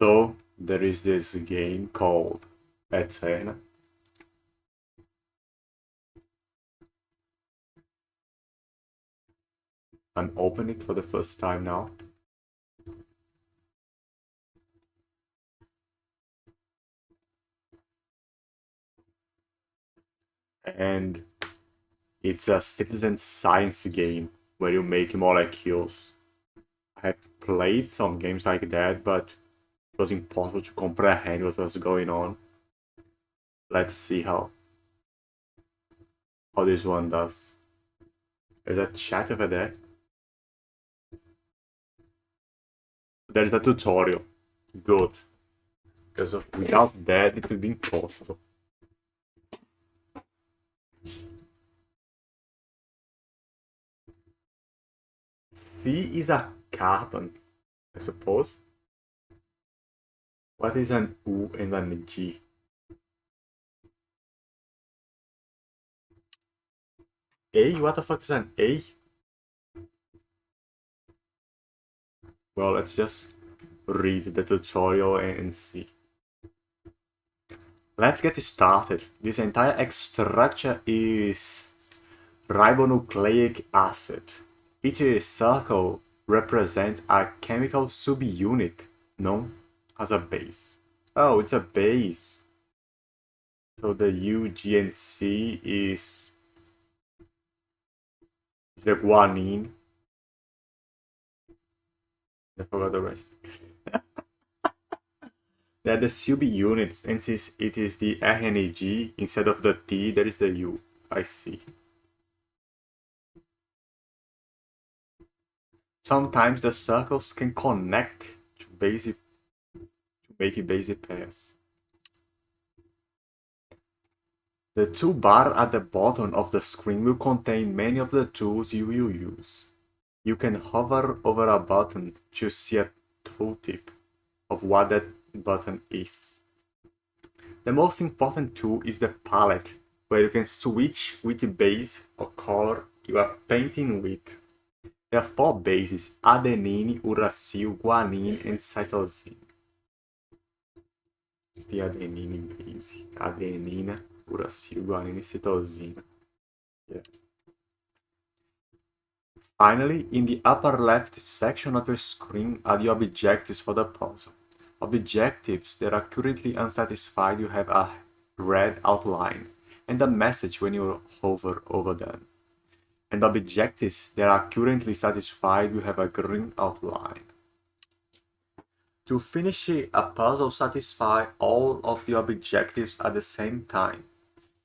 So there is this game called Eterna. I'm opening it for the first time now. And it's a citizen science game where you make molecules. I have played some games like that, but it was impossible to comprehend what was going on. Let's see how this one does. There's a chat over there. There's a tutorial. Good. Because without that, it would be impossible. C is a carbon, I suppose. What is an U and an G? A? What the fuck is an A? Well, let's just read the tutorial and see. Let's get started. This entire X structure is ribonucleic acid. Each circle represents a chemical subunit known as a base. Oh, it's a base. So the U, G, and C is the guanine. I forgot the rest. They're the subunits, and since it is the RNAG, instead of the T, there is the U. I see. Sometimes the circles can connect to make basic pairs. The toolbar at the bottom of the screen will contain many of the tools you will use. You can hover over a button to see a tooltip of what that button is. The most important tool is the palette, where you can switch which base or color you are painting with. There are 4 bases: adenine, uracil, guanine, and cytosine. It's the adenine base. Adenina, uracil, guanine, and cytosine. Yeah. Finally, in the upper left section of your screen are the objectives for the puzzle. Objectives that are currently unsatisfied will have a red outline and a message when you hover over them. And objectives that are currently satisfied will have a green outline. To finish a puzzle, satisfy all of the objectives at the same time.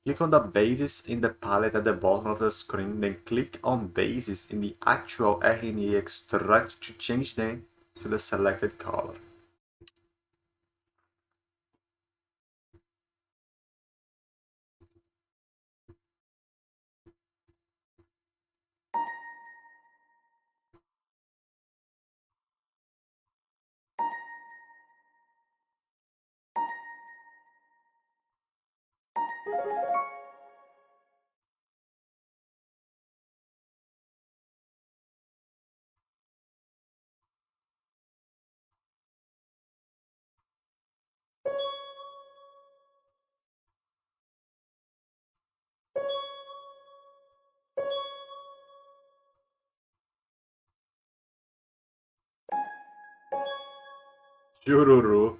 Click on the bases in the palette at the bottom of the screen, then click on bases in the actual RNA extract to change them to the selected color. Chururu.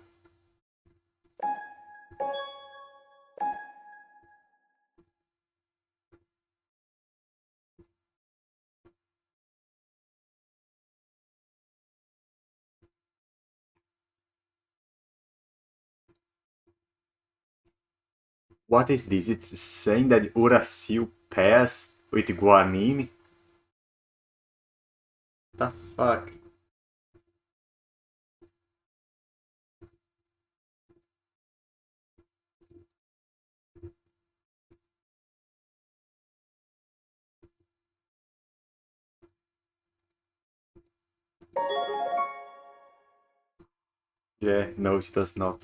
What is this? It's saying that uracil pairs with guanine? The fuck? Yeah, no, it does not.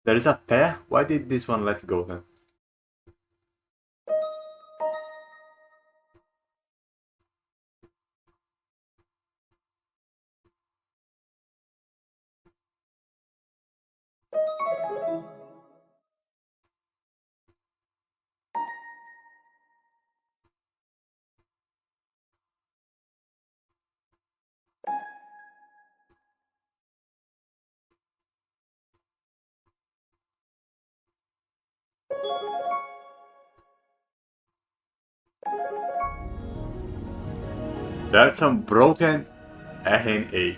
There is a pair? Why did this one let go then? That's some broken RNA.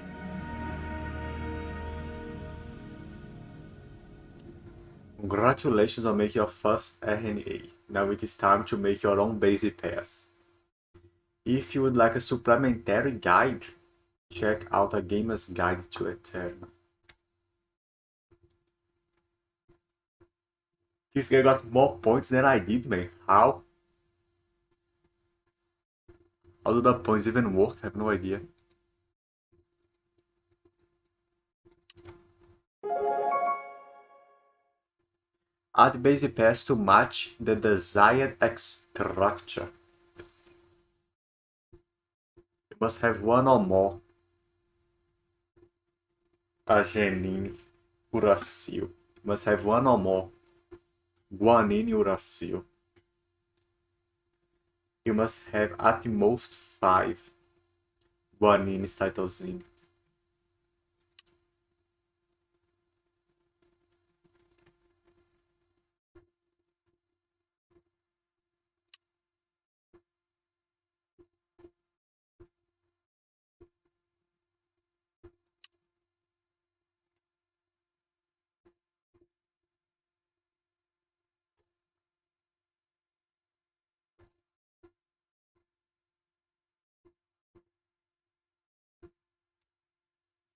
Congratulations on making your first RNA. Now it is time to make your own basic pairs. If you would like a supplementary guide, check out A Gamer's Guide to Eterna. This guy got more points than I did, man. How? How do the points even work? I have no idea. Add basic pairs to match the desired structure. You must have one or more arginine uracil. You must have one or more guanine uracil. You must have at most 5 guanine cytosine.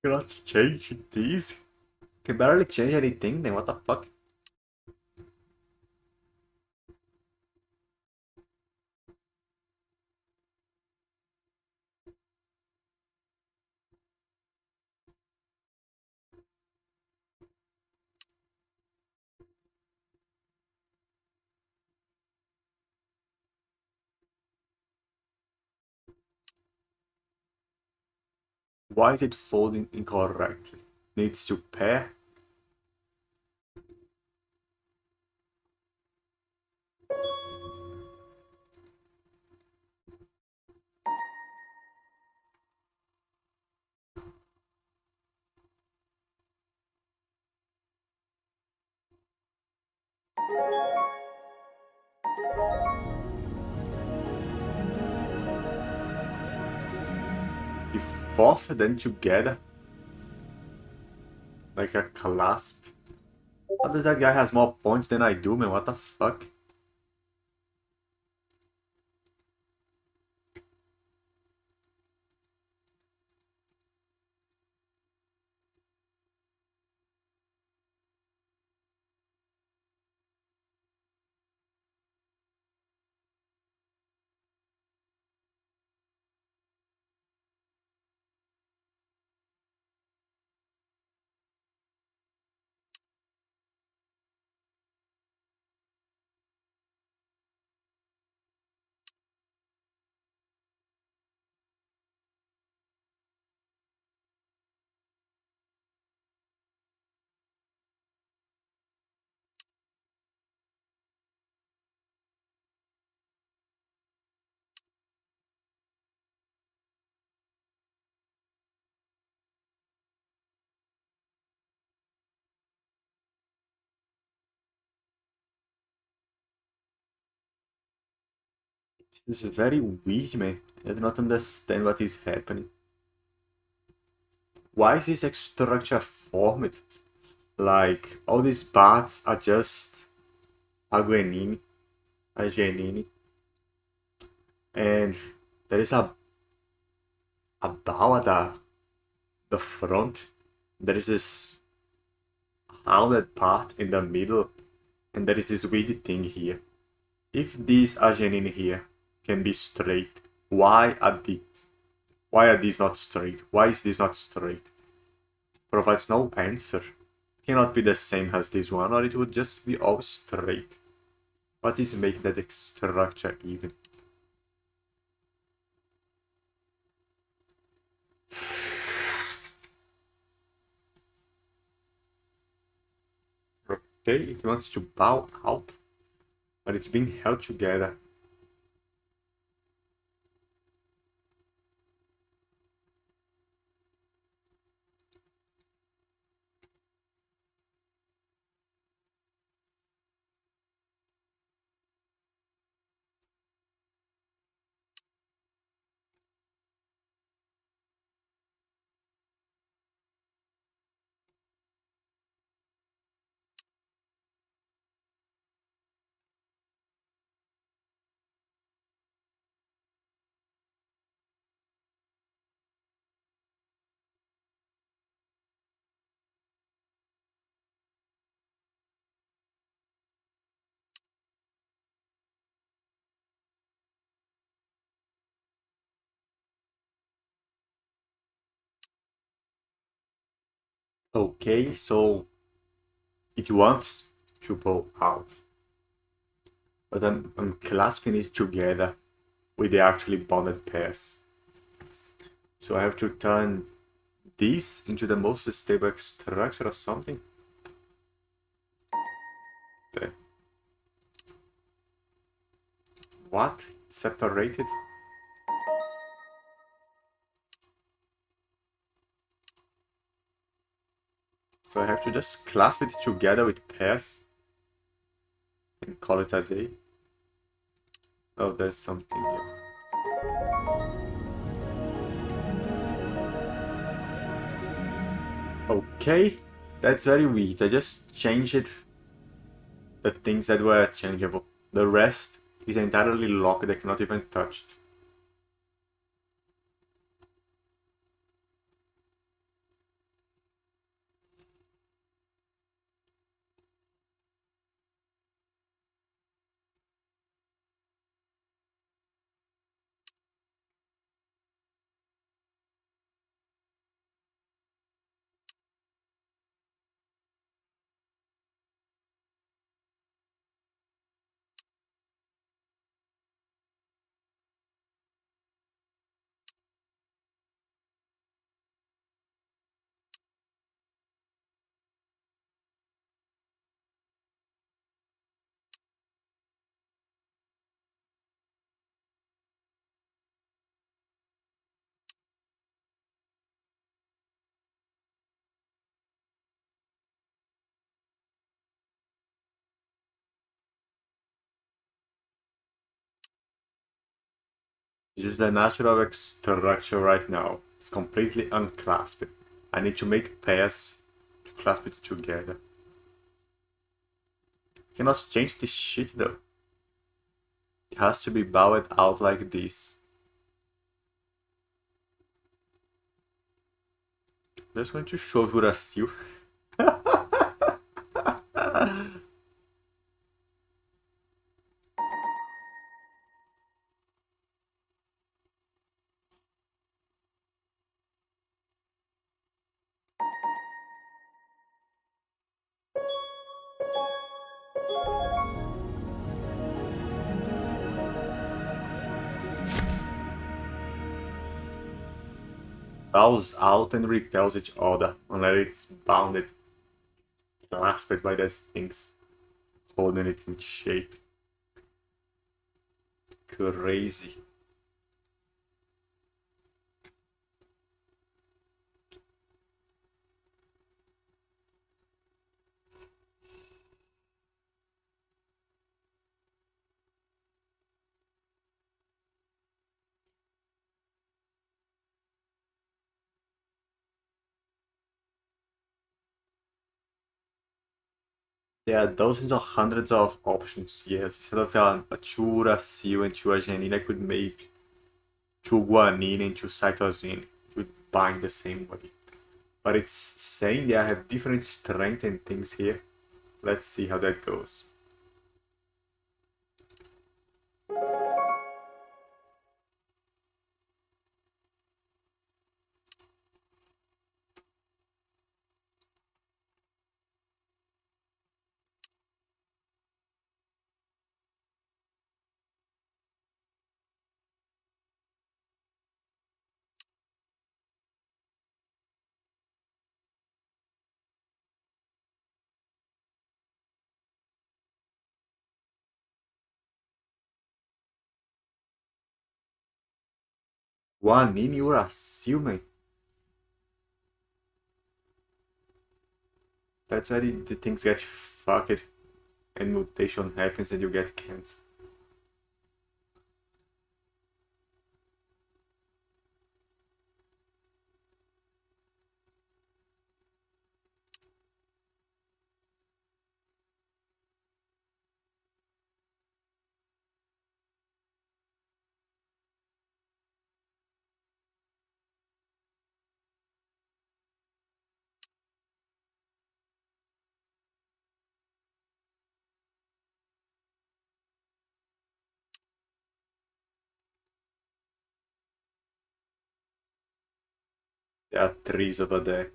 You cannot change these? You can barely change anything then, what the fuck? Why is it folding incorrectly? Needs to pair? You force them together like a clasp. How does that guy has more points than I do, man? What the fuck? This is very weird, man. I do not understand what is happening. Why is this structure formed? Like, all these parts are just arginine, and there is a bow at the front. There is this rounded part in the middle, and there is this weird thing here. If this arginine here can be straight, why are these? Why are these not straight? Why is this not straight? Provides no answer. You cannot be the same as this one, or it would just be all straight. What is making that structure even? Okay, it wants to bow out, but it's being held together. Okay, so it wants to bow out, but I'm clasping it together with the actually bonded pairs. So I have to turn this into the most stable structure or something. There. What? Separated? So I have to just clasp it together with pairs and call it a day. Oh, there's something here. Okay, that's very weird. I just changed the things that were changeable. The rest is entirely locked, I cannot even touch it. This is the natural structure right now. It's completely unclasped. I need to make pairs to clasp it together. Cannot change this shit though. It has to be bowed out like this. I'm just going to show you a seal. Bows out and repels each other unless it's bounded, clasped by these things, holding it in shape. Crazy. There are dozens or hundreds of options, yes. Instead of a two a seal and two a genin, I could make two guanine and two cytosine. It would bind the same way. But it's saying they have different strength and things here. Let's see how that goes. One in, you're assuming. That's why the things get fucked and mutation happens and you get cancer. There are trees over there.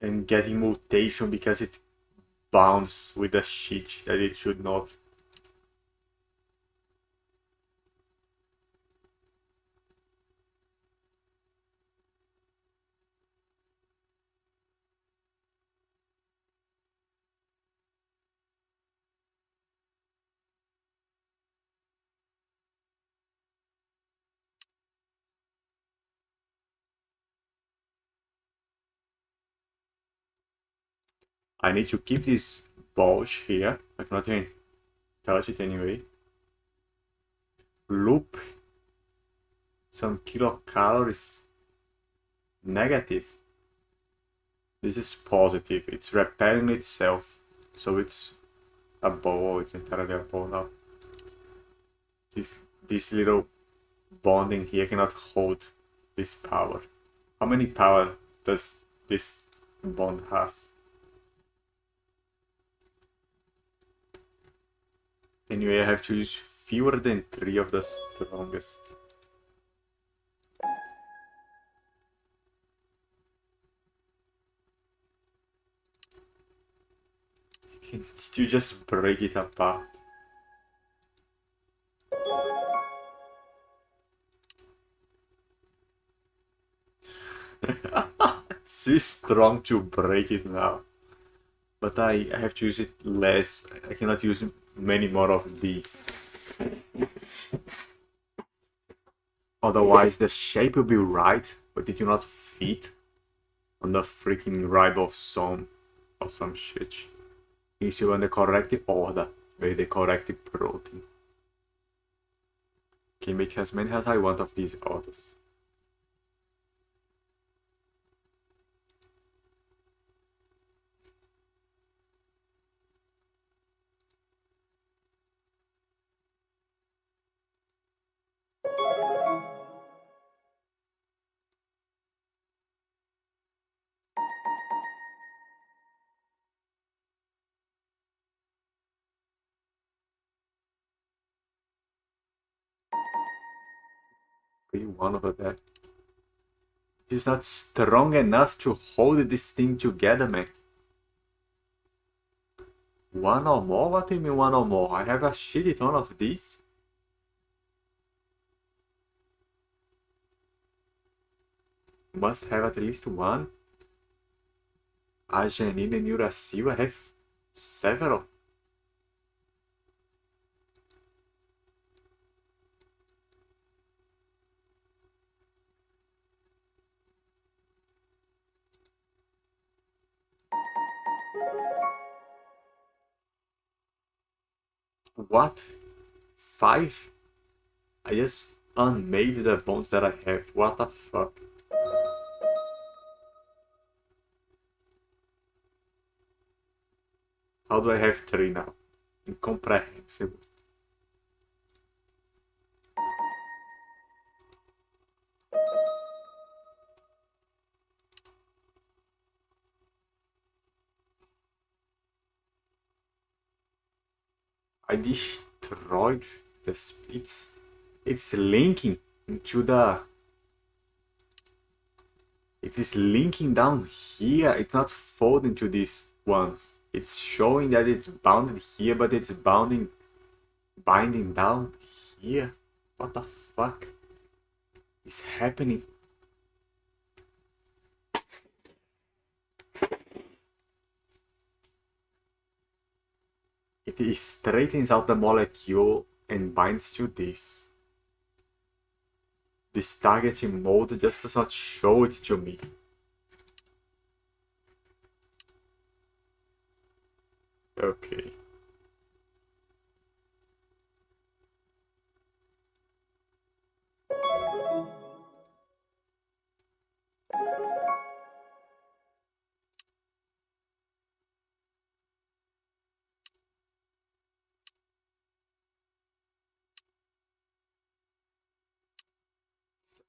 And getting mutation because it bounces with a shit that it should not. I need to keep this bulge here. I cannot even touch it anyway. Loop some kilocalories. Negative. This is positive. It's repairing itself. So it's a ball. It's entirely a ball now. This little bonding here cannot hold this power. How many power does this bond has? Anyway, I have to use fewer than 3 of the strongest. You can still just break it apart. It's too strong to break it now. But I have to use it less. I cannot use many more of these. Otherwise the shape will be right, but it will not fit on the freaking ribosome or some shit. You should run the correct order with the correct protein. Can make as many as I want of these orders. One over there. It is not strong enough to hold this thing together, man. One or more? What do you mean one or more? I have a shitty ton of these. Must have at least one. Arginine and uracil, I have several. What? 5? I just unmade the bonds that I have. What the fuck? How do I have 3 now? Incomprehensible. I destroyed the splits. It's linking into the... It is linking down here. It's not folding to these ones. It's showing that it's bounded here, but it's binding down here. What the fuck is happening? It straightens out the molecule and binds to this. This targeting mode just does not show it to me. Okay.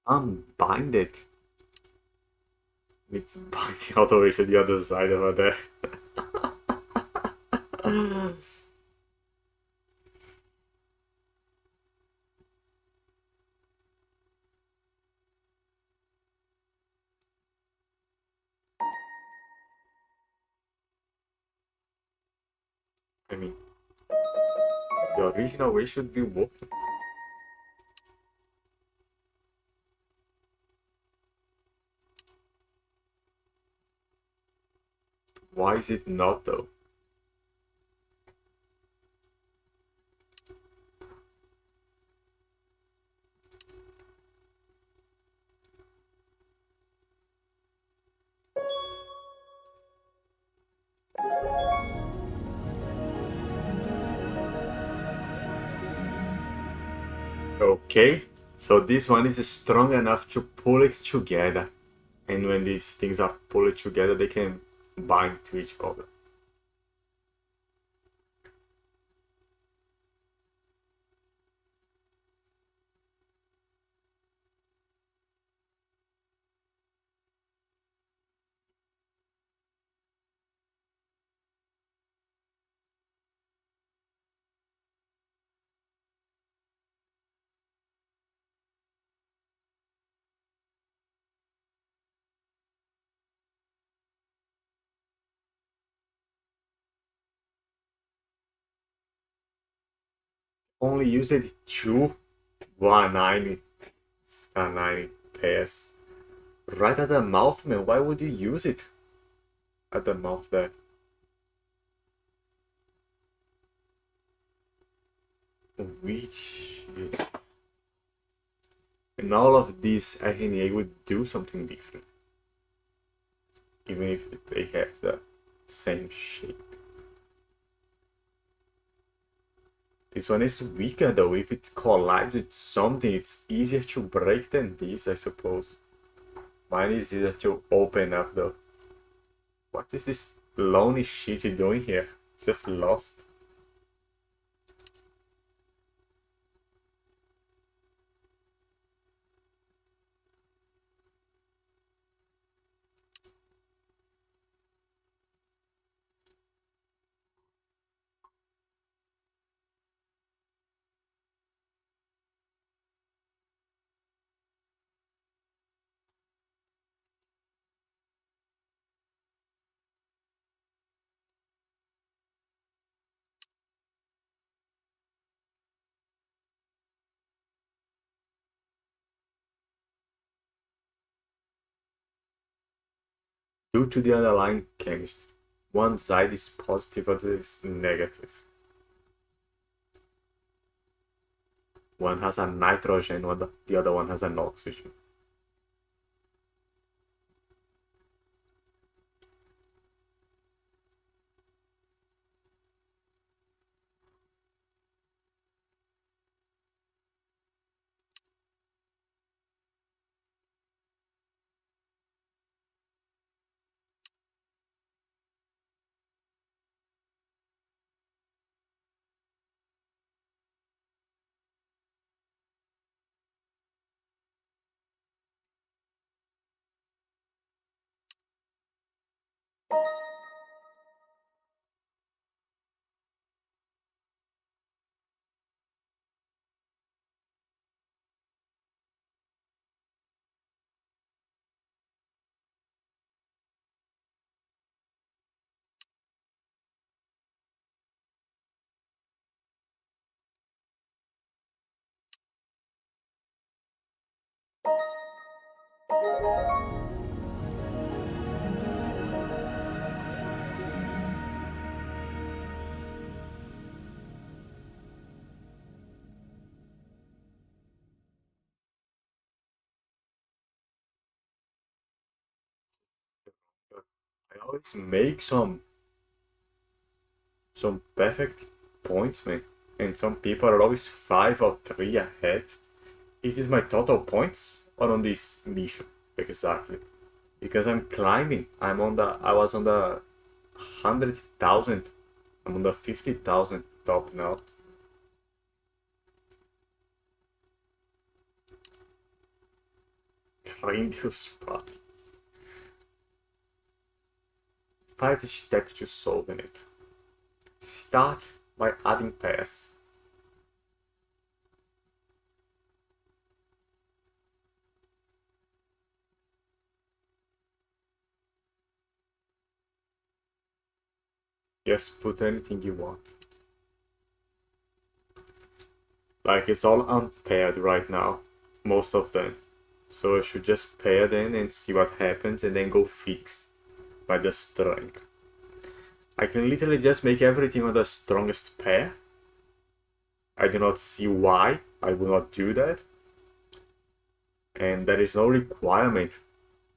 Unbinded. It's binding all the way to the other side over there. I mean, the original way should be working. Why is it not though? Okay, so this one is strong enough to pull it together. And when these things are pulled together, they can bind to each other. Only use it 190 star 90 pairs. Right at the mouth, man. Why would you use it at the mouth there? Which is... And all of these RNA would do something different. Even if they have the same shape. This one is weaker though. If it collides with something, it's easier to break than this, I suppose. Mine is easier to open up though. What is this lonely shit you doing here? It's just lost. Due to the underlying chemistry. One side is positive, other is negative. One has a nitrogen, the other one has an oxygen. I always make some perfect points, man. And some people are always 5 or 3 ahead. Is this my total points or on this mission? Exactly. Because I'm climbing. I was on the 100,000. I'm on the 50,000 top now. Grandiose spot. 5 steps to solving it. Start by adding pairs. Just put anything you want. Like it's all unpaired right now, most of them. So I should just pair them and see what happens and then go fix by the strength. I can literally just make everything on the strongest pair. I do not see why I will not do that. And there is no requirement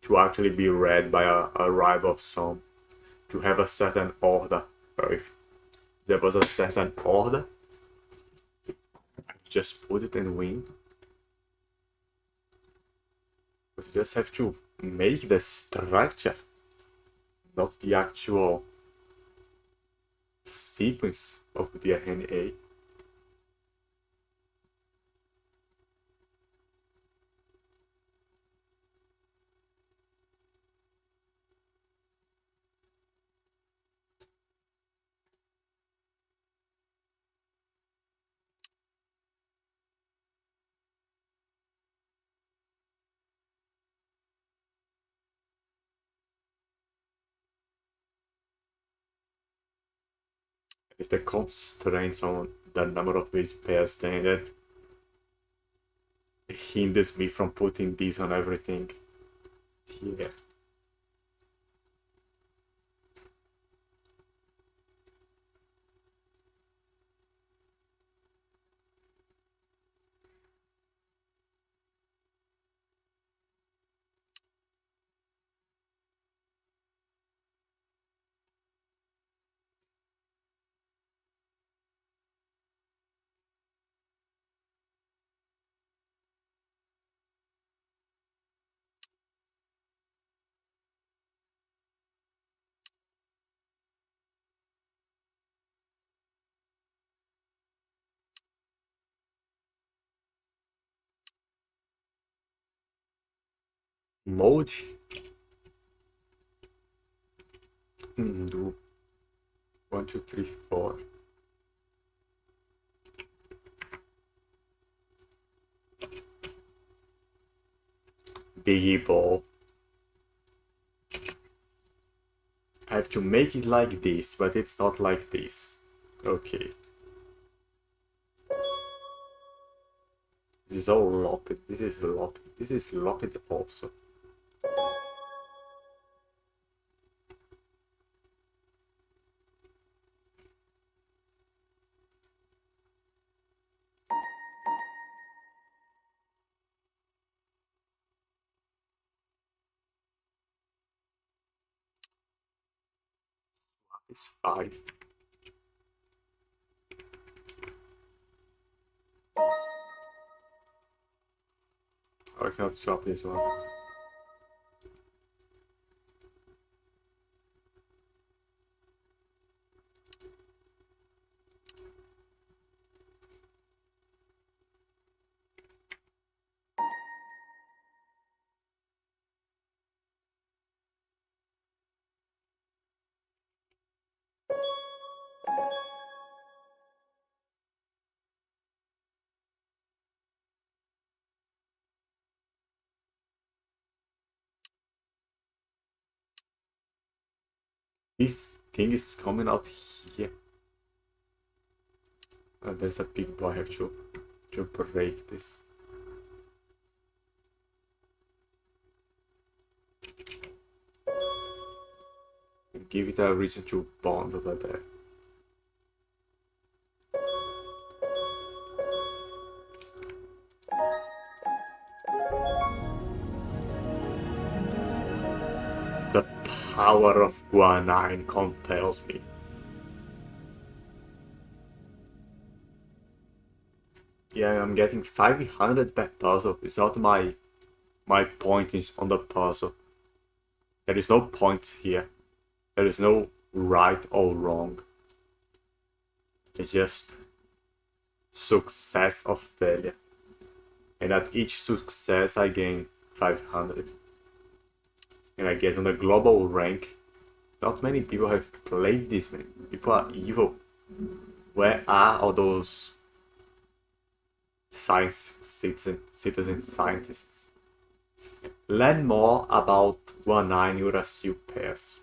to actually be read by a rival song to have a certain order. Or if there was a certain order, I just put it and win. But you just have to make the structure, not the actual sequence of the hand A. If the constraints on the number of these pairs, then that hinders me from putting these on everything. Yeah. Emoji. Do 1, 2, 3, 4. Biggie ball. I have to make it like this, but it's not like this. Okay. This is all locked. This is locked. This is locked also. It's fine. I cannot swap this one. This thing is coming out here. There's a big boy. I have to break this. give it a reason to bond over there. The power of Guanine compels me. Yeah, I'm getting 500 per puzzle without my point is on the puzzle. There is no point here. There is no right or wrong. It's just success or failure. And at each success I gain 500. And I get on the global rank. Not many people have played this, man. People are evil. Where are all those citizen scientists? Learn more about guanine uracil pairs.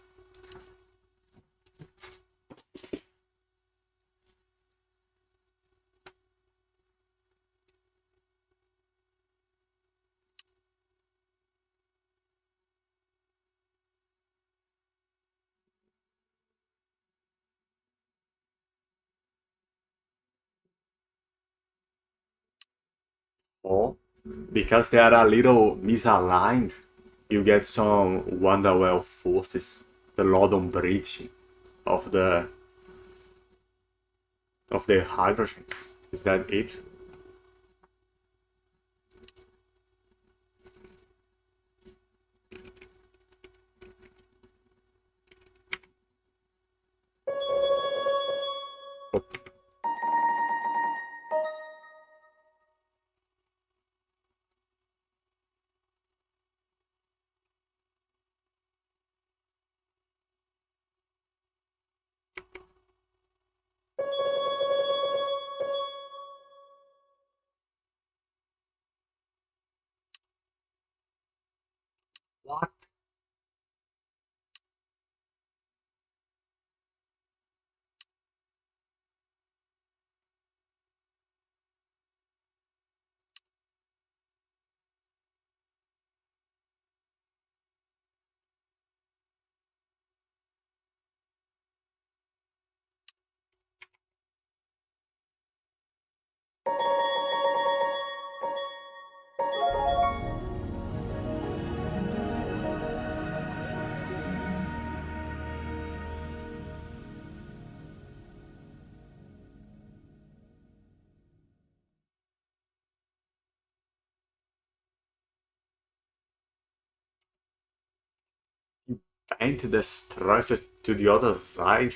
Or because they are a little misaligned, you get some Wonderwell forces, the Lodon Bridge of the hydrogens. Is that it? Oh. What? Bend the structure to the other side?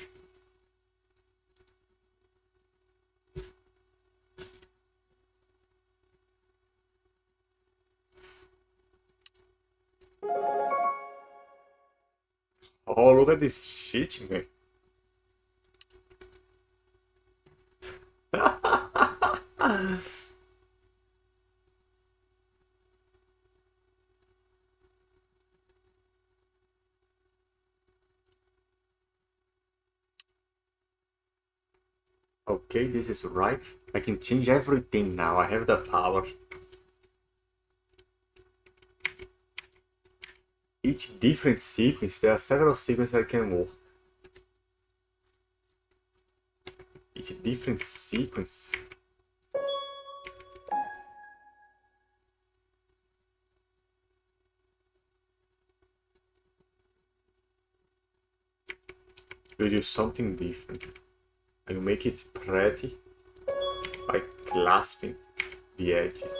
Oh, look at this shit, man. Okay, this is right. I can change everything now. I have the power. Each different sequence, there are several sequences I can work. Each different sequence. Will do something different. I will make it pretty by clasping the edges.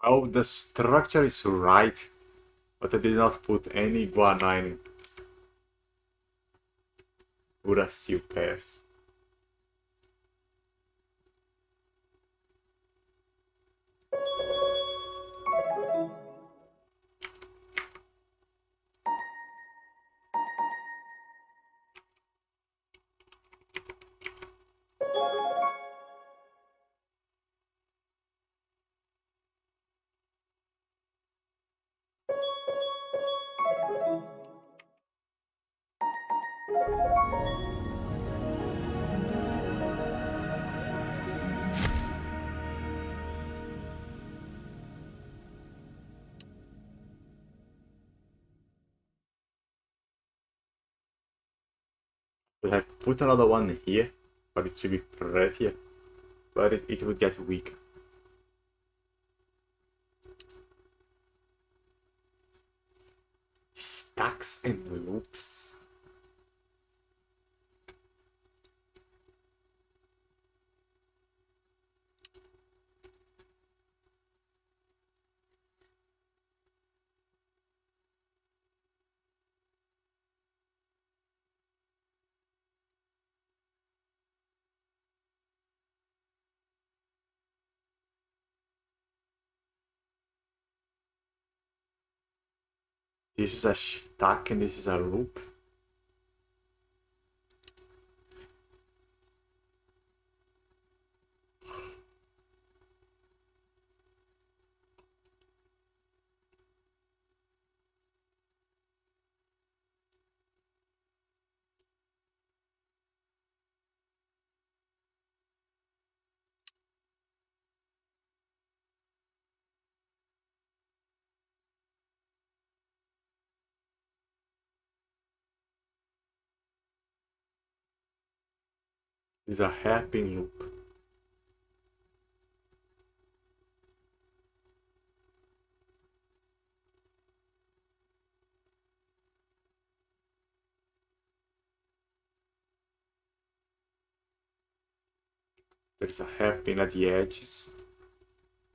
Oh, the structure is right. But I did not put any guanine. Uracil pass. We'll have to put another one here, but it should be prettier. But it would get weaker. Stacks and loops. This is a stack and this is a loop. This is a hairpin loop. There is a hairpin at the edges.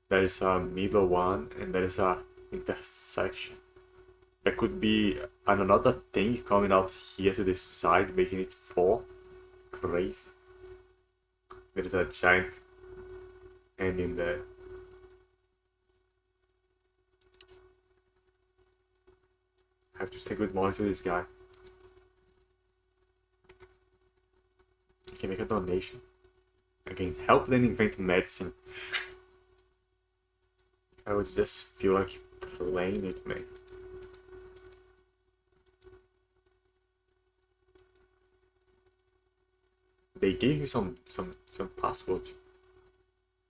There is a middle one, and there is a intersection. There could be another thing coming out here to this side, making it 4. Crazy. There is a giant end in there. I have to say good morning to this guy. I can make a donation. I can help them invent medicine. I would just feel like playing it, man. They gave me some password.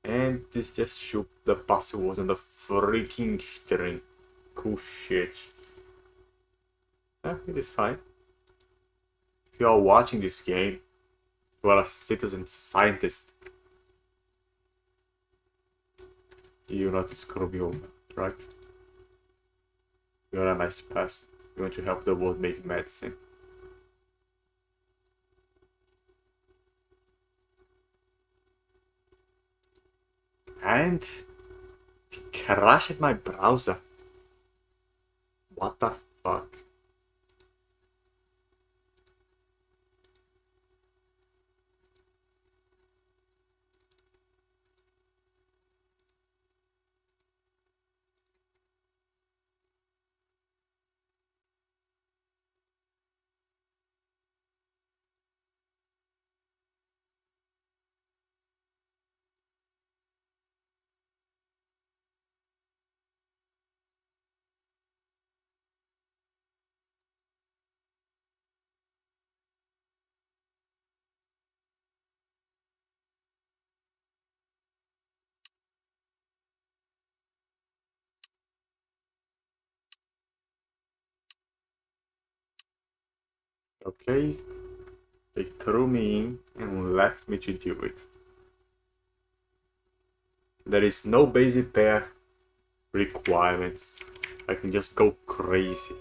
And this just shoot the password on the freaking string. Cool shit. It is fine. If you are watching this game, you are a citizen scientist. You not screw me over, right? You are a nice person. You want to help the world make medicine. And it crashed my browser. What the fuck? Okay, they threw me in and left me to do it. There is no basic pair requirements. I can just go crazy.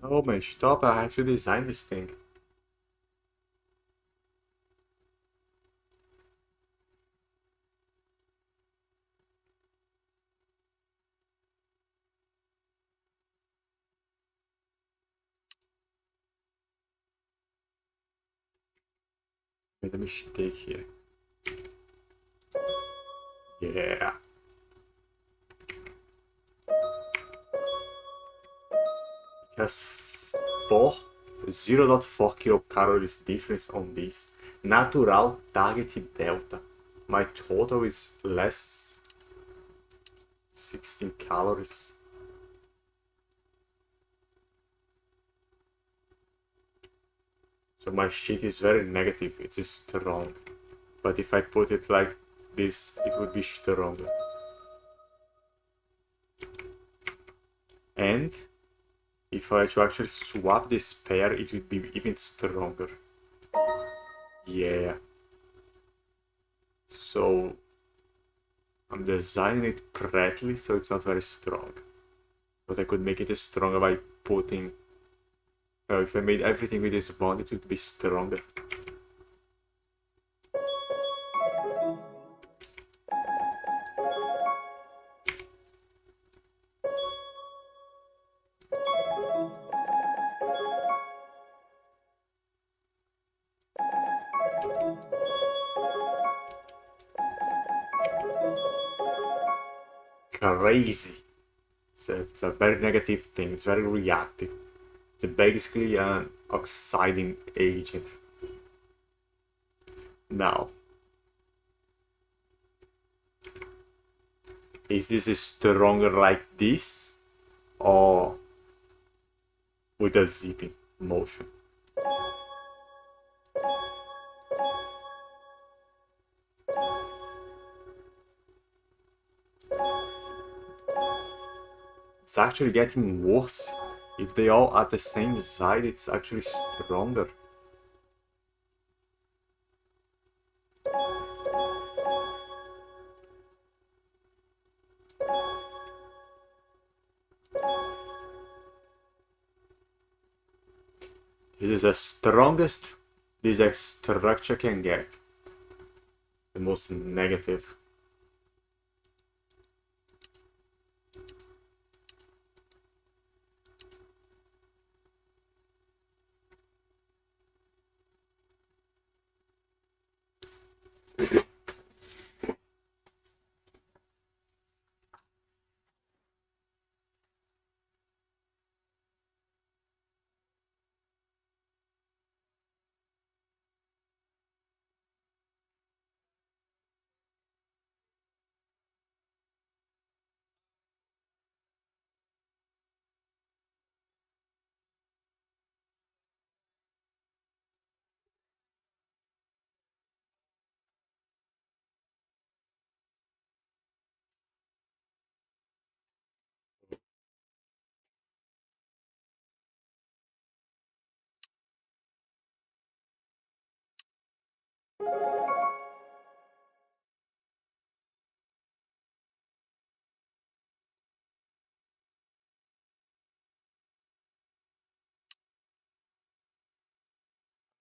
Oh man, stop, I have to design this thing. Made a mistake here. Yeah. It has 4, 0.4 kilocalories difference on this. Natural target delta. My total is less 16 calories. So my shit is very negative, it is strong. But if I put it like this, it would be stronger. And if I were to actually swap this pair, it would be even stronger. Yeah. So I'm designing it correctly so it's not very strong. But I could make it stronger by putting... if I made everything with this bond, it would be stronger. Crazy. It's a very negative thing, it's very reactive. It's basically an oxiding agent. Now, is this stronger like this or with a zipping motion? It's actually getting worse. If they all are the same side, it's actually stronger. This is the strongest this structure can get. The most negative.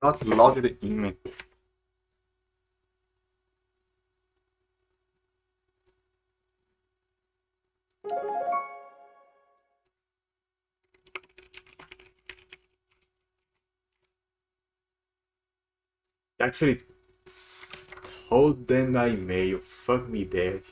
Not loaded the image. Actually, told them my email. Fuck me dead.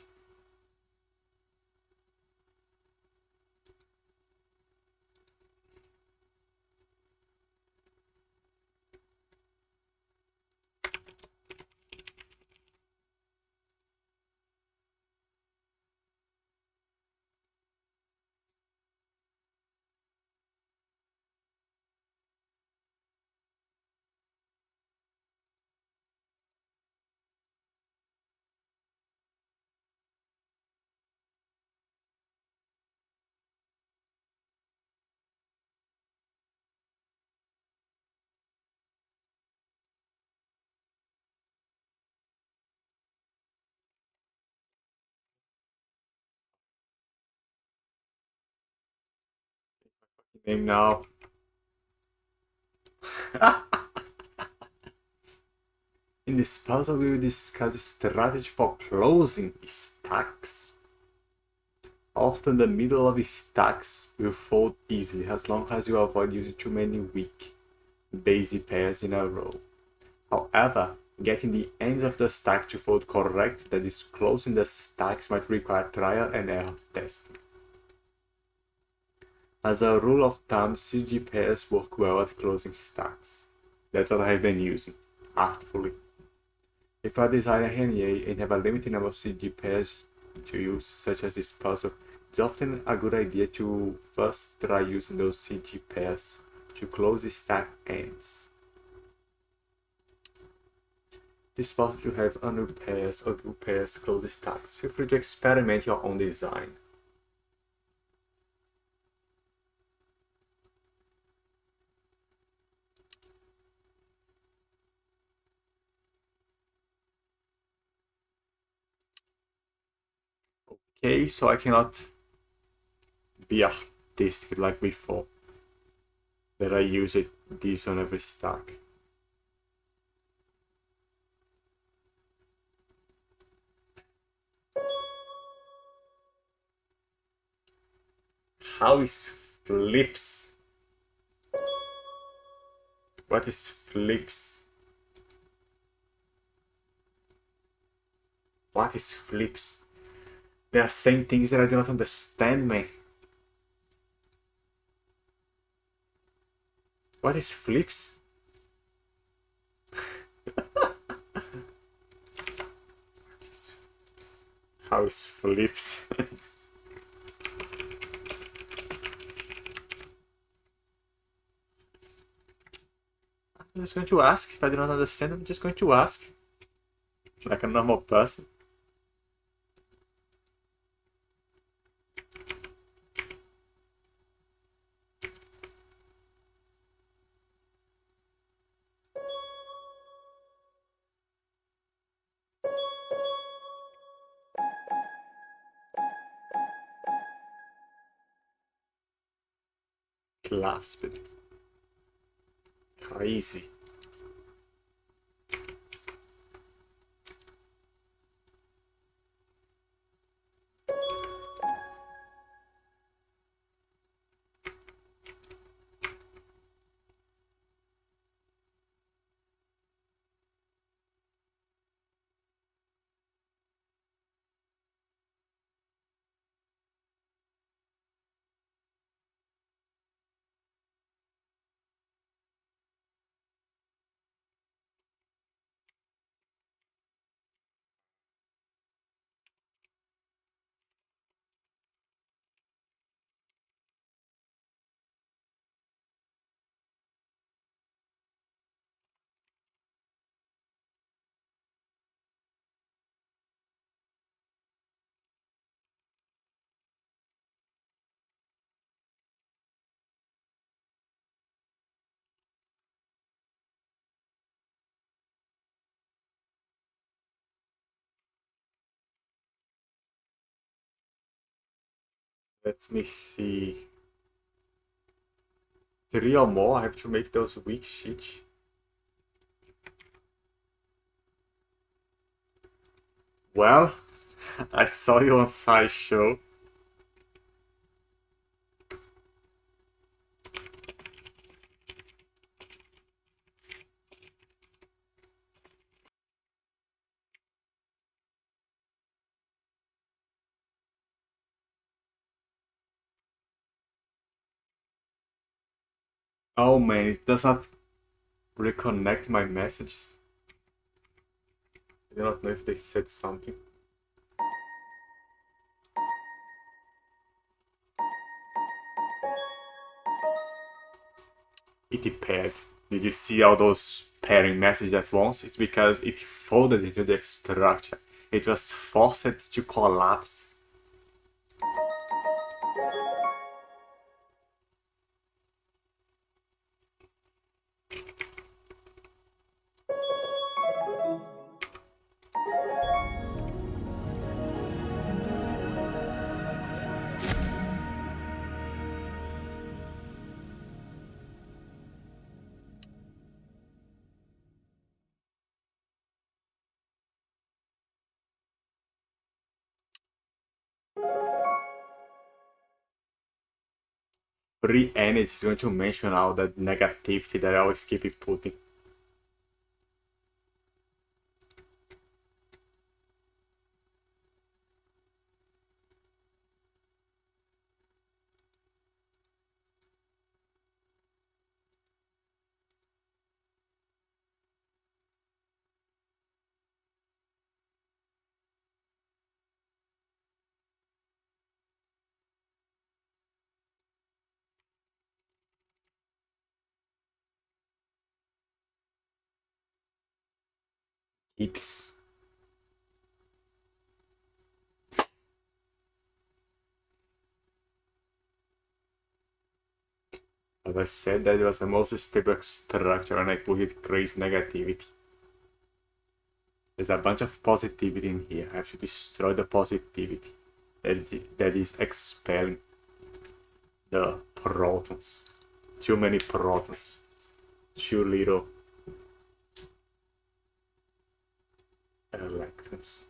Name now. In this puzzle, we will discuss the strategy for closing stacks. Often the middle of stacks will fold easily as long as you avoid using too many weak, basic pairs in a row. However, getting the ends of the stack to fold correctly, that is, closing the stacks, might require trial and error testing. As a rule of thumb, CG pairs work well at closing stacks. That's what I have been using, artfully. If you are designing an NEA and have a limited number of CG pairs to use, such as this puzzle, it's often a good idea to first try using those CG pairs to close the stack ends. This possible to have unknown pairs or group pairs close the stacks. Feel free to experiment your own design. Okay, so I cannot be artistic like before, that I use this on every stack. How is flips? What is flips? What is flips? They are saying things that I do not understand, man. What is flips? How is flips? I'm just going to ask. If I do not understand, I'm just going to ask. Like a normal person. Clasped. Crazy. Let me see. 3 or more, I have to make those weak shit. Well, I saw you on SciShow. Oh man, it does not reconnect my messages. I do not know if they said something. It paired. Did you see all those pairing messages at once? It's because it folded into the structure. It was forced to collapse. Free energy is going to mention all that negativity that I always keep putting. Keeps. As I said, that was the most stable structure and I put it crazy negativity. There's a bunch of positivity in here. I have to destroy the positivity that is expelling the protons. Too many protons. Too little electrons.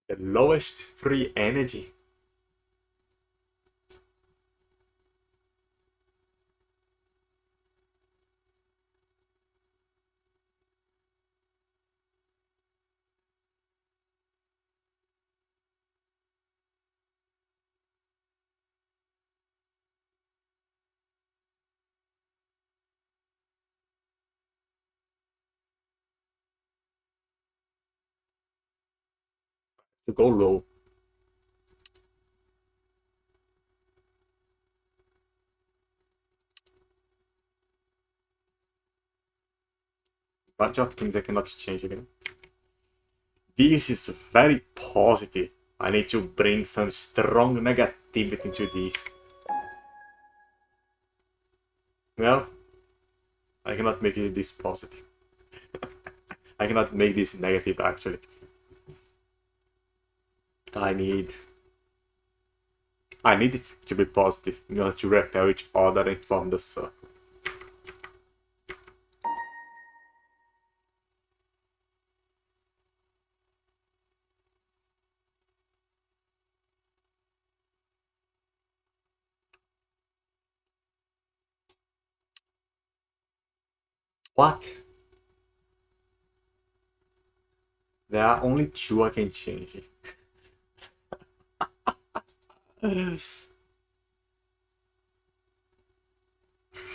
The lowest free energy. To go low. Bunch of things I cannot change again. This is very positive. I need to bring some strong negativity into this. Well, I cannot make it this positive. I cannot make this negative actually. I need it to be positive in order to repel each other and form the circle. What? There are only two I can change.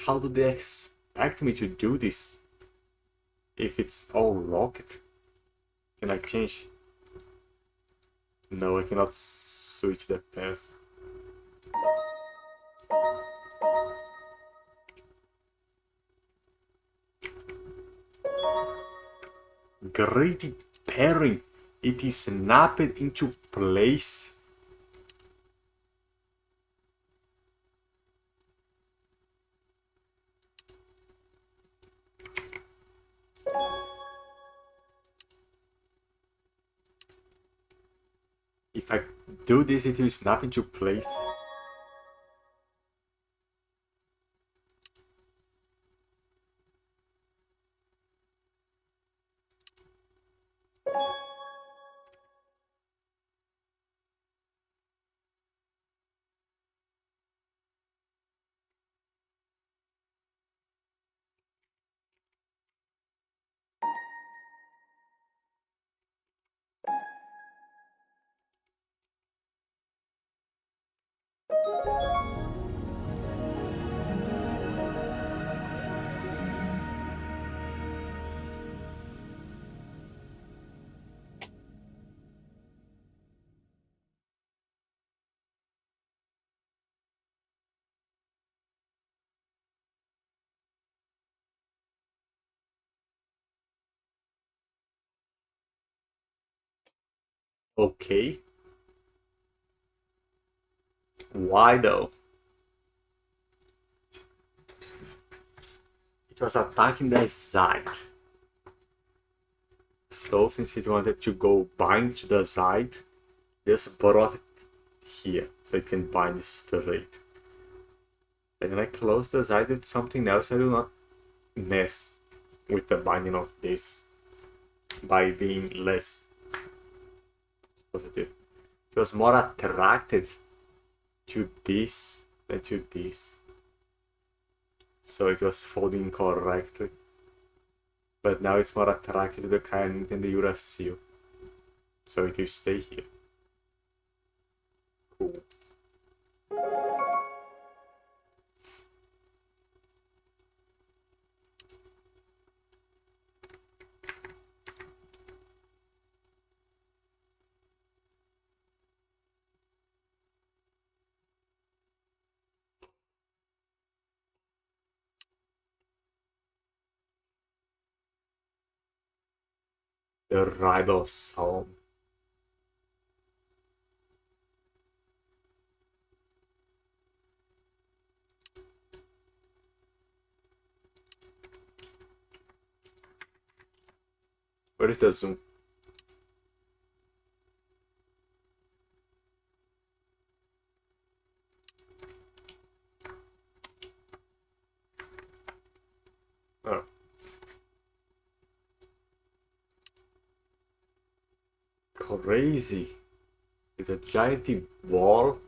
How do they expect me to do this? If it's all locked? Can I change? No, I cannot switch the pairs. Great pairing! It is snapped into place. If I do this, it will snap into place. Okay. Why though? It was attacking the side. So since it wanted to go bind to the side, just brought it here so it can bind straight. And then I close the side with something else. I do not mess with the binding of this by being less positive. It was more attracted to this than to this. So it was folding correctly. But now it's more attracted to the kind than the uracil. So it will stay here. Cool. The ribosome. Where is the zoom? Oh. Crazy. It's a giant ball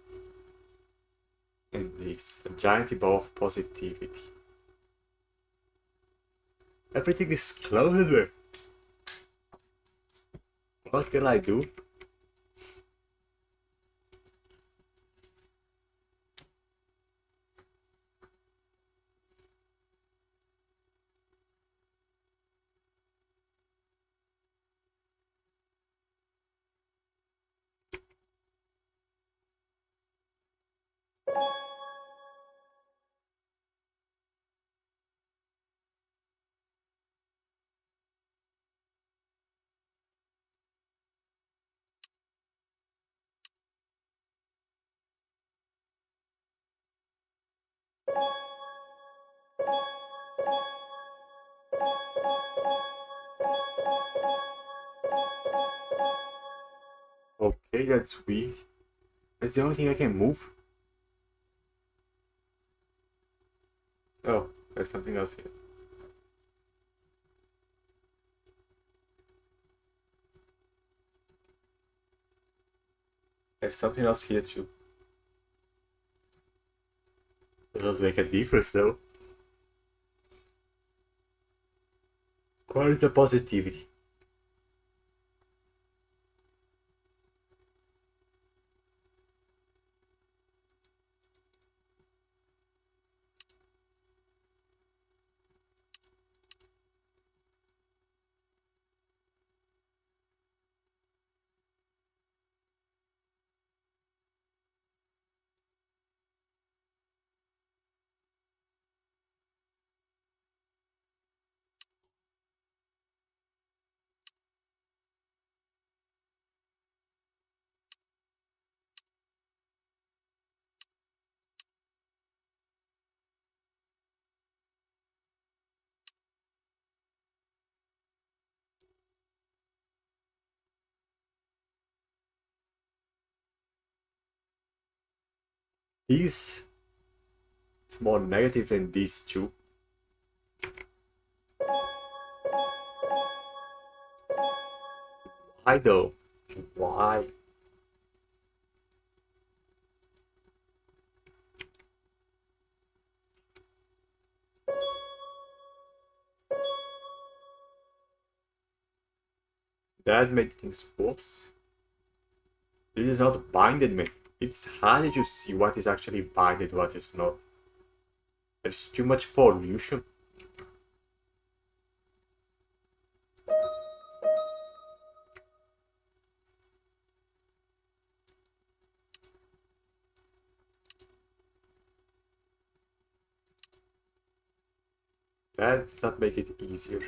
and this. A giant ball of positivity. Everything is closer. What can I do? Okay, that's weird. That's the only thing I can move. Oh, there's something else here. There's something else here too. It doesn't make a difference though. Where is the positivity? This is more negative than these two. Why though? Why? That made things worse. This is not binded me. It's hard to see what is actually binded, what is not. There's too much pollution. That does not make it easier.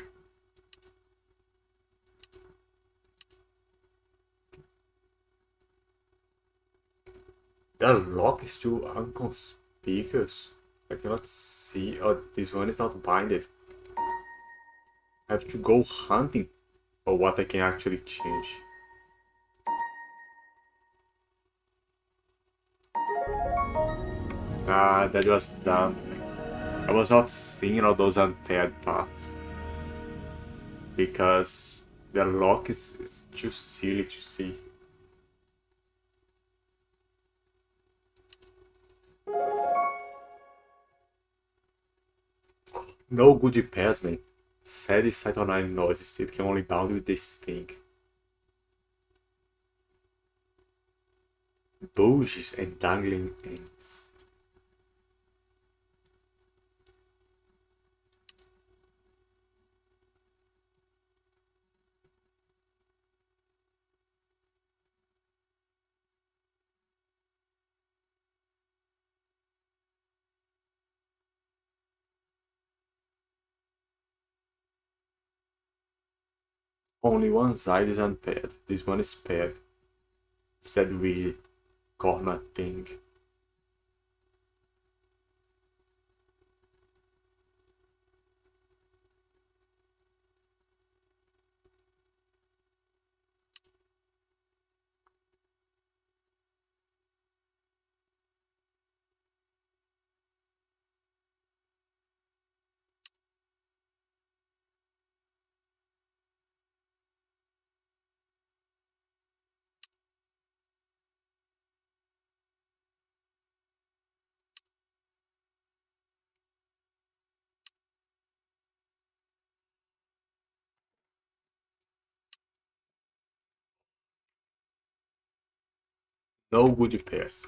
That lock is too inconspicuous. I cannot see. Oh, this one is not binded. I have to go hunting for what I can actually change. Ah, that was dumb. I was not seeing all those unpaired parts. Because the lock is it's too silly to see. No good pairs, man. Sad Saturn noises. It can only bound with this thing. Bulges and dangling ends. Only one side is unpaired. This one is paired. Said we corner thing. No good pairs.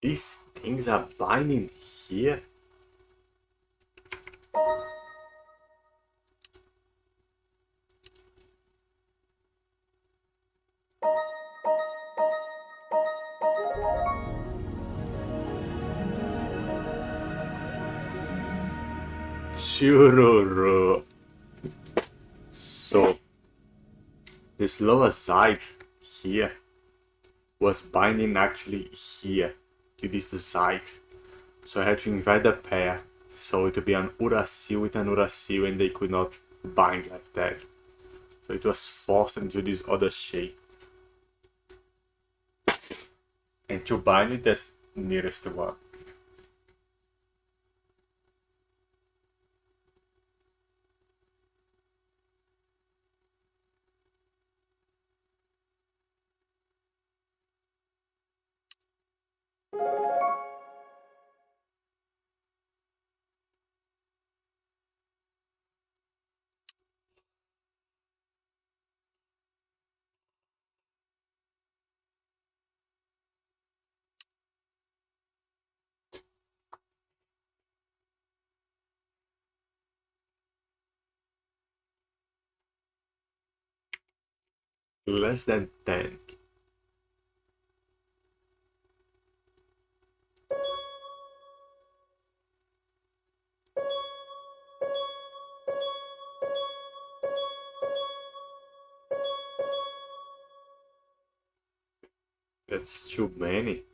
These things are binding here. Chururu. So this lower side here was binding actually here to this side. So I had to invert the pair. So it would be an Uracil with an Uracil and they could not bind like that. So it was forced into this other shape. And to bind with the nearest one. Less than 10. That's too many.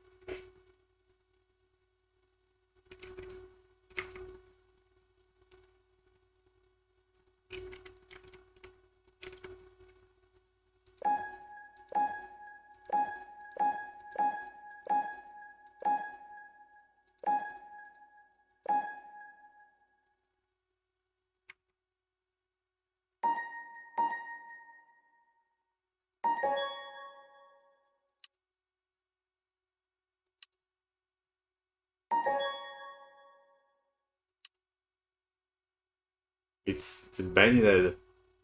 It's bending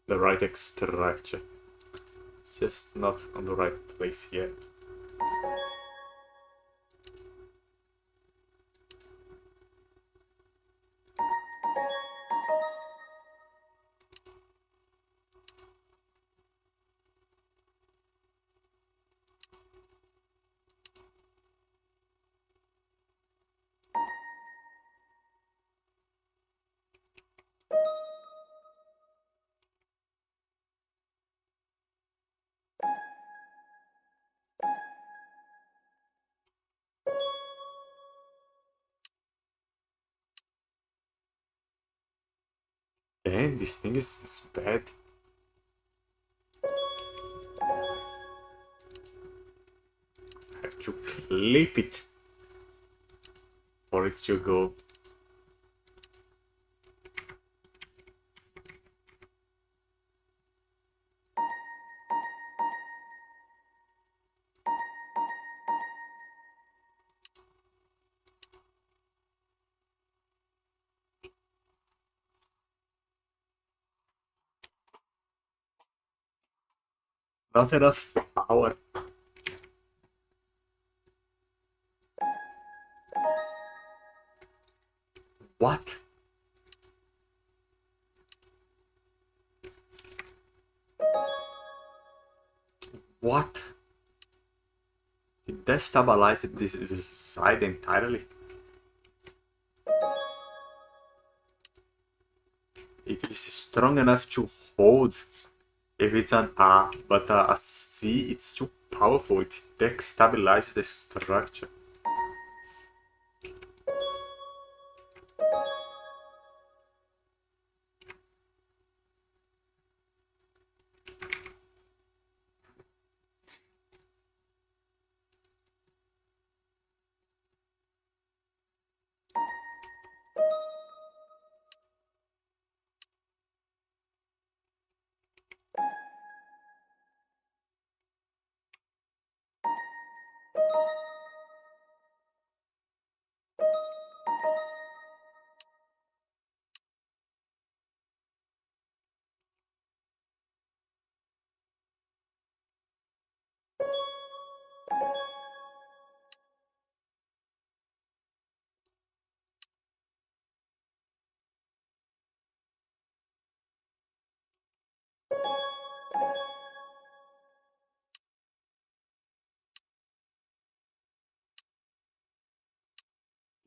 the right structure. It's just not on the right place yet. Damn, this thing is bad. I have to clip it for it to go. Not enough power. What? What? It destabilized this side entirely. It is strong enough to hold if it's an A, but a C, it's too powerful. It destabilizes the structure.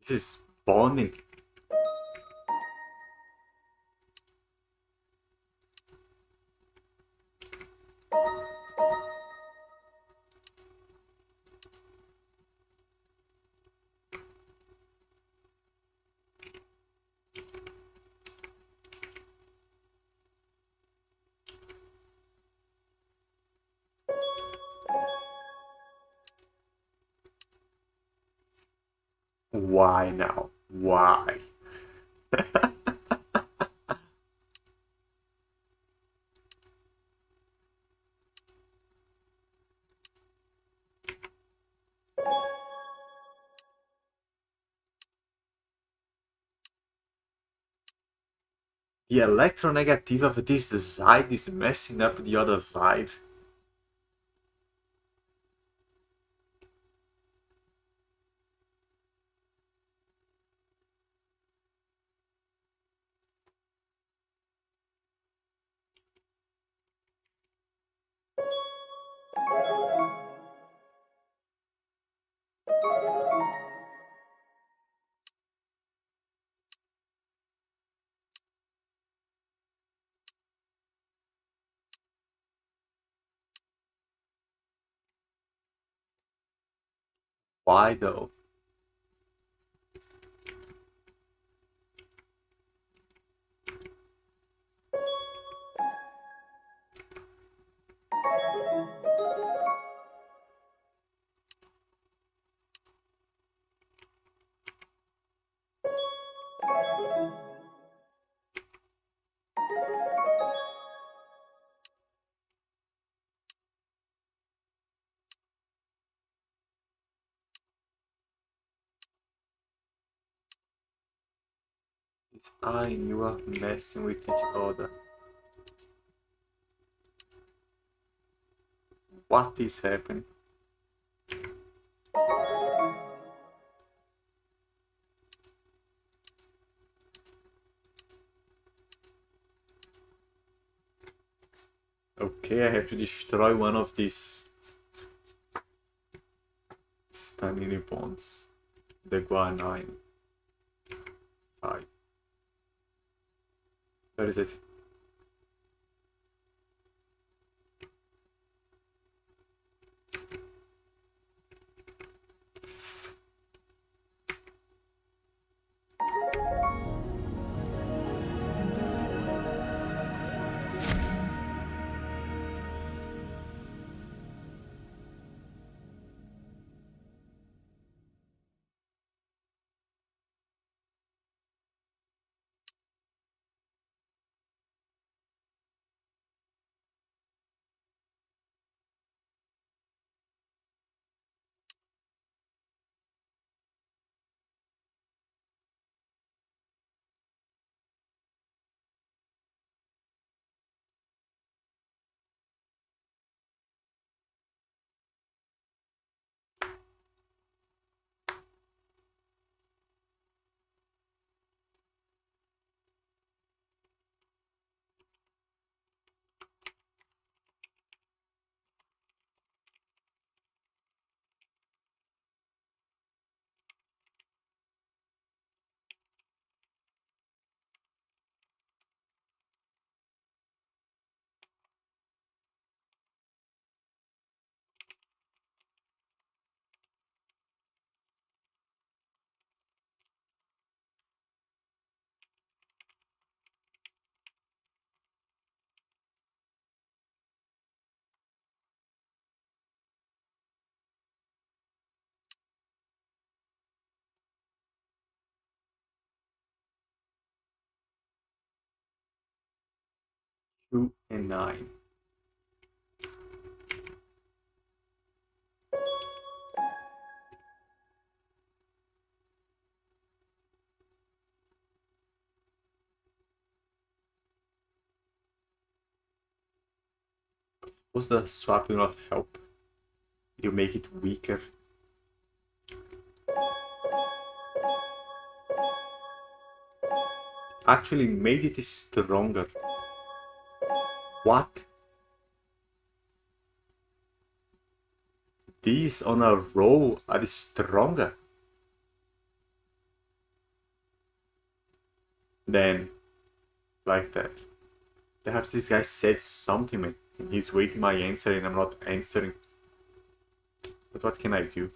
This is bonding. Why now? Why? The electronegativity of this side is messing up the other side. Why though? His eye and you are messing with each other. What is happening? Okay, I have to destroy one of these stamina bonds. The guanine. 5. Where is it? Two and 9. Was the swap will not help? You make it weaker. Actually made it stronger. What? These on a row are stronger than like that. Perhaps this guy said something, man. He's waiting my answer and I'm not answering. But what can I do?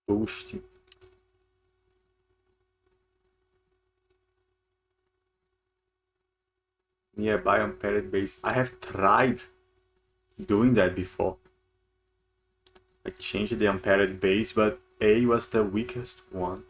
Boosting. Nearby unpaired base. I have tried doing that before. I changed the unpaired base, but A was the weakest one.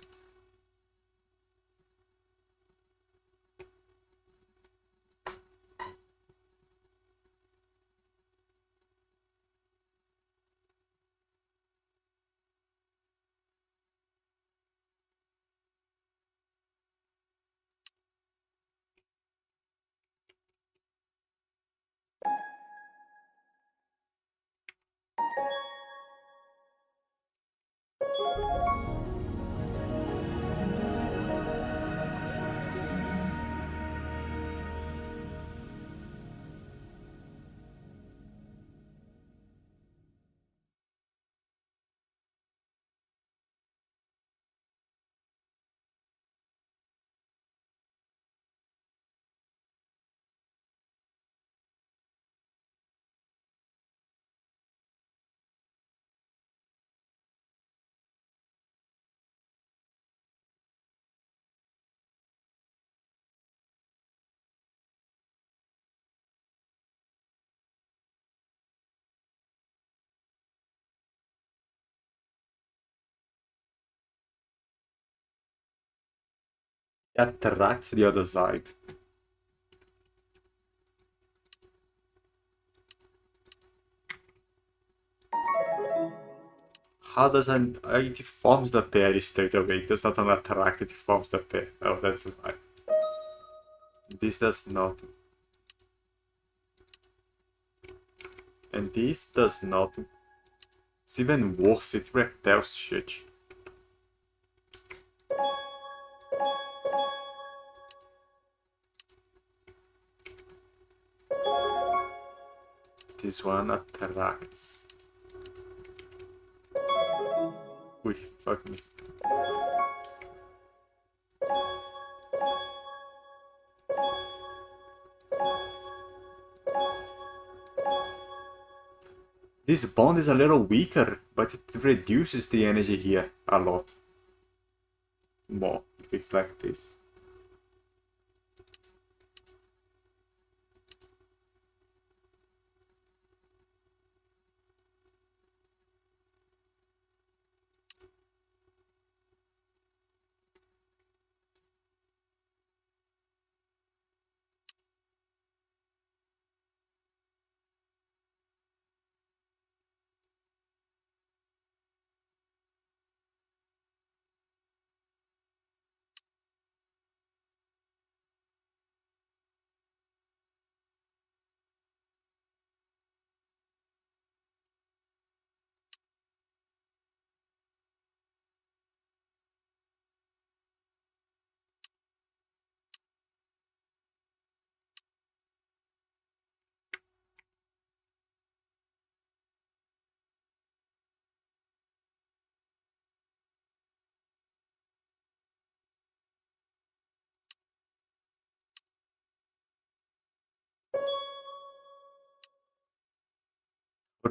Attracts the other side. How does it forms the pair straight away? It does not attract, it forms the pair. Oh, that's why. This does not. And this does not. It's even worse, it repels shit. This one attracts. Ui, fuck me. This bond is a little weaker, but it reduces the energy here a lot. More, if it's like this.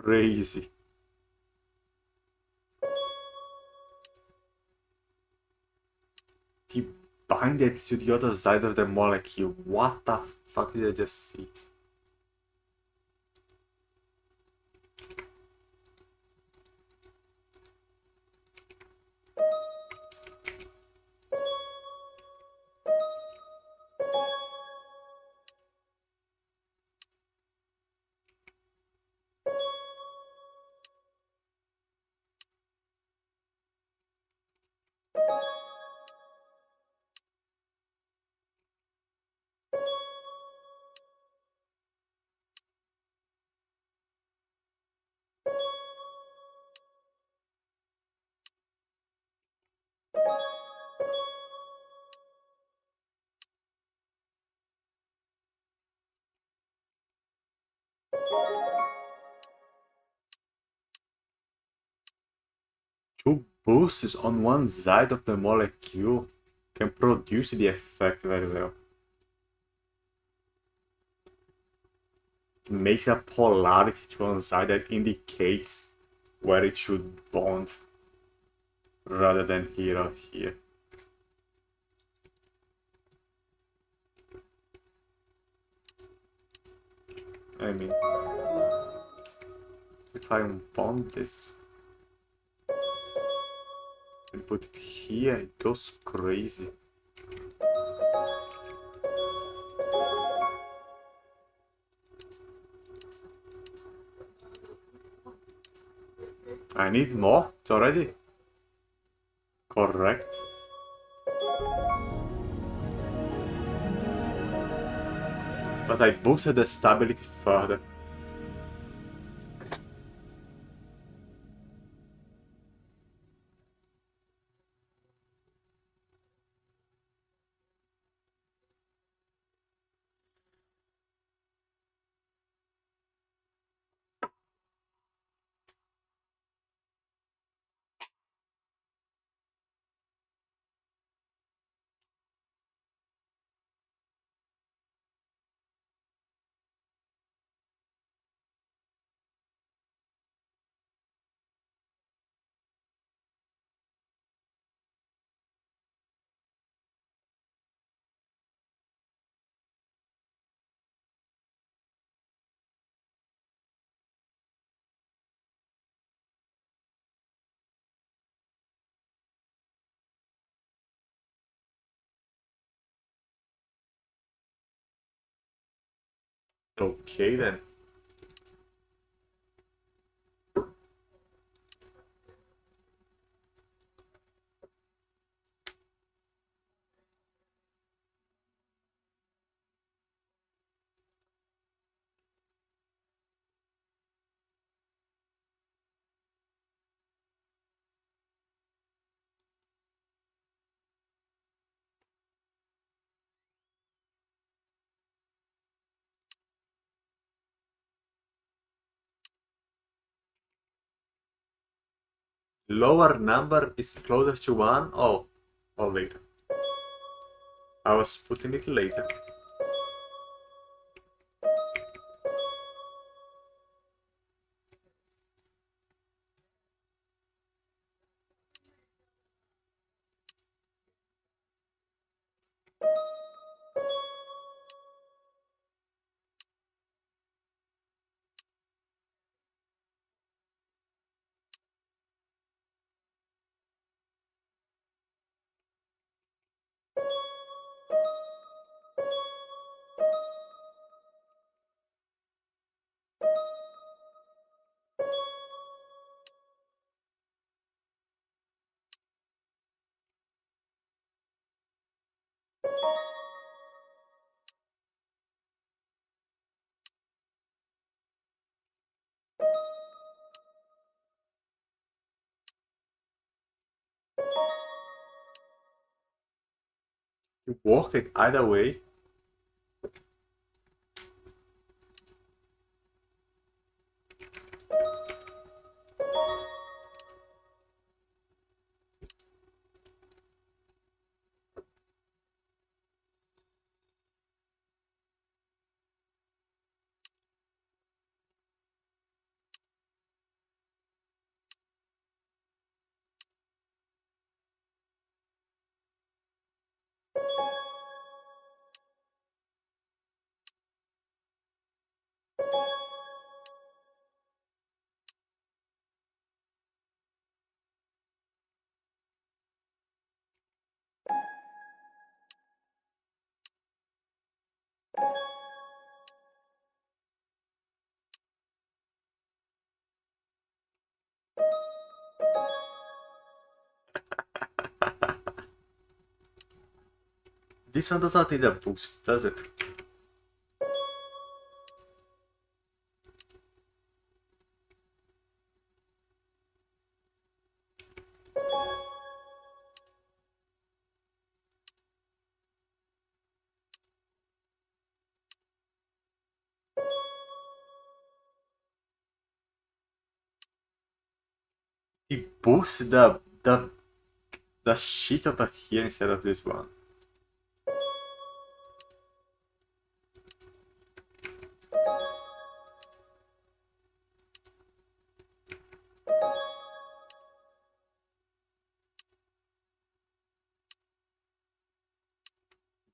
Crazy. He binded to the other side of the molecule. What the fuck did I just see? Two boosts on one side of the molecule can produce the effect very well. It makes a polarity to one side that indicates where it should bond rather than here or here. I mean, if I bond this and put it here, it goes crazy. I need more. It's already correct. But I boosted the stability further. Okay then. Lower number is closest to 1? Oh, or later. I was putting it later. You work it either way. This one does not need a boost, does it? It boosts the shit over here instead of this one.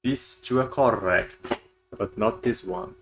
These two are correct, but not this one.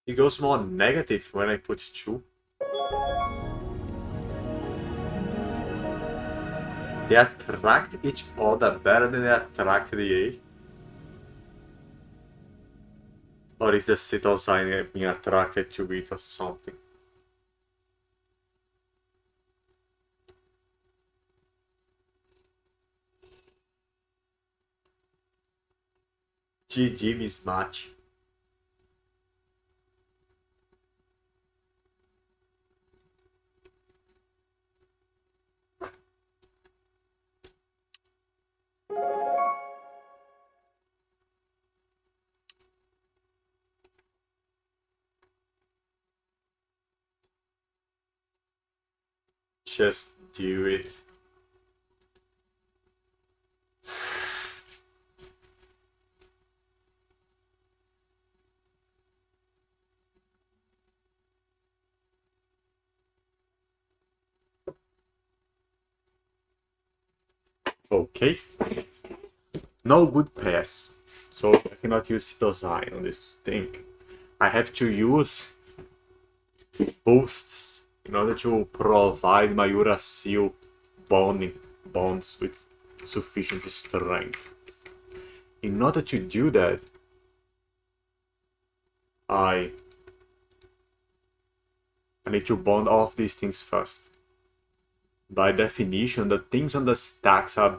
It goes more negative when I put 2. They attract each other better than they attract the A. Or is the cytosine being attracted to it or something? GG mismatch. Just do it. Okay. No good pass. So I cannot use cytosine on this thing. I have to use boosts in order to provide my uracil bonds with sufficient strength. In order to do that, I need to bond all of these things first. By definition, the things on the stacks are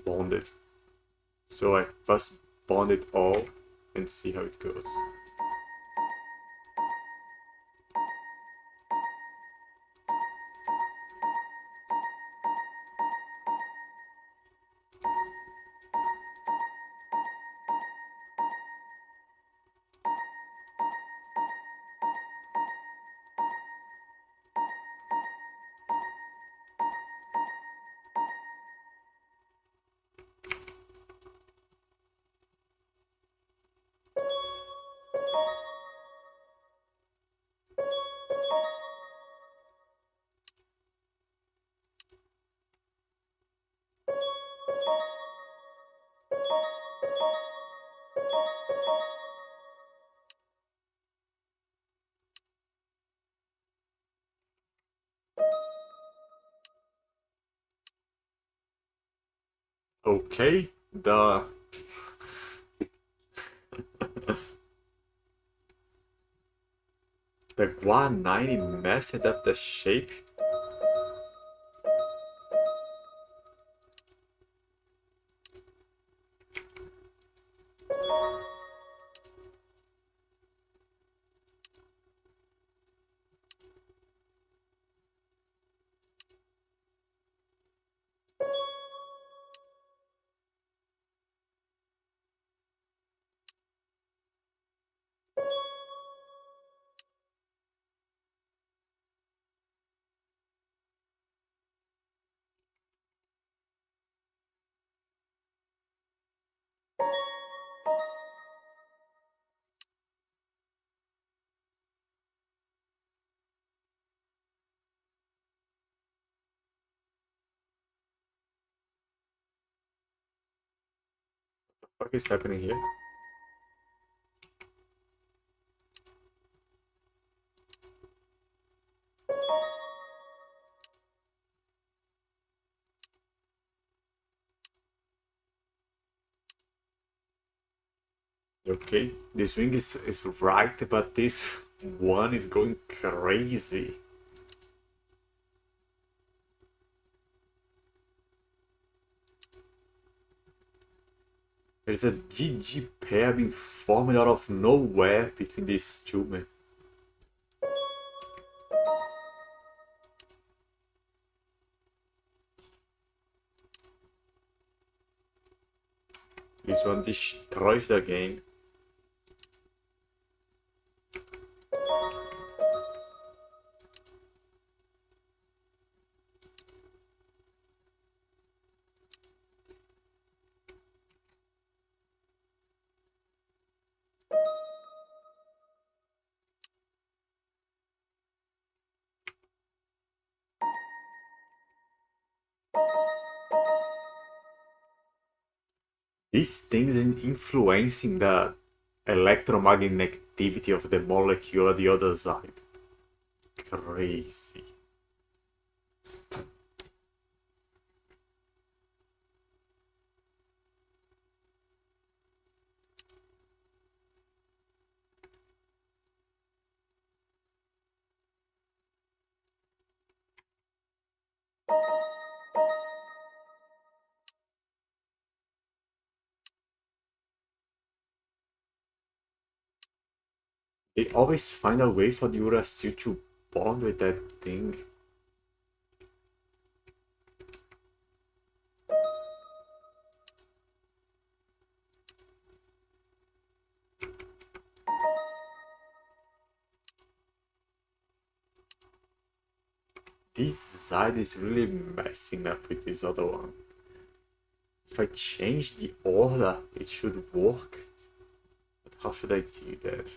bonded. So I first bond it all and see how it goes. Okay, the Guanine messed up the shape. What is happening here? Okay, this wing is right, but this one is going crazy. There's a GG pair being formed out of nowhere between these two, man. This one destroys the game. These things are influencing the electromagnetic activity of the molecule at the other side. Crazy. They always find a way for the Uracil to bond with that thing. This side is really messing up with this other one. If I change the order, it should work. But how should I do that?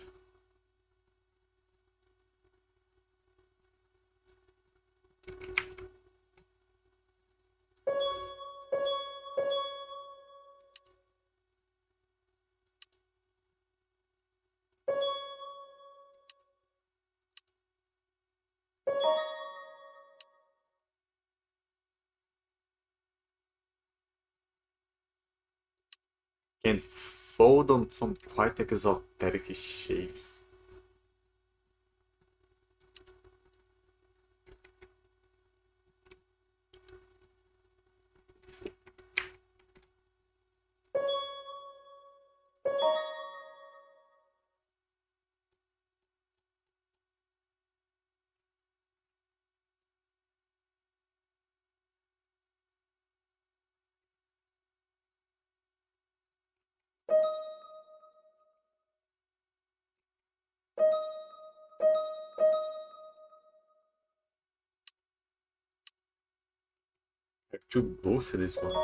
Can fold on some quite exoteric shapes. I should boost this one. It's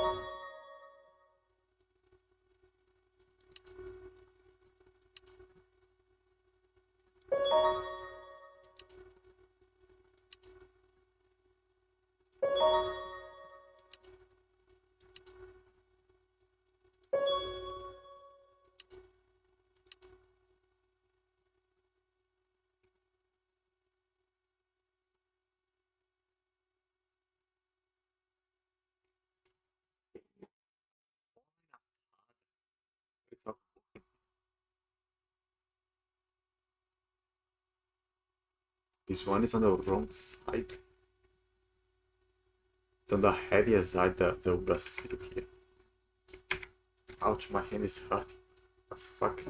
not. This one is on the wrong side. It's on the heavier side, the Uracil here. Ouch, my hand is hurting. The fuck?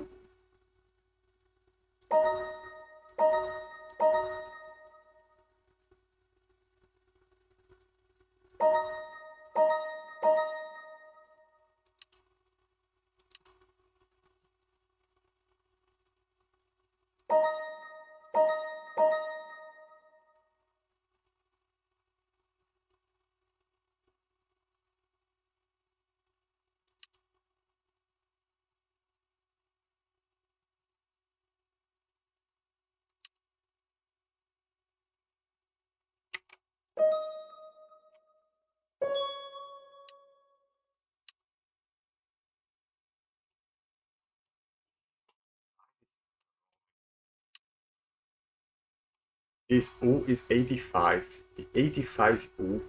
This U is 85. The 85 U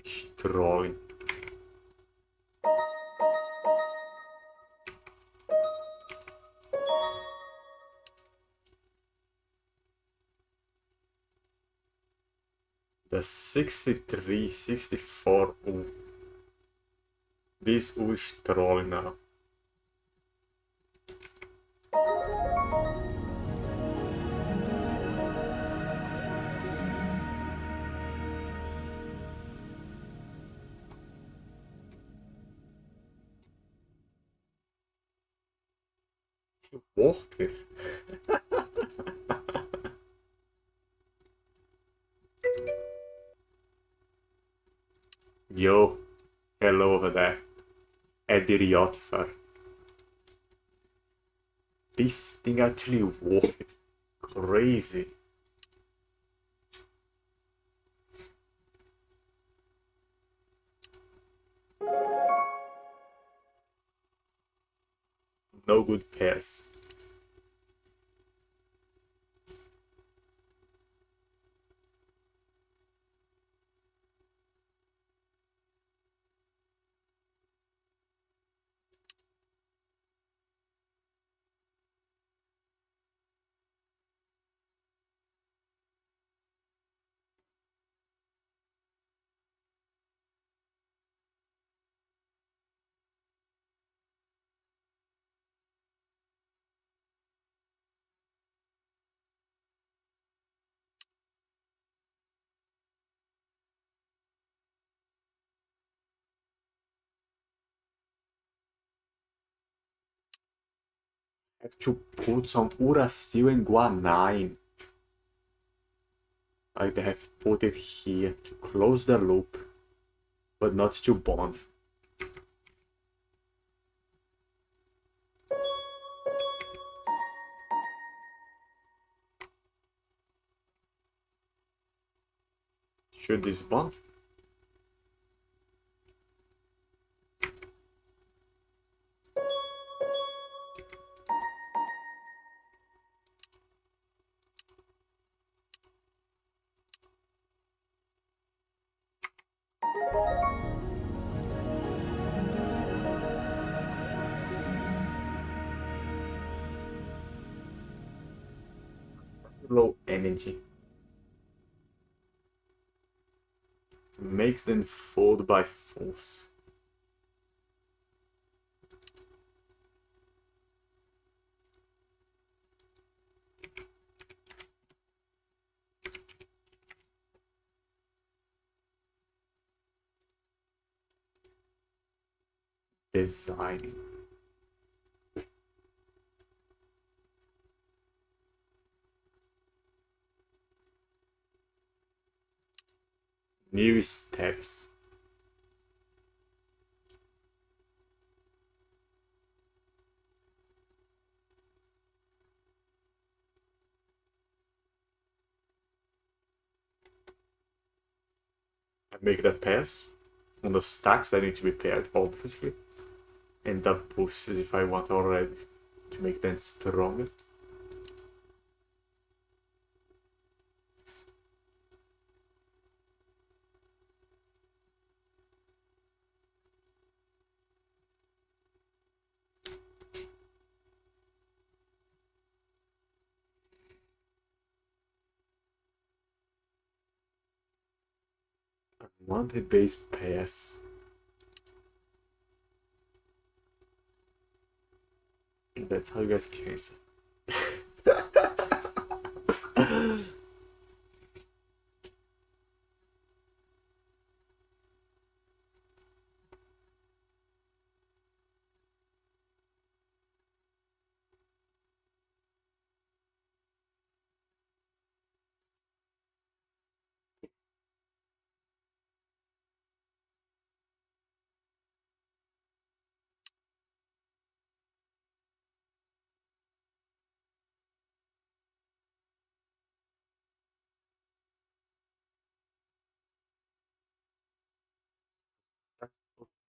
is trolling. The 63, 64 U. This U is trolling now. Walker. Yo, hello over there. Ediriothar. This thing actually worked. Crazy. No good pass. have to put some uracil and guanine. Like they have put it here to close the loop, but not to bond. Should this bond? Low energy. Makes them fold by force. Designing. New steps. I make the pass on the stacks that need to be paired, obviously. And the boosts if I want already to make them stronger. I want a base pass. That's how you get cancer.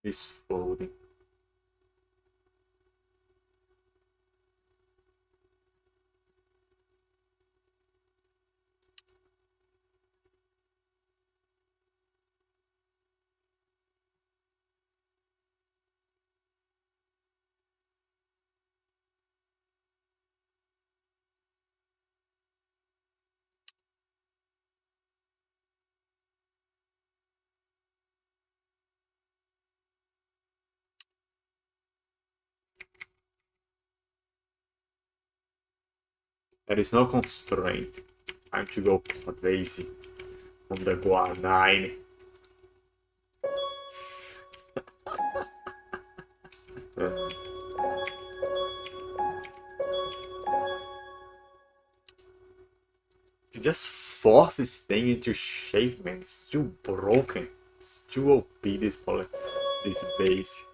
This folding. There is no constraint. Time to go crazy on the guanine. To just force this thing into shape, man. It's too broken. It's too OP, this base.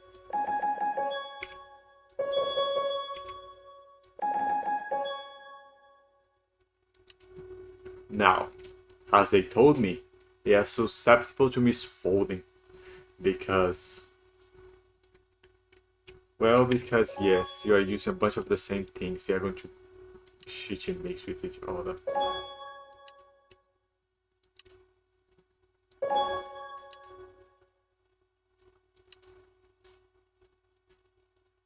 Now, as they told me, they are susceptible to misfolding because, well, because yes, you are using a bunch of the same things. They are going to shitty mix with each other.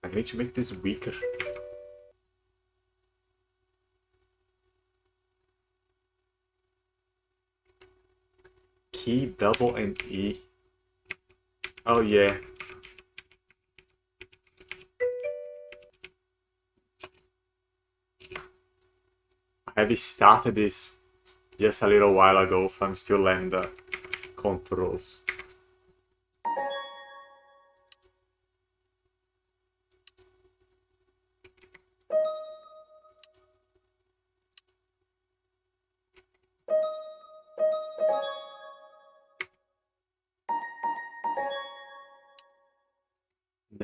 I need to make this weaker. Key, double, and E. Oh yeah. I have started this just a little while ago, so I'm still learning the controls.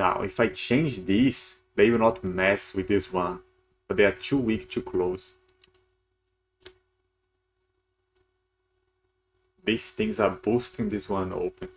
Now, if I change this, they will not mess with this one. But they are too weak to close. These things are boosting this one open.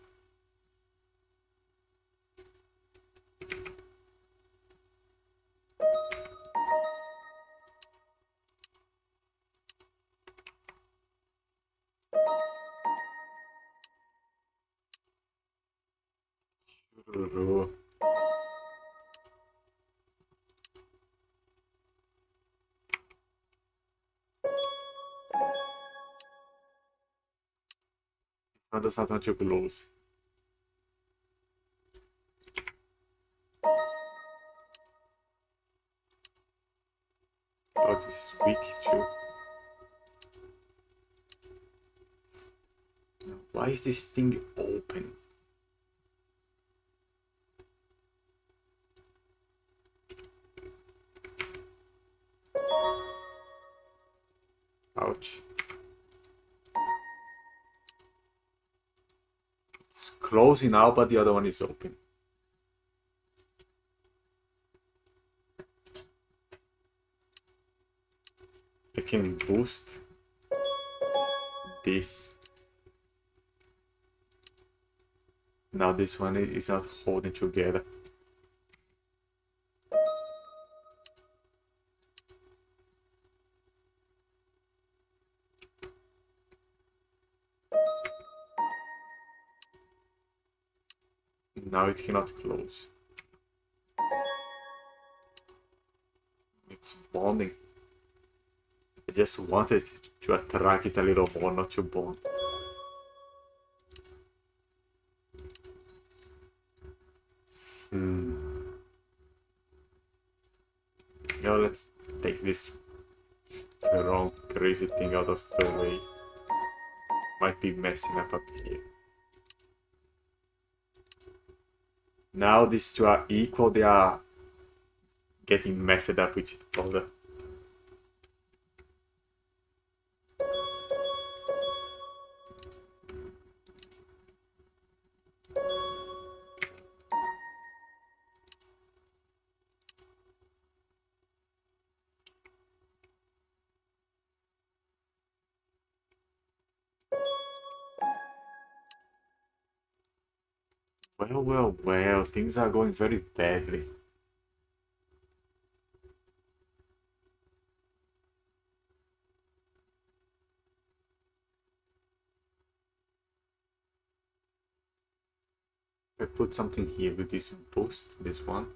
One does not want to close. Oh, this is weak too. Why is this thing open? Ouch. It's closing now, but the other one is open. I can boost this. Now this one is not holding together. Now it cannot close. It's bonding. I just wanted to attract it a little more, not to bond. Now let's take this wrong crazy thing out of the way. Might be messing up here. Now these two are equal, they are getting messed up with each other. Well, things are going very badly. I put something here with this boost, this one.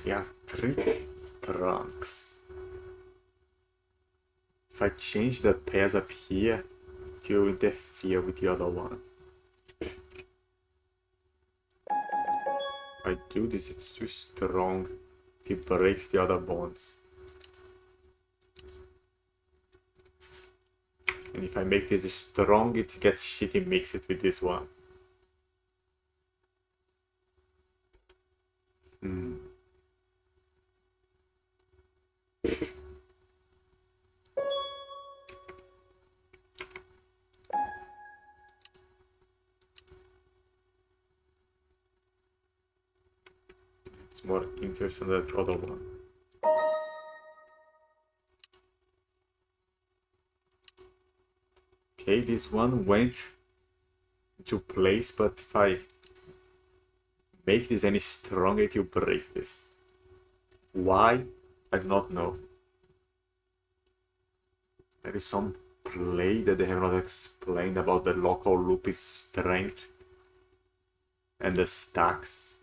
Yeah, 3 trunks. If I change the pairs up here, it will interfere with the other one. If I do this, it's too strong. It breaks the other bonds. And if I make this strong, it gets shitty mixed with this one. It's more interesting than the other one. Okay, this one went into place, but if I make this any stronger, it will break this. Why? I do not know. There is some play that they have not explained about the local loop's strength and the stacks.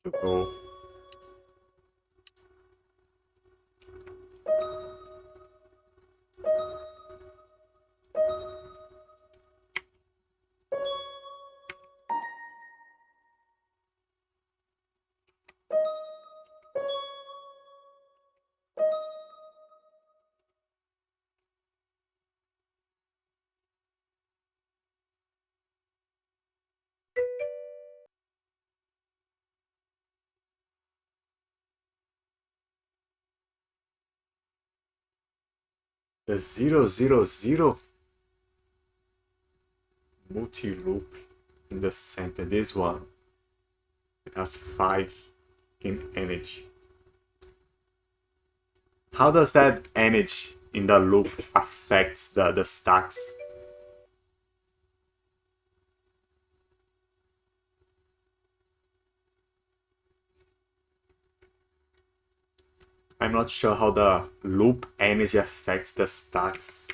To go. The 000 multi-loop in the center, this one, it has 5 in energy. How does that energy in the loop affects the stacks? I'm not sure how the loop energy affects the stacks.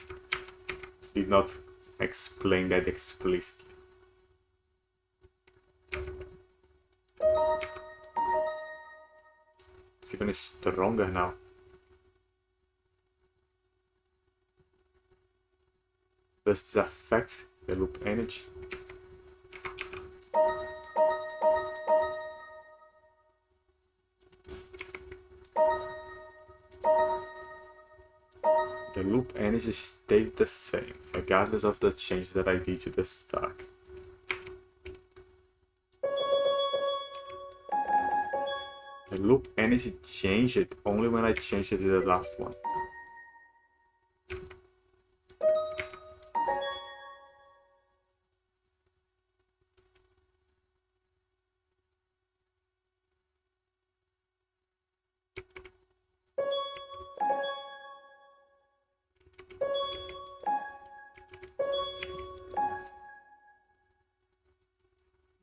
Did not explain that explicitly. It's even stronger now. Does this affect the loop energy? The loop energy stayed the same, regardless of the change that I did to the stack. The loop energy changed only when I changed it to the last one.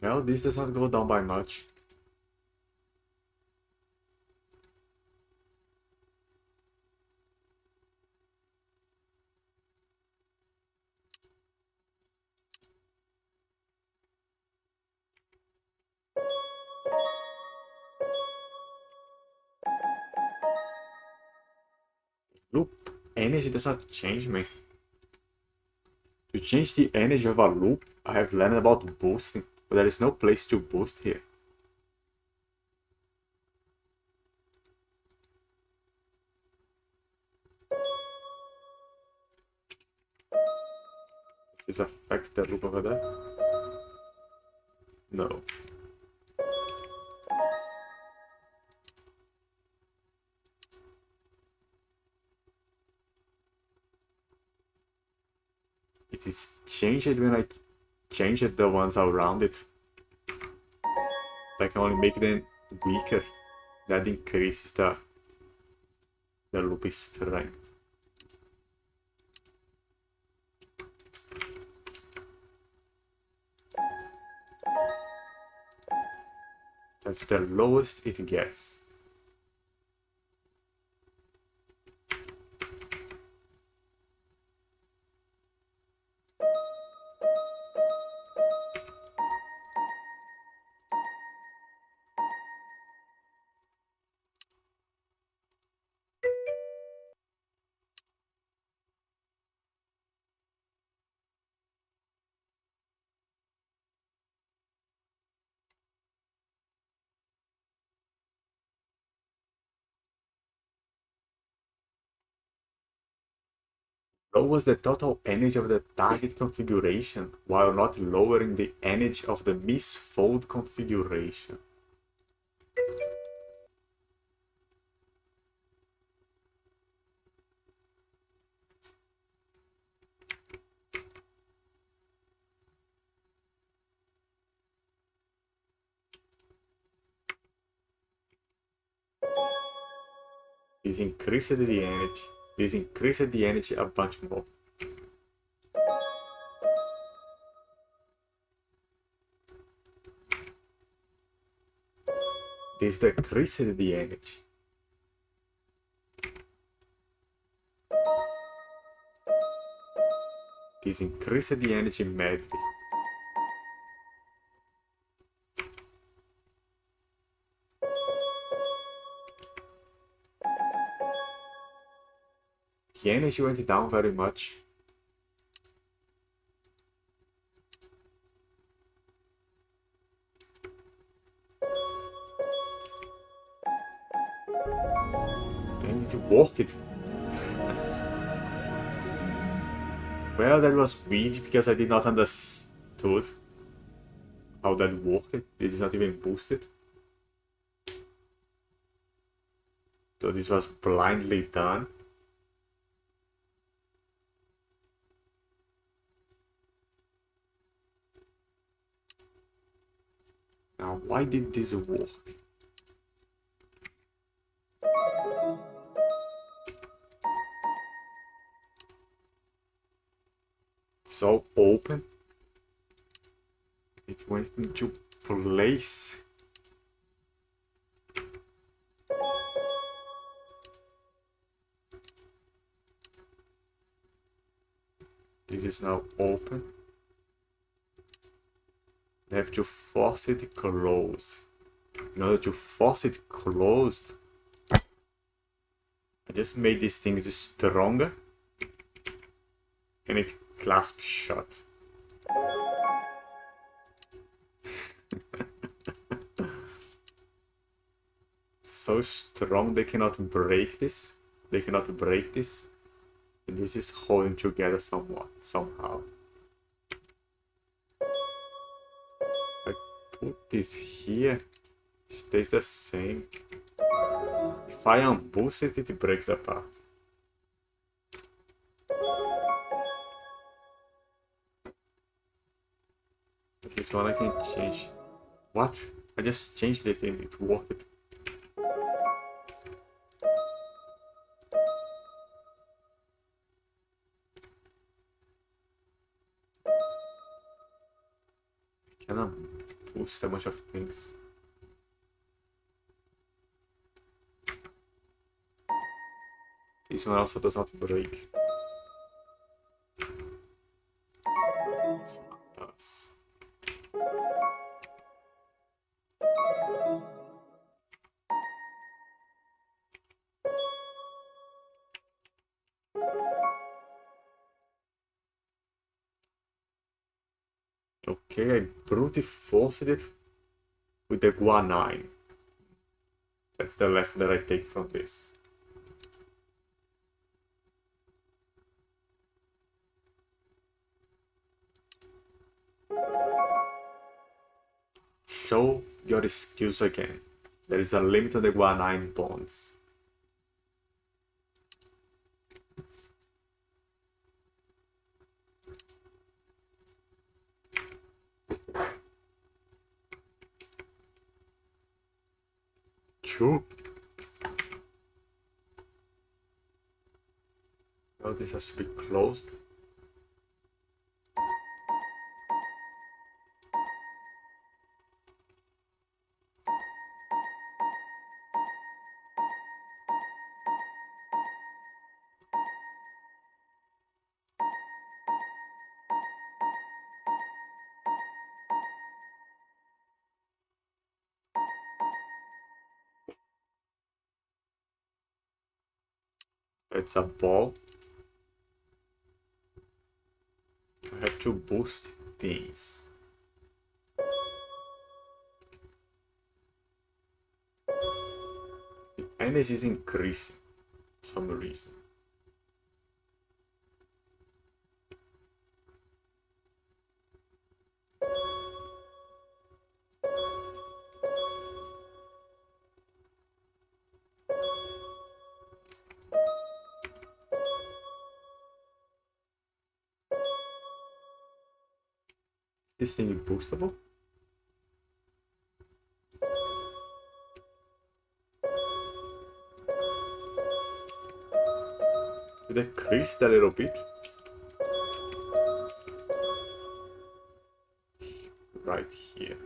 Well, this does not go down by much. Loop energy does not change me. To change the energy of a loop, I have learned about boosting, but there is no place to boost here. Does this affect the loop over there? No. It is changed when I change the ones around it. I can only make them weaker. That increases the loop strength. That's the lowest it gets. Lowers the total energy of the target configuration while not lowering the energy of the misfold configuration. This increased the energy. This increased the energy a bunch more. This decreased the energy. This increased the energy madly. The energy went down very much. And it worked. Well, that was weird because I did not understood how that worked. This is not even boosted. So this was blindly done. Now, why did this work? So open. It went into place. This is now open. I have to force it closed. In order to force it closed, I just made these things stronger and it clasps shut. So strong they cannot break this. They cannot break this. And this is holding together somewhat, somehow. I put this here, it stays the same. If I unboost it, it breaks apart. This one I can change. What? I just changed it and it worked. I cannot boost a bunch of things. This one also does not break. This one does. Okay, I brute forced it with the guanine. That's the lesson that I take from this. Show your skills again. There is a limit to the guanine bonds. True. Now this has to be closed. It's a ball. I have to boost things. The energy is increasing for some reason. This thing is boostable? Did I increase it a little bit? Right here.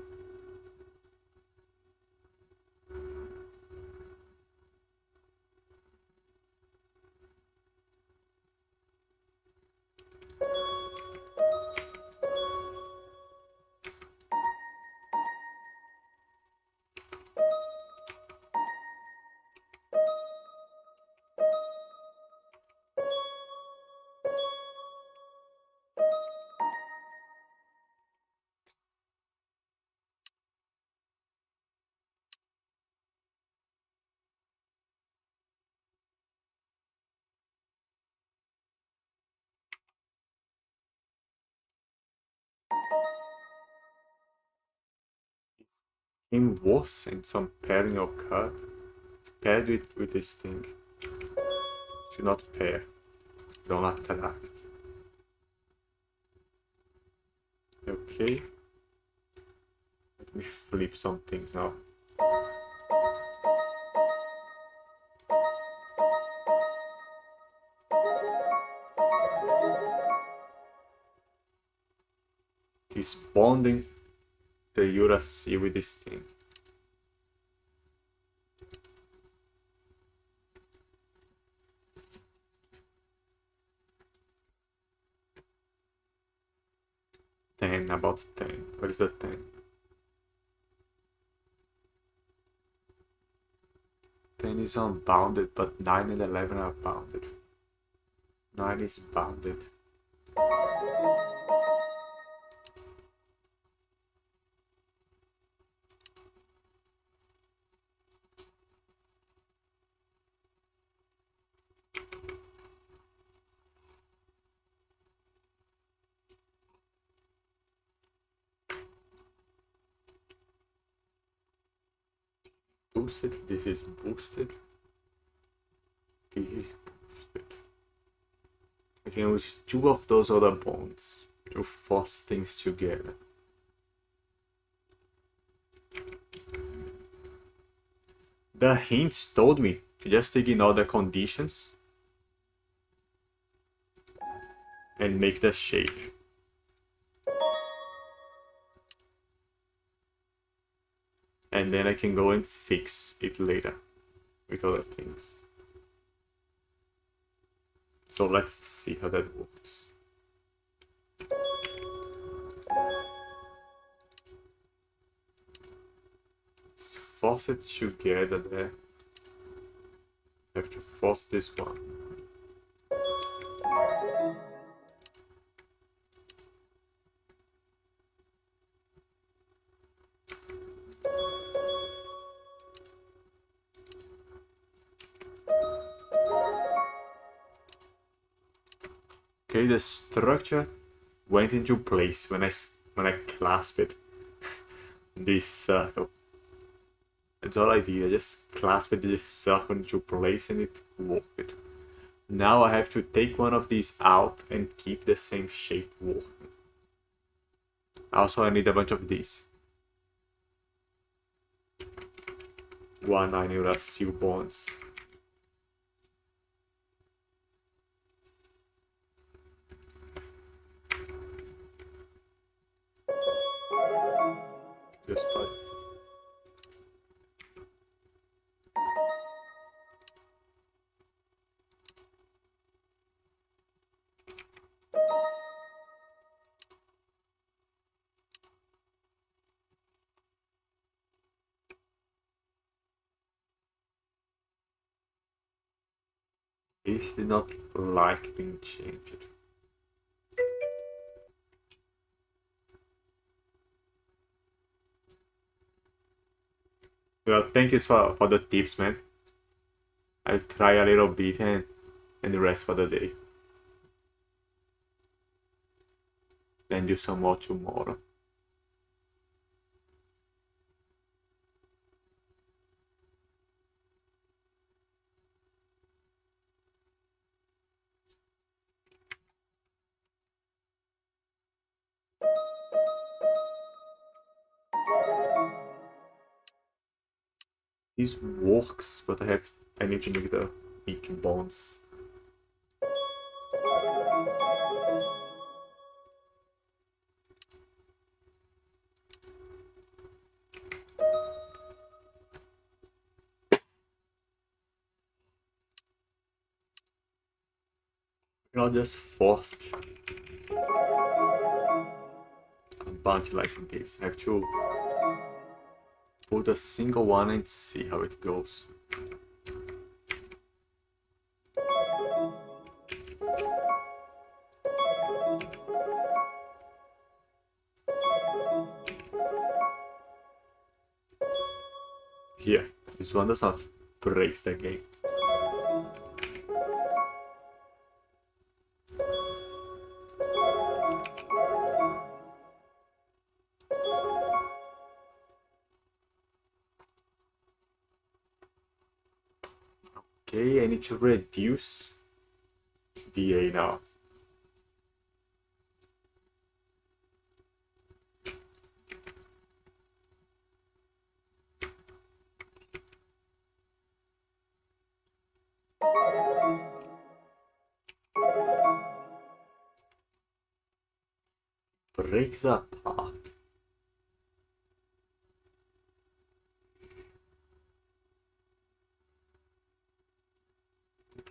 It was in some pairing of card. It's paired with this thing. Should not pair. Don't attract. Okay. Let me flip some things now. This bonding the Yura see with this thing. About 10. What is the 10? 10 is unbounded, but 9 and 11 are bounded. 9 is bounded. Boosted, this is boosted. This is boosted. I can use 2 of those other bonds to force things together. The hints told me to just ignore the conditions and make the shape. And then I can go and fix it later with other things. So let's see how that works. Let's force it together there. I have to force this one. Okay, the structure went into place when I clasped it. This circle. That's all I did. I just clasped this circle into place and it worked. Now I have to take one of these out and keep the same shape working. Also, I need a bunch of these. One I need seal bonds. Just five. This did not like being changed. Well, thank you for the tips, man. I'll try a little bit and rest for the day. Then do some more tomorrow. This works, but I need to make the big bonds. Not just force a bunch like this. I have to put a single one and see how it goes. Here, this one does not break the game. Okay, I need to reduce DA now. breaks apart.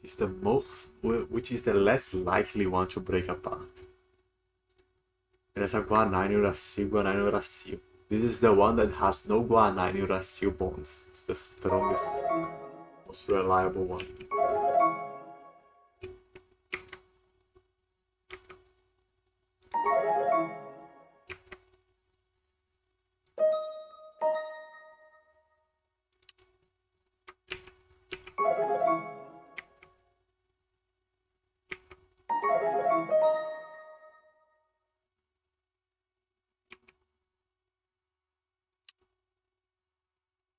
Is the most, which is the less likely one to break apart. There's a guanine uracil, guanine uracil. This is the one that has no guanine uracil bonds. It's the strongest, most reliable one.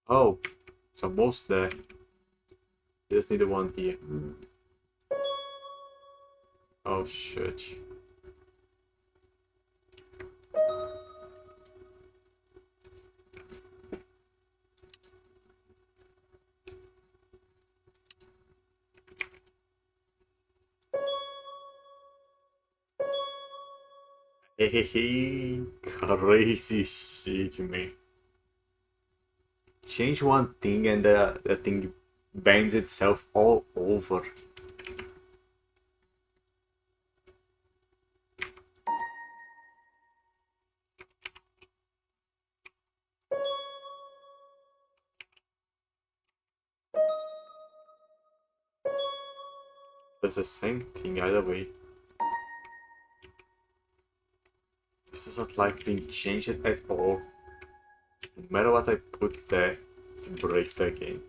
Oh, it's almost there. Just need the one here. Oh shit. Hey, crazy shit, man. Change one thing and the thing bends itself all over. It's the same thing either way. This doesn't like being changed at all. No matter what I put there, it breaks the game.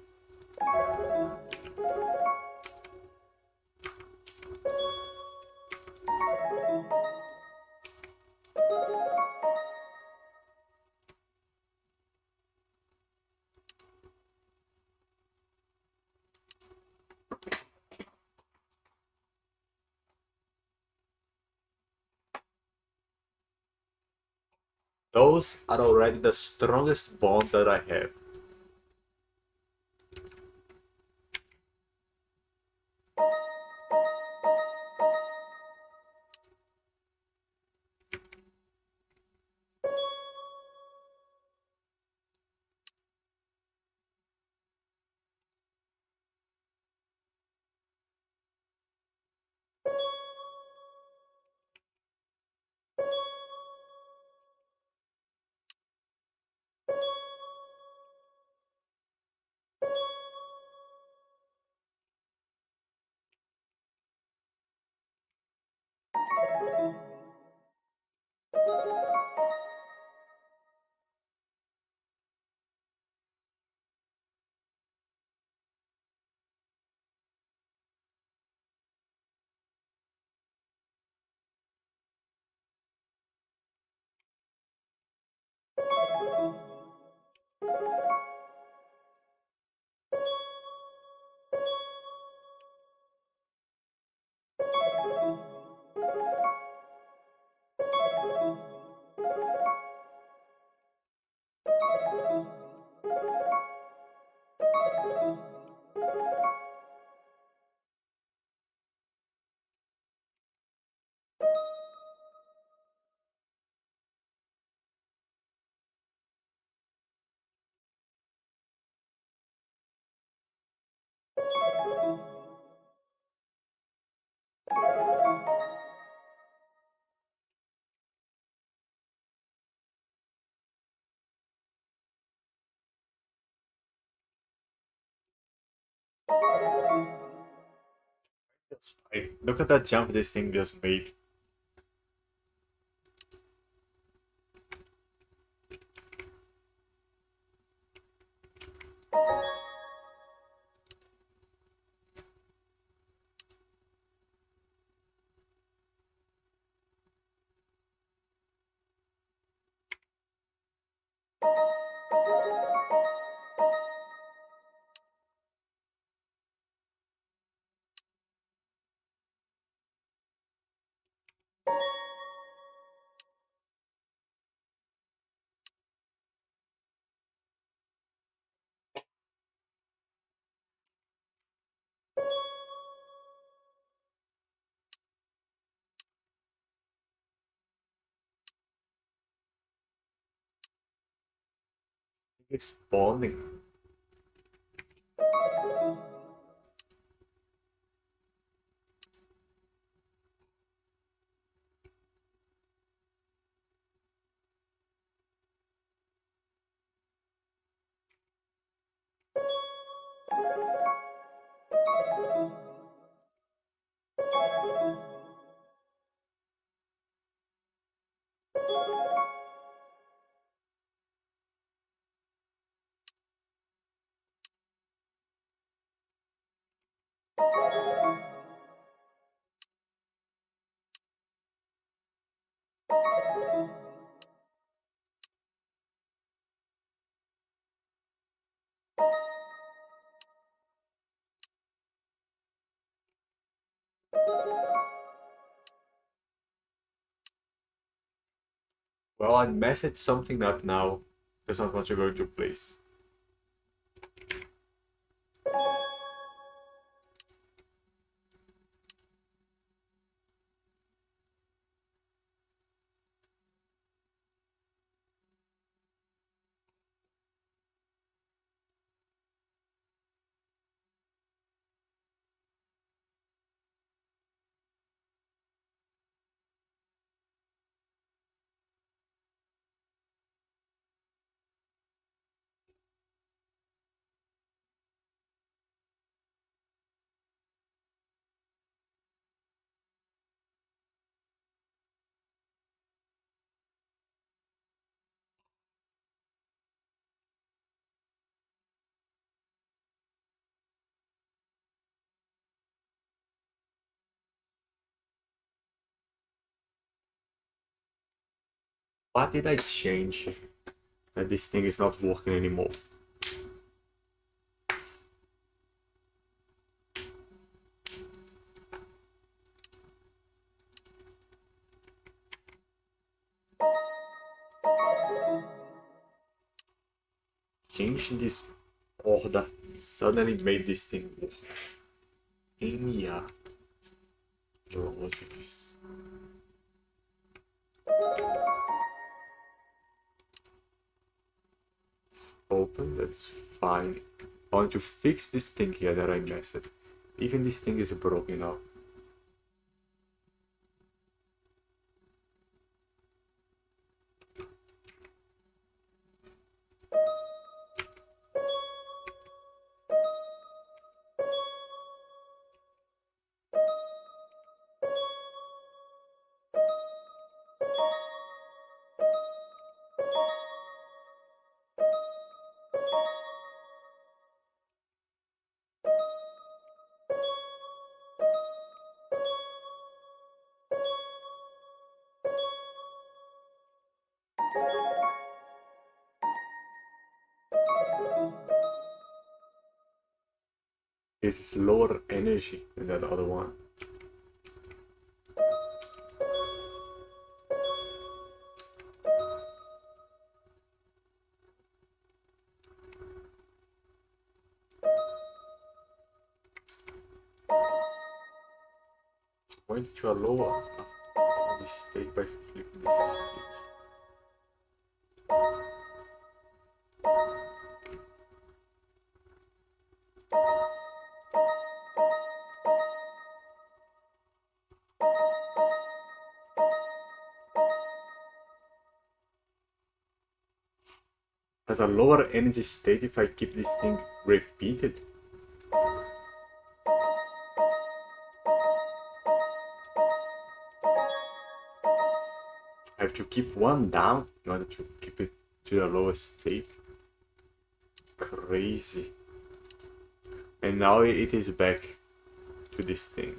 Those are already the strongest bond that I have. That's right. Look at that jump this thing just made. It's bonding. Well, I messed something up now. That's not what you're going to place. What did I change that this thing is not working anymore? Changing this order suddenly made this thing work. Enya logics. Open, that's fine. I want to fix this thing here that I messed. Even this thing is broken now. This is lower energy than that other one. Point to a lower state by flipping this switch. Has a lower energy state if I keep this thing repeated. I have to keep one down in order to keep it to the lowest state. Crazy. And now it is back to this thing.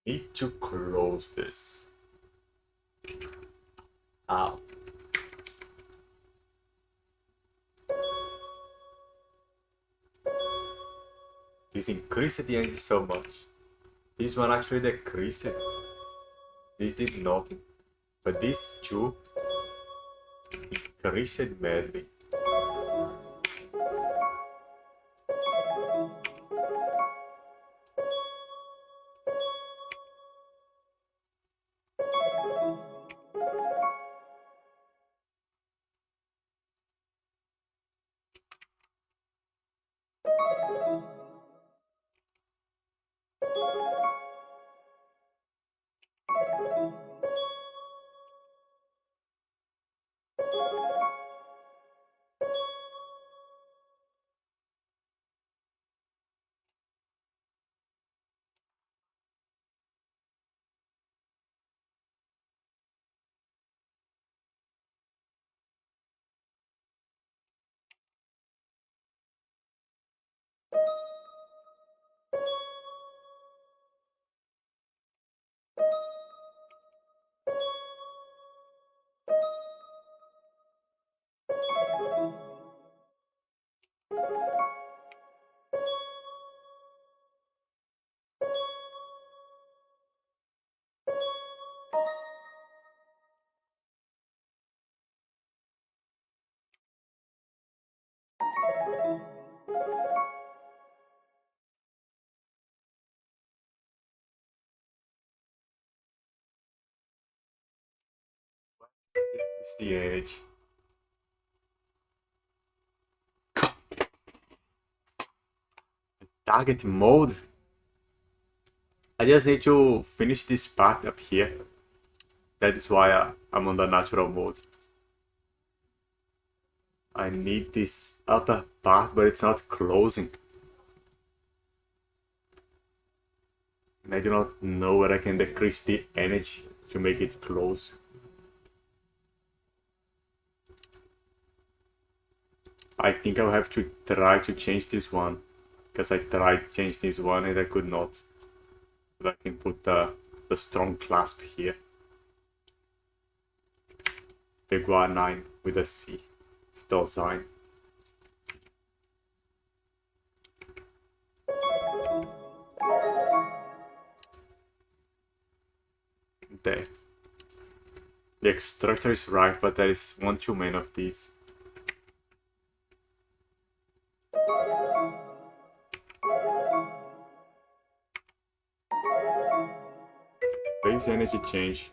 Need to close this. Ow. This increased the energy so much. This one actually decreased it. This did nothing. But this two increased badly. It's the edge. Target mode. I just need to finish this part up here. That is why I'm on the natural mode. I need this upper part, but it's not closing. And I do not know where I can decrease the energy to make it close. I think I'll have to try to change this one. Because I tried to change this one and I could not. But I can put the strong clasp here. The guanine with a C. Still sign. There. The extractor is right, but there is one too many of these. Base energy change.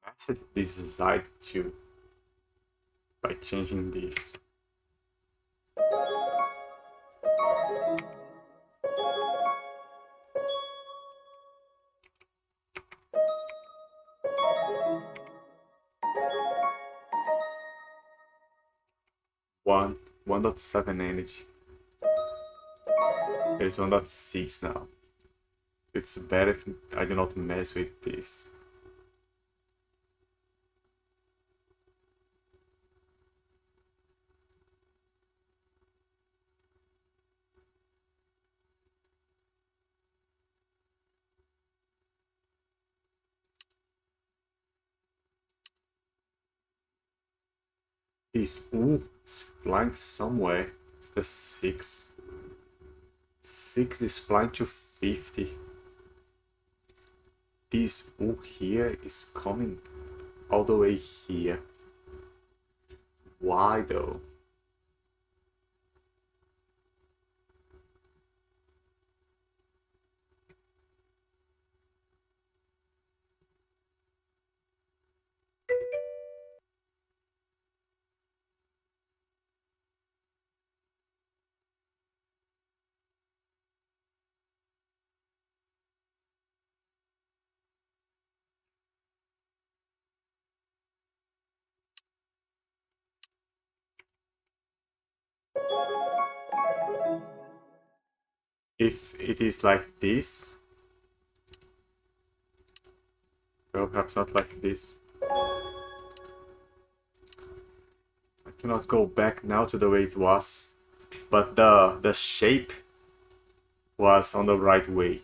Maxed this side too by changing this. One 1.7 energy. There's 1.6 now. It's better if I do not mess with this. This is flying somewhere. It's the 6. 6 is flying to 50. This here is coming all the way here. Why though? If it is like this, well, perhaps not like this. I cannot go back now to the way it was, but the shape was on the right way.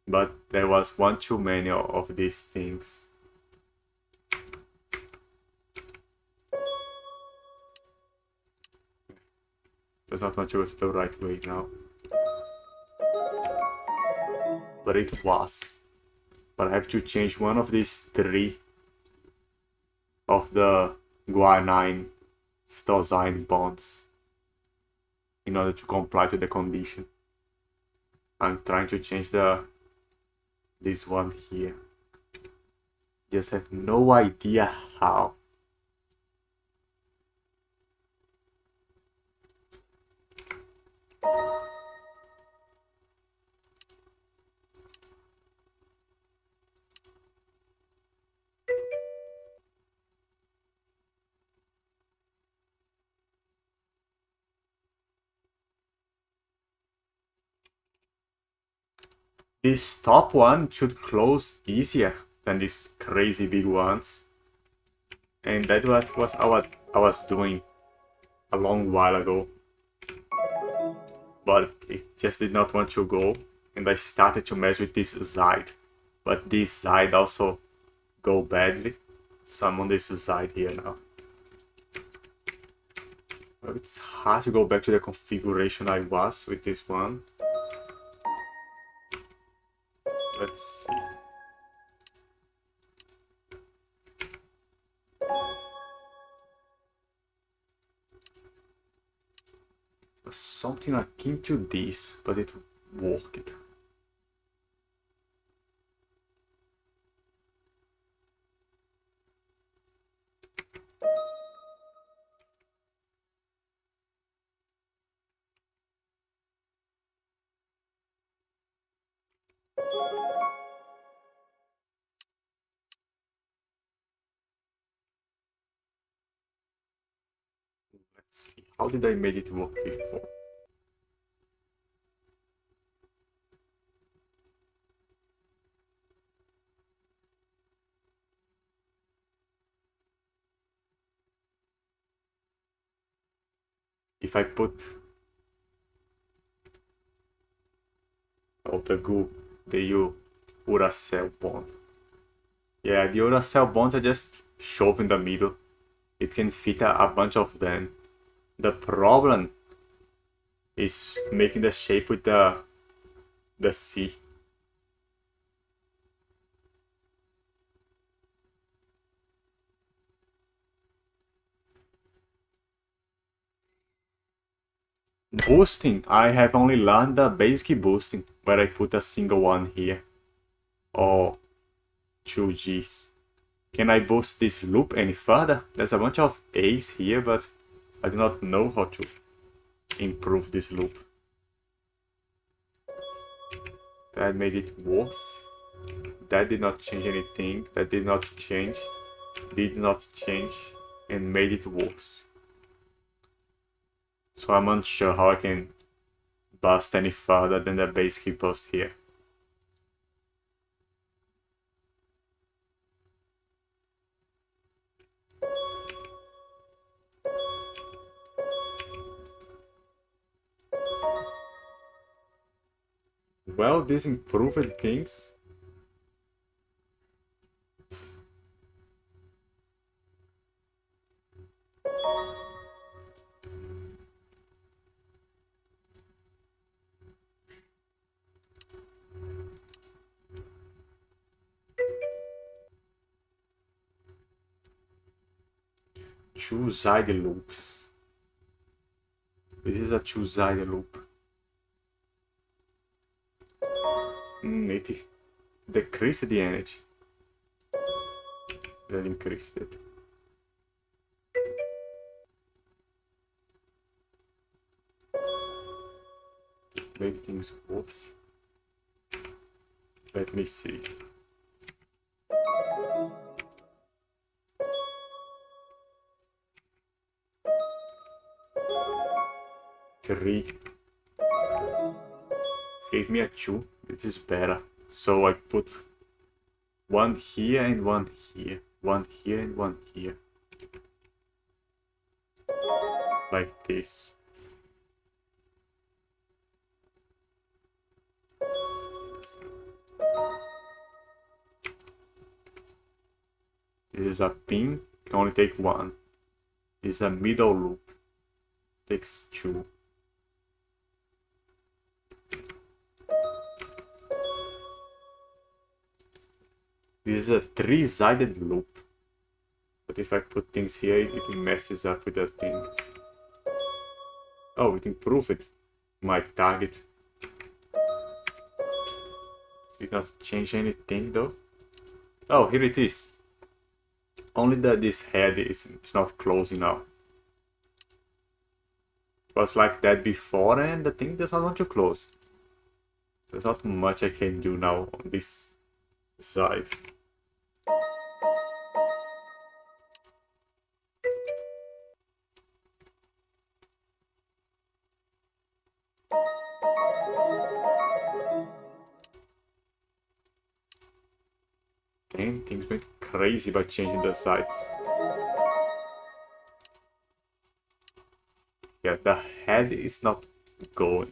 But there was one too many of these things. Does not want to go to the right way now. But it was. But I have to change one of these three of the guanine stosine bonds in order to comply to the condition. I'm trying to change this one here. Just have no idea how. This top one should close easier than these crazy big ones. And that was what I was doing a long while ago. But it just did not want to go. And I started to mess with this side. But this side also go badly. So I'm on this side here now. Well, it's hard to go back to the configuration I was with this one. Let's see. Something akin to this, but it worked. Let's see. How did I make it work before? If I put the goo, the Uracell bond. Yeah, the Uracell bonds are just shoved in the middle. It can fit a bunch of them. The problem is making the shape with the C. Boosting, I have only learned the basic boosting, where I put a single one here. Or 2Gs. Can I boost this loop any further? There's a bunch of A's here, but I do not know how to improve this loop. That made it worse. That did not change anything. That did not change. Did not change. And made it worse. So I'm unsure how I can bust any further than the basic boost here. Well, this improved things. Two-sided loops. This is a two-sided loop. It decreased the energy. Then increased it. Make things worse. Let me see. 3. It gave me a 2. This is better. So I put one here and one here. One here and one here. Like this. This is a pin, can only take one. This is a middle loop, takes 2. This is a 3-sided loop. But if I put things here, it messes up with the thing. Oh, it improved my target. Did not change anything though. Oh, here it is. Only that this head is not closing now. It was like that before and the thing does not want to close. There's not much I can do now on this side. Damn, things went crazy by changing the sides. Yeah, the head is not going.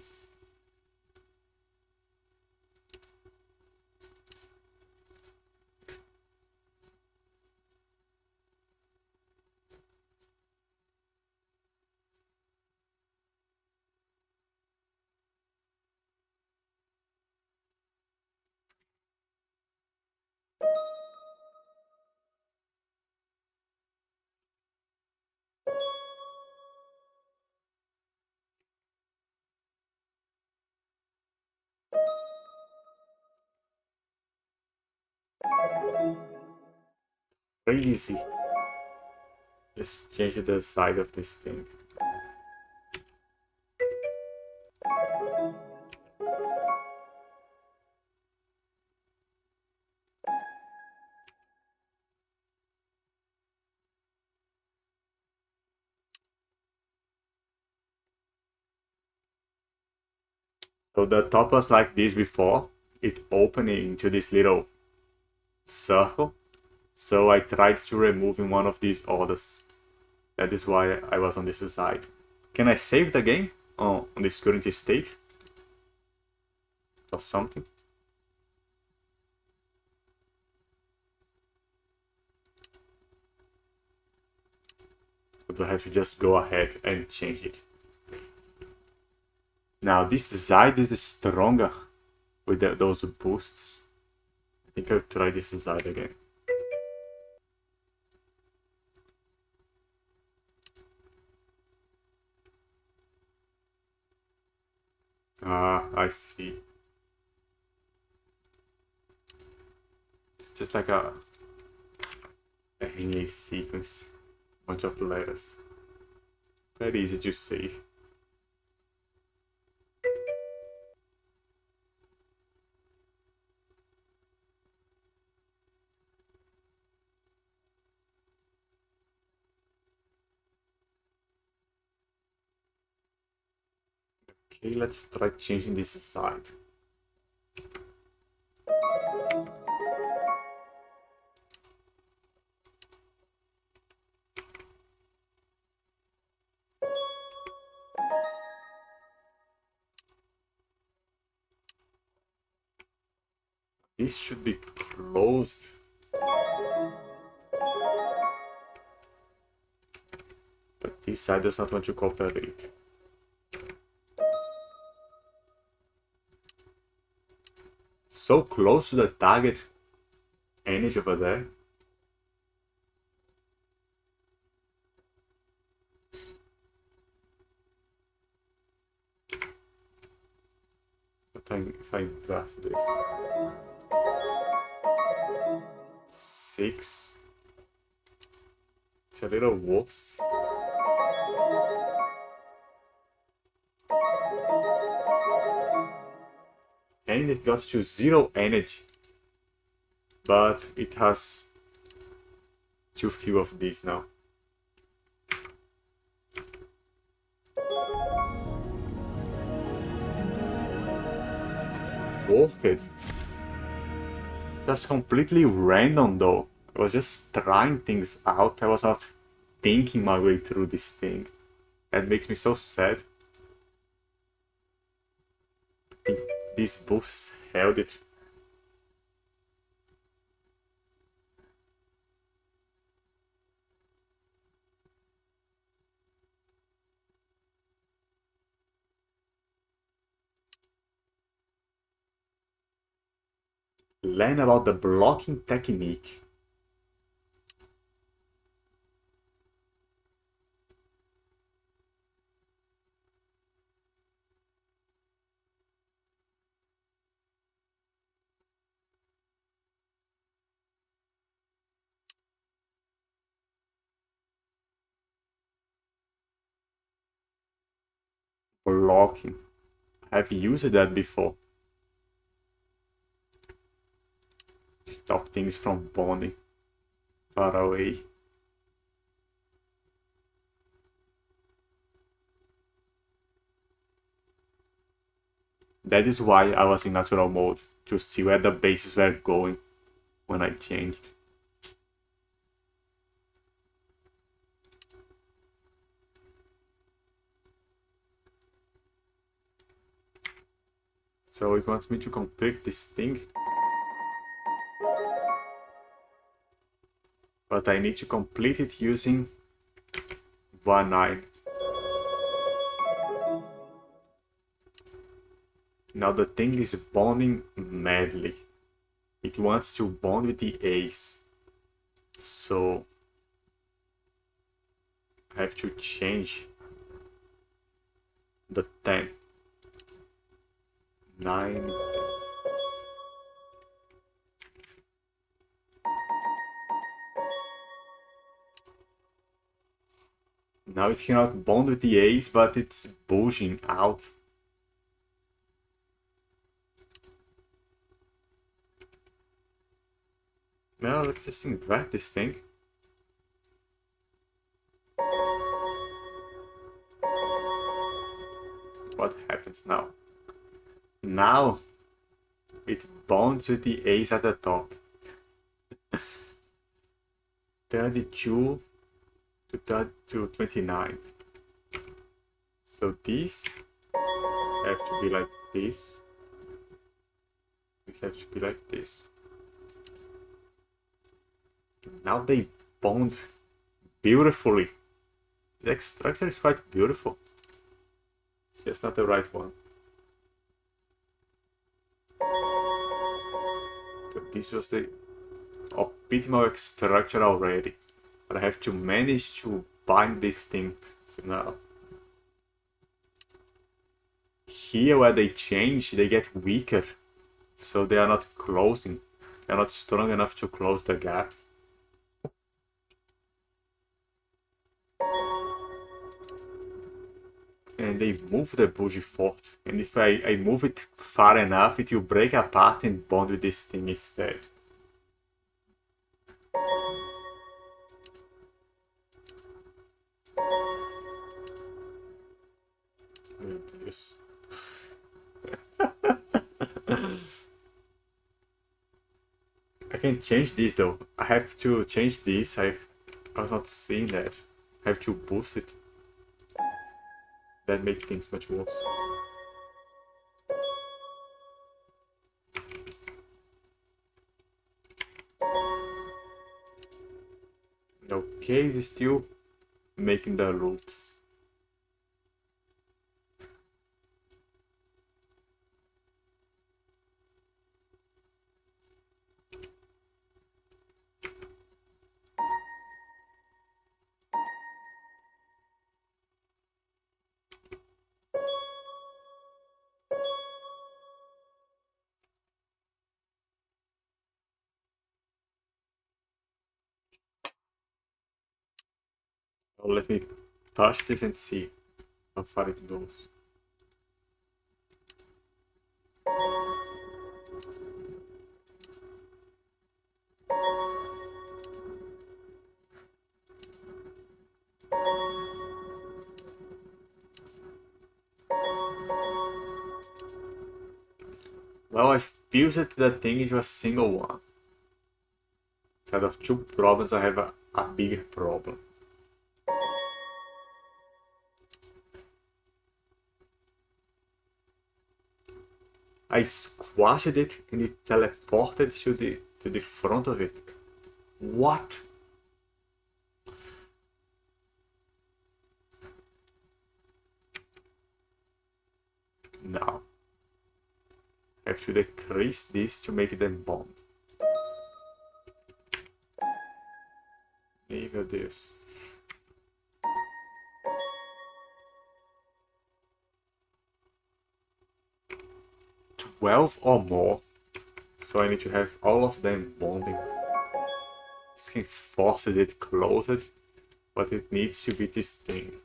Crazy. Just change the side of this thing. So the top was like this before. It opened into this little circle. So I tried to remove in one of these orders. That is why I was on this side. Can I save the game on this current state? Or something? But I have to just go ahead and change it. Now this side is stronger with those boosts. I think I'll try this side again. Ah, I see. It's just like a hanging sequence. Bunch of letters. Very easy to save. Okay, let's try changing this side. This should be closed. But this side does not want to cooperate. So close to the target energy over there. But if I draft this 6, it's a little worse. And it got to 0 energy, but it has too few of these now. worth it. Just completely random though. I was just trying things out. I was not thinking my way through this thing. That makes me so sad. These boosts held it. Learn about the blocking technique. Blocking. I've used that before. Stop things from bonding far away. That is why I was in natural mode, to see where the bases were going when I changed. So it wants me to complete this thing. But I need to complete it using 1-9. Now the thing is bonding madly. It wants to bond with the ace. So I have to change the 10. 9. Now it cannot bond with the ace, but it's pushing out. Now let's just invert this thing. What happens now? Now it bonds with the ace at the top. 32 to 29. So these have to be like this. It have to be like this. Now they bond beautifully. The structure is quite beautiful. It's just not the right one. So this was the optimal structure already. But I have to manage to bind this thing. So now, here where they change, they get weaker. So they are not closing. They are not strong enough to close the gap. And they move the bougie forth. And if I move it far enough, it will break apart and bond with this thing instead. Meu Deus. I can change this though. I have to change this. I was not seeing that. I have to boost it. That makes things much worse. Okay, it's still making the loops. Now let me touch this and see how far it goes. Well, I fused the thing into a single one. Instead of two problems, I have a bigger problem. I squashed it and it teleported to the front of it. What? Now, I have to decrease this to make them bond. Meu Deus. "12 or more. So I need to have all of them bonding. This can force it closed, but it needs to be this thing.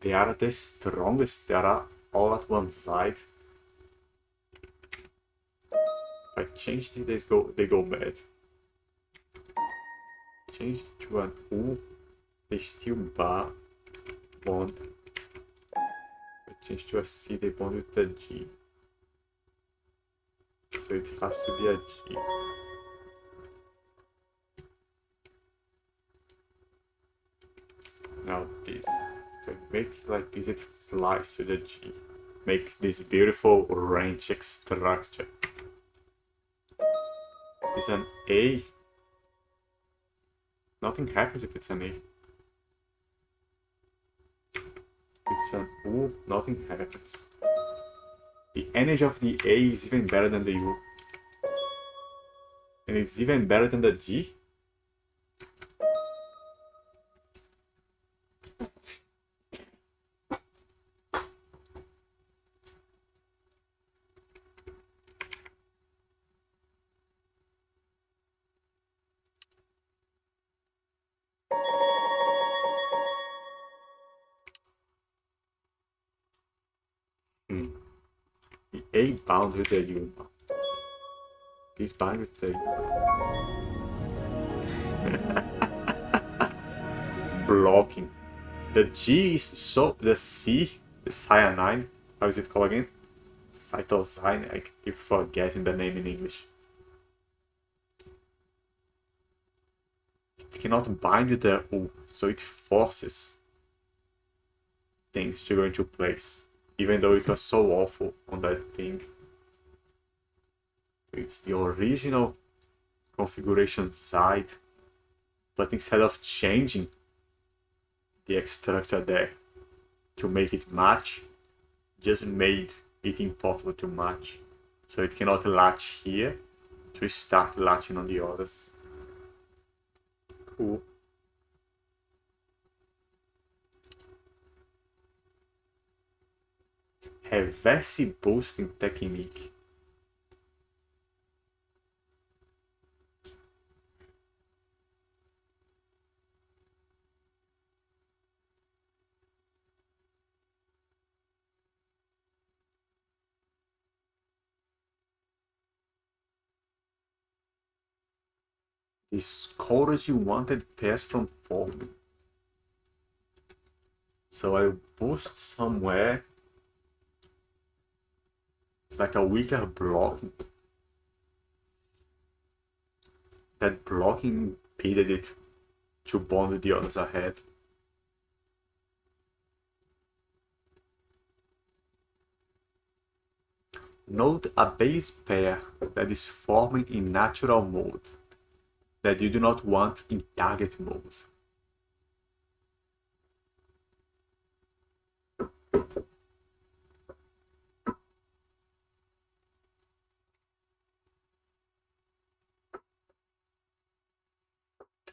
They are the strongest. They are all at one side. If I change it, they go bad. Change it to an U, they still bond. If I change to a C, they bond with the G. So it has to be a G. Now this. If I make it like this, it flies to the G. Makes this beautiful range structure. It's an A. Nothing happens if it's an A. It's an U, nothing happens. The energy of the A is even better than the U. And it's even better than the G. The A bound with the U. This bound with the blocking. The G is so the C, the cyanide. How is it called again? Cytosine. I keep forgetting the name in English. It cannot bind with the U, so it forces things to go into place. Even though it was so awful on that thing. It's the original configuration side, but instead of changing the structure there to make it match, just made it impossible to match. So it cannot latch here to start latching on the others. Cool. Reverse boosting technique. Discourage wanted pairs from forming. So I boost somewhere like a weaker blocking. That blocking impeded it to bond the others ahead. Note a base pair that is forming in natural mode that you do not want in target mode.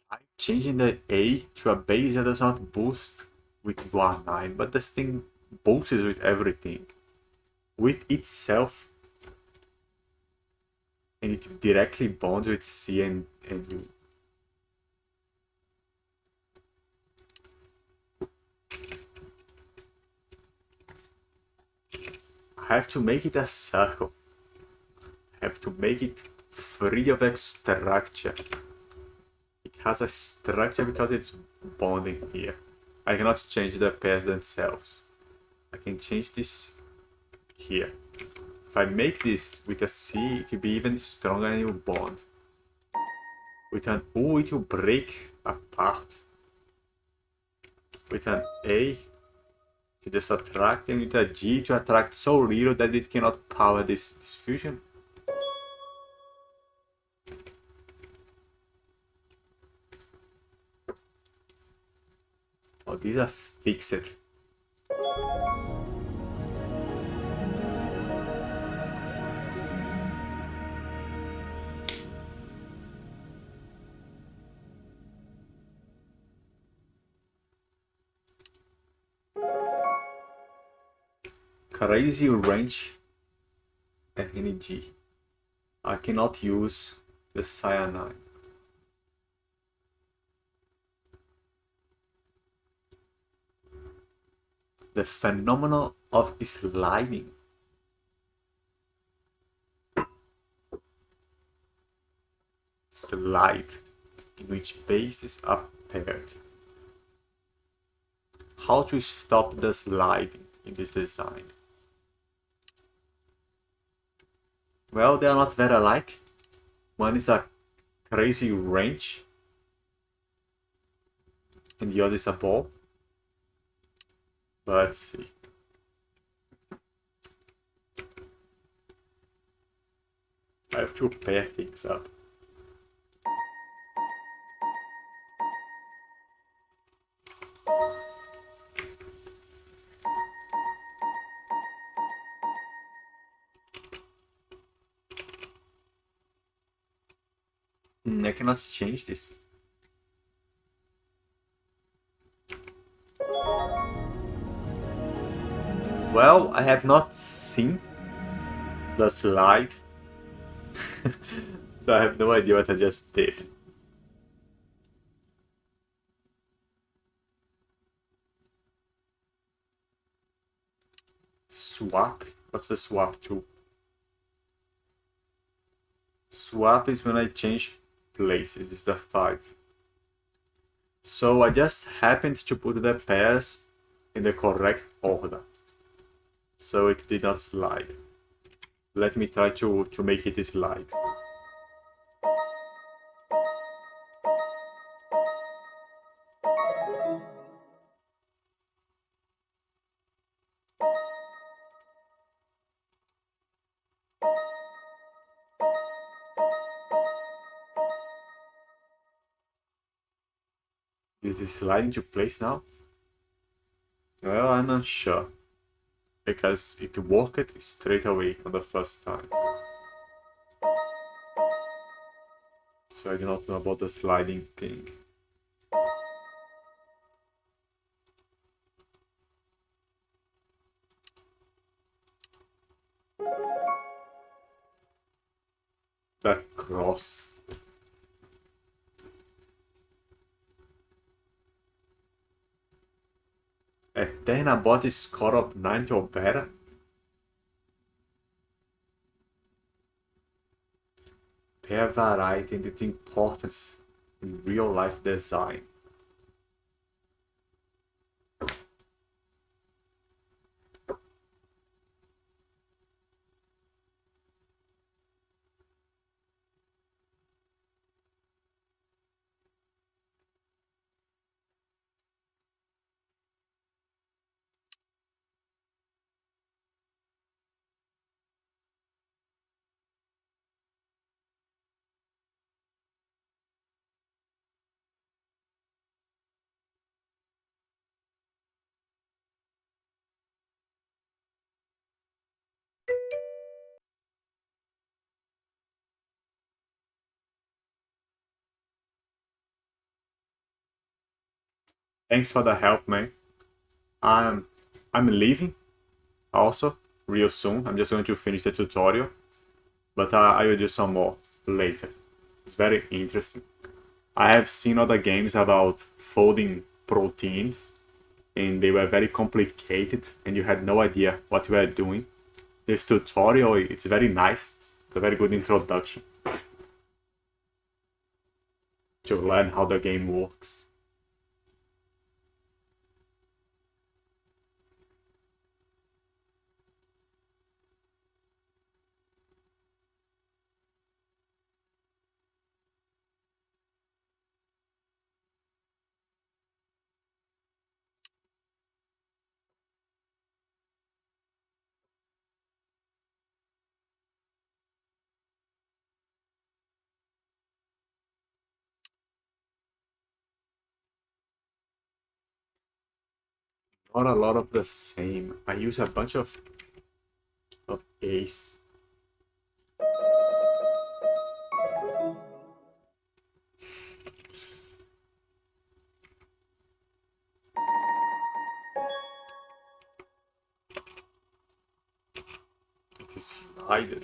I'm changing the A to a base that does not boost with UR9, but this thing boosts with everything. With itself. And it directly bonds with C and U. I have to make it a circle. I have to make it free of a structure. It has a structure because it's bonding here. I cannot change the pairs themselves. I can change this here. If I make this with a C, it will be even stronger and it will bond. With an U, it will break apart. With an A, to just attract, and with a G to attract so little that it cannot power this fusion. Oh, these are fixed. Crazy range and energy. I cannot use the cyanide. The phenomenon of sliding. Slide, in which bases are paired. How to stop the sliding in this design? Well, they are not very alike. One is a crazy wrench, and the other is a ball. But let's see. I have to pair things up. I cannot change this. Well, I have not seen the slide, so I have no idea what I just did. Swap? What's the swap to? Swap is when I change places, it's the 5. So I just happened to put the pairs in the correct order. So it did not slide. Let me try to make it slide. Is it sliding into place now? Well, I'm not sure. Because it worked straight away on the first time. So I do not know about the sliding thing. That cross. Eterna bought a score of 90 or better. Pair variety and its importance in real life design. Thanks for the help, man. I'm leaving also real soon. I'm just going to finish the tutorial, but I will do some more later. It's very interesting. I have seen other games about folding proteins, and they were very complicated, and you had no idea what you were doing. This tutorial, it's very nice. It's a very good introduction to learn how the game works. Not a lot of the same. I use a bunch of ace. It is either.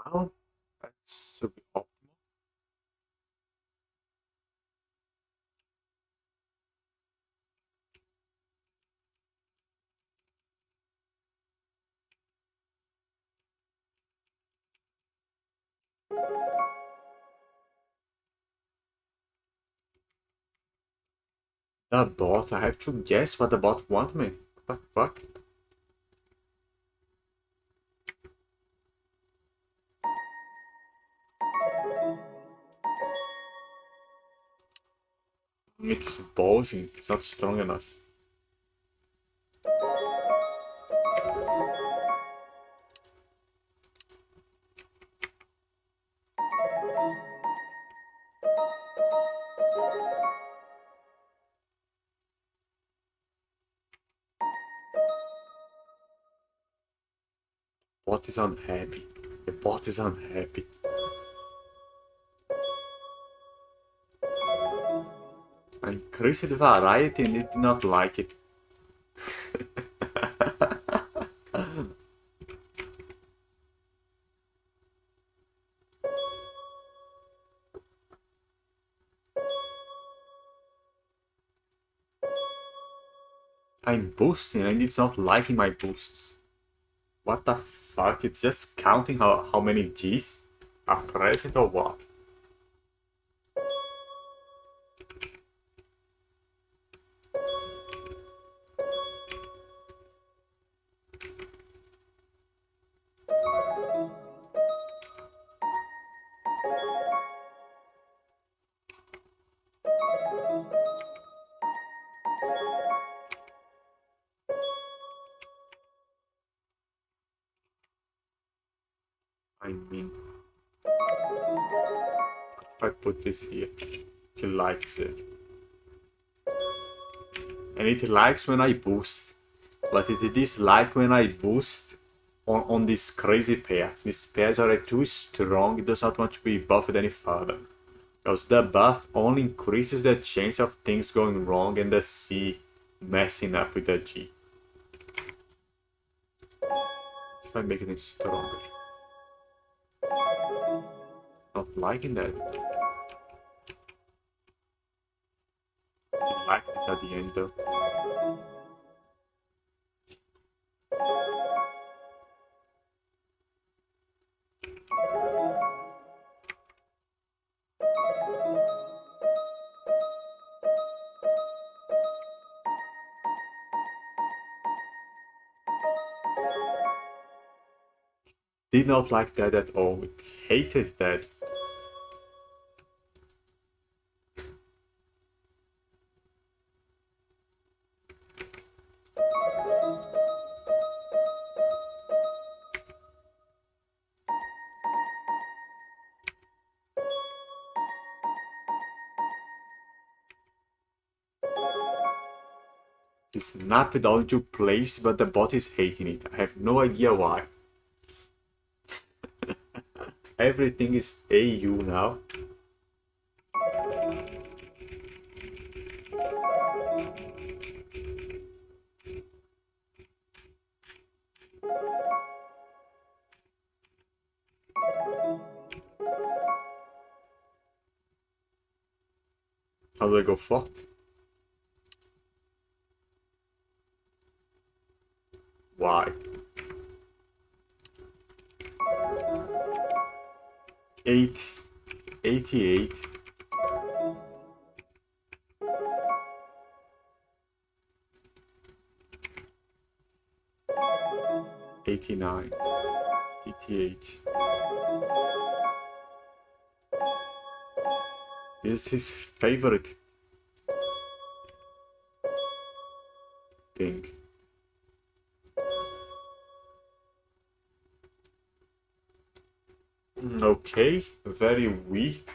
Well, that should be optimal. The bot, I have to guess what the bot want me. What the fuck? It's bulging, it's not strong enough. Bot is unhappy. The bot is unhappy. I increased the variety and it did not like it. I'm boosting and it's not liking my boosts. What the fuck? It's just counting how many G's are present or what? I mean, if I put this here, he likes it. And it likes when I boost. But it dislikes when I boost on this crazy pair. These pairs are too strong, it does not want to be buffed any further. Because the buff only increases the chance of things going wrong and the C messing up with the G. If I make it stronger. Not liking that. I liked it at the end though. Did not like that at all. It hated that. He snapped it all into place, but the bot is hating it. I have no idea why. Everything is AU now. How do I go forth? Why? 8, 88, 89, 88. This is his favorite thing. Okay, very weak.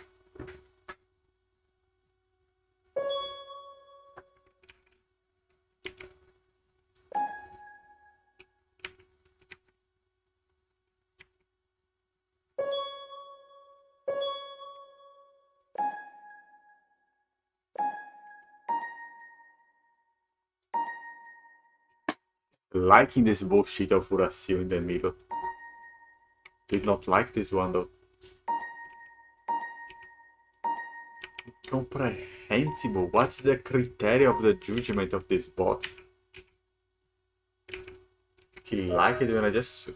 Liking this bullshit of Urasil in the middle. Did not like this one though. Incomprehensible. What's the criteria of the judgment of this bot? He liked it when I just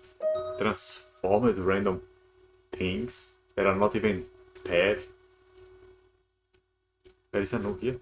transformed random things that are not even there. There is a no here.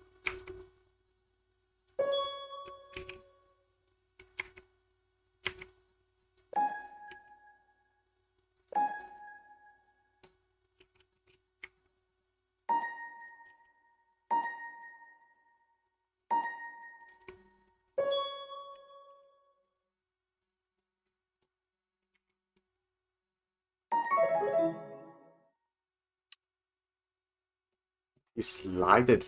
He slided.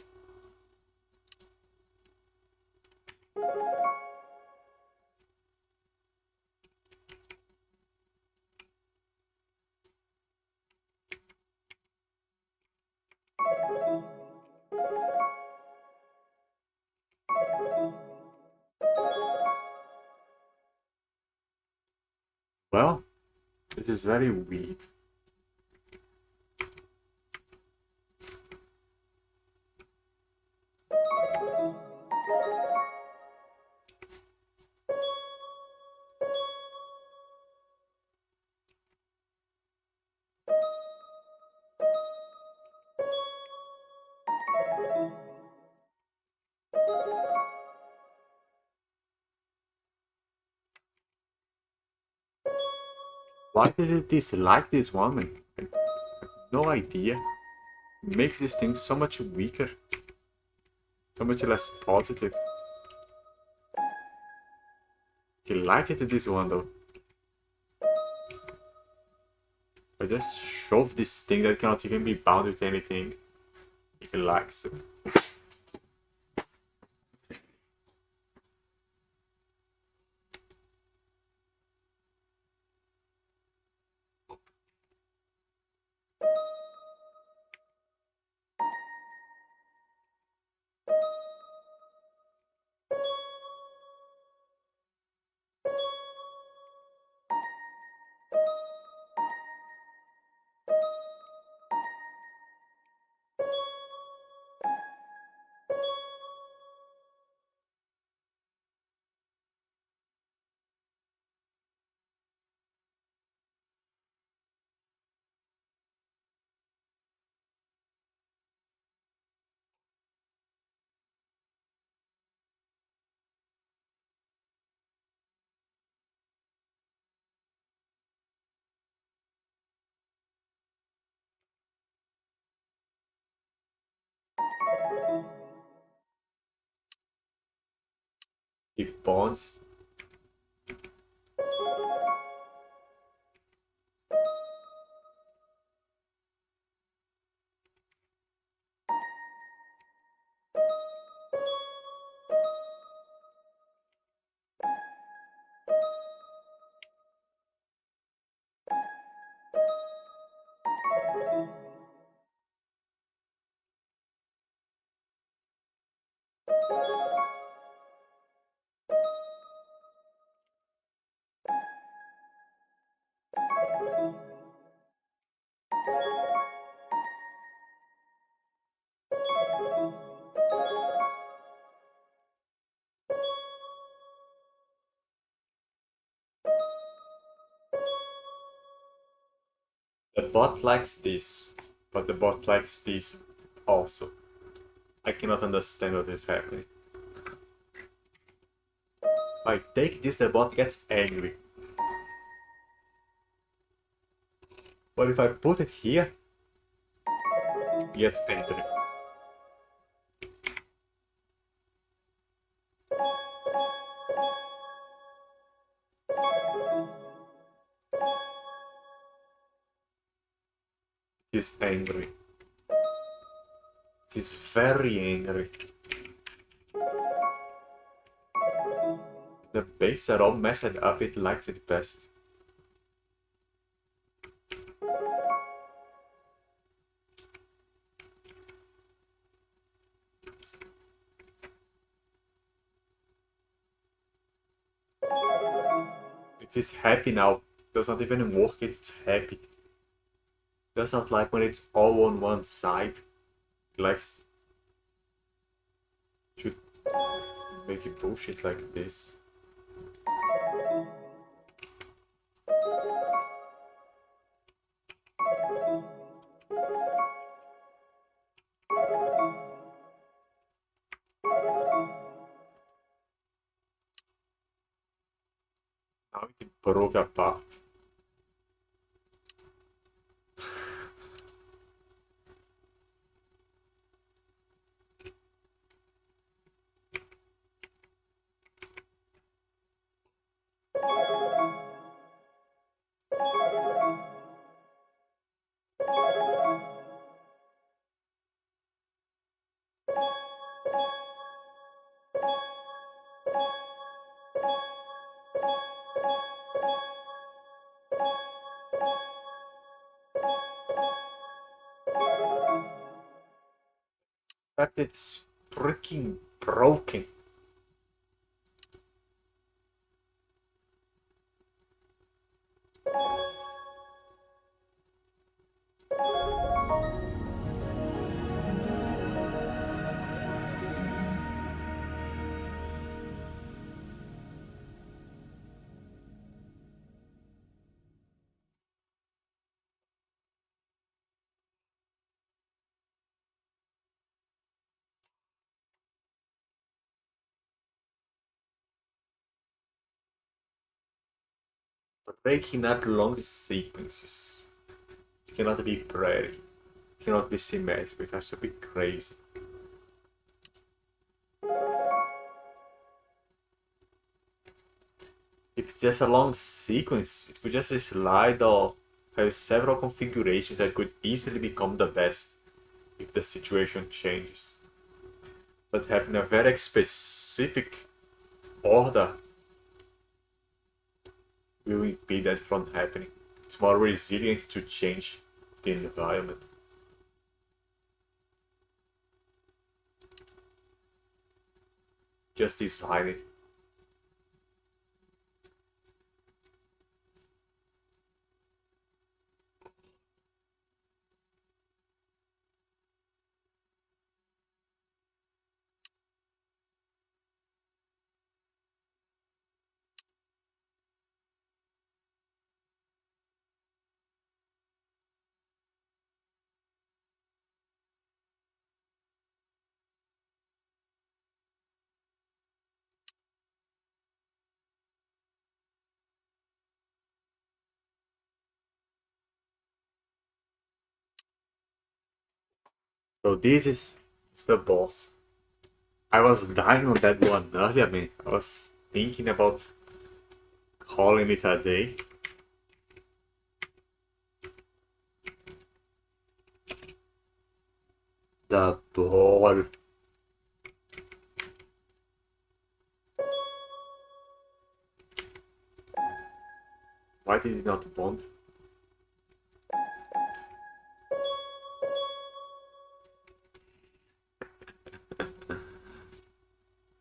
Well, this is very weird. Why did it dislike this woman? I have no idea. It makes this thing so much weaker. So much less positive. He liked this one though. I just shove this thing that cannot even be bound with anything. If he likes it. He bonds. The bot likes this, but the bot likes this also. I cannot understand what is happening. If I take this, the bot gets angry. But if I put it here, it gets angry. He's angry. He's very angry. The base are all messed up, it likes it best. It is happy now. Does not even work, it's happy. Does not like when it's all on one side. It likes to make it bullshit like this. Now it broke apart. But it's freaking broken. Breaking up long sequences. It cannot be pretty. It cannot be symmetric. It has to be crazy. If it's just a long sequence, it could just slide or have several configurations that could easily become the best if the situation changes. But having a very specific order will impede that from happening. It's more resilient to change the environment. Just design it. So this is the boss. I was dying on that one earlier, man. I was thinking about calling it a day. The ball. Why did it not bond?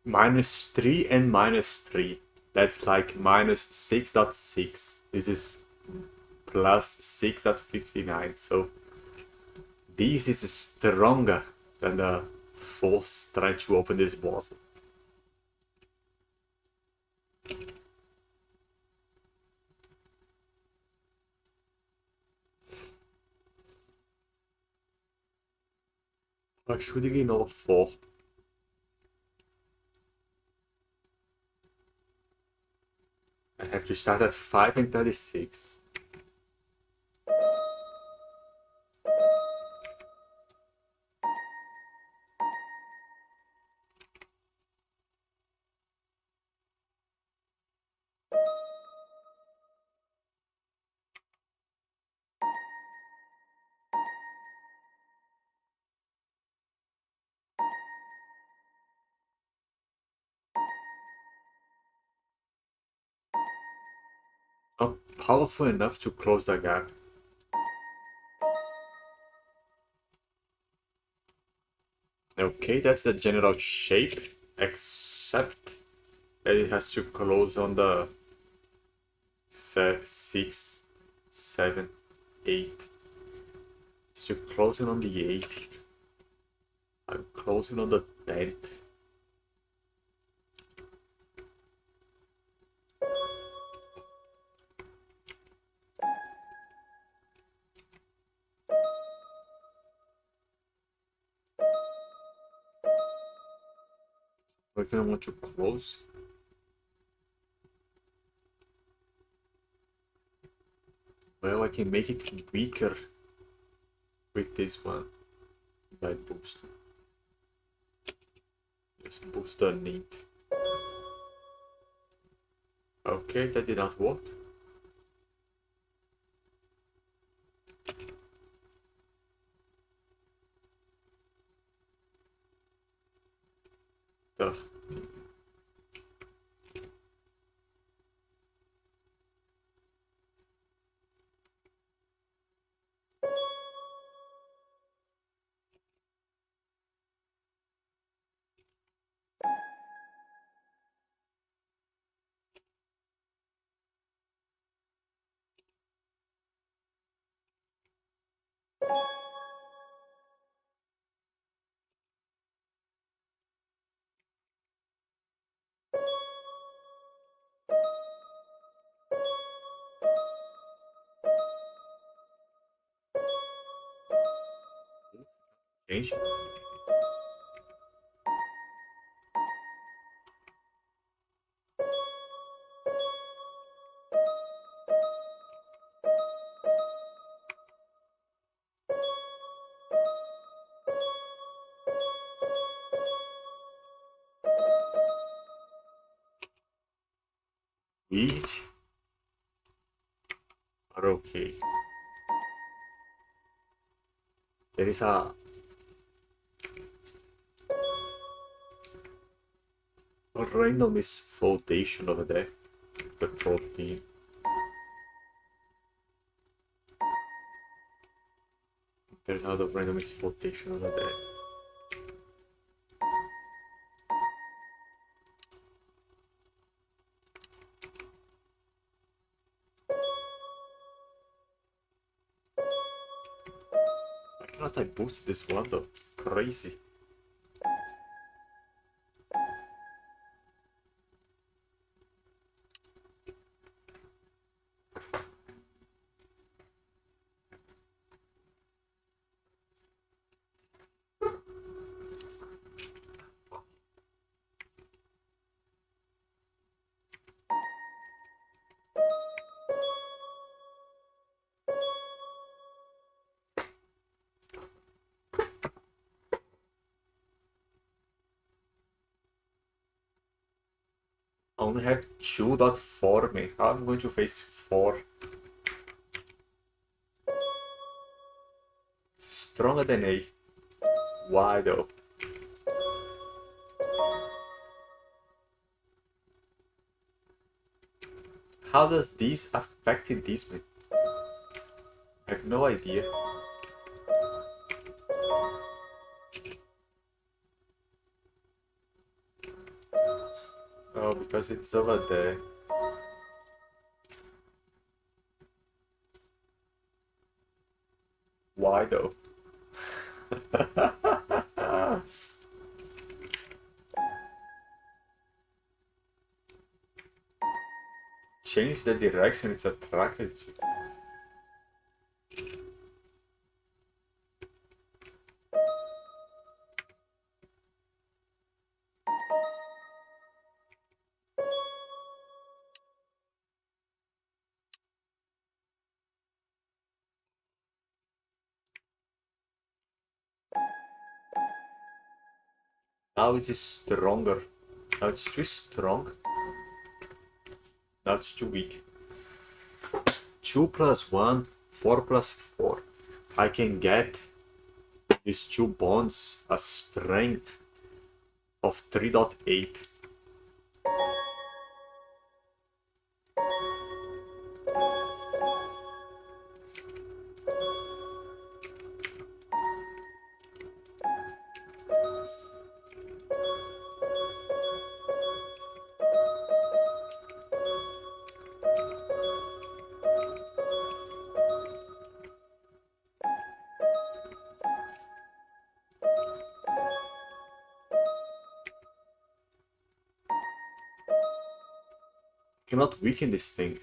-3 and -3. That's like -6.6. This is +6.59. So this is stronger than the force trying to open this bottle. I should ignore 4. I have to start at 5 and 36. Not powerful enough to close the gap. Okay, that's the general shape, except that it has to close on the 6, 7, 8. It's to closing on the 8th. I'm closing on the 10th. What do I want to close? Well, I can make it weaker with this one by boosting. Just boost the need. Okay, that did not work. Ugh. Change. Each are okay. There is a random misfoldation over there. The protein. There's another random misfoldation over there. Why cannot I boost this one though? Crazy. I only have 2.4 me. How am I going to face 4? Stronger than A. Why though? How does this affect this man? I have no idea. Oh, because it's over there. Why though? Change the direction it's attracted to. Now it is stronger. Now it's too strong. Now it's too weak. 2 plus 1, 4 plus 4. I can get these two bonds a strength of 3.8. Cannot weaken this thing.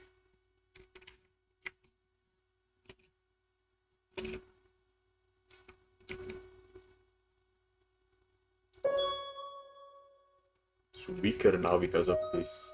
It's weaker now because of this.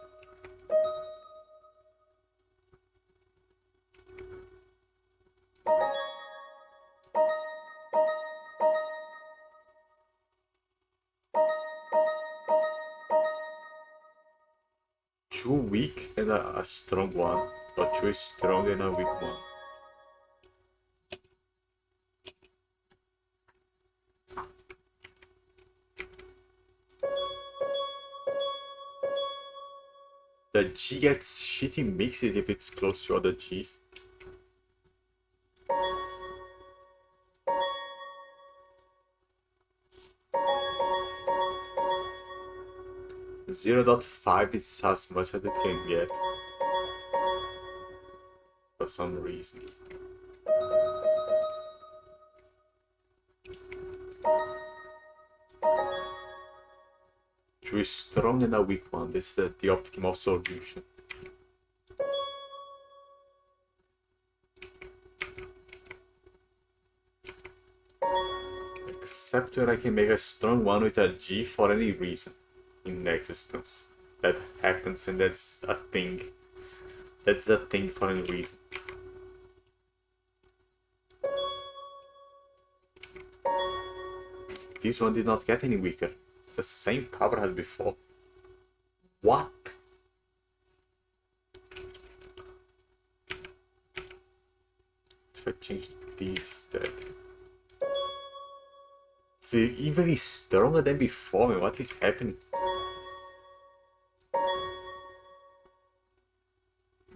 Too weak and a strong one, but too strong and a weak one. The G gets shitty mixed if it's close to other Gs. .5 is as much as it can get. For some reason. Too strong and a weak one. This is the optimal solution. Except when I can make a strong one with a G for any reason in existence. That happens and that's a thing. That's a thing for any reason. This one did not get any weaker. It's the same power as before. What? If I change this instead. See, even is stronger than before, man. What is happening?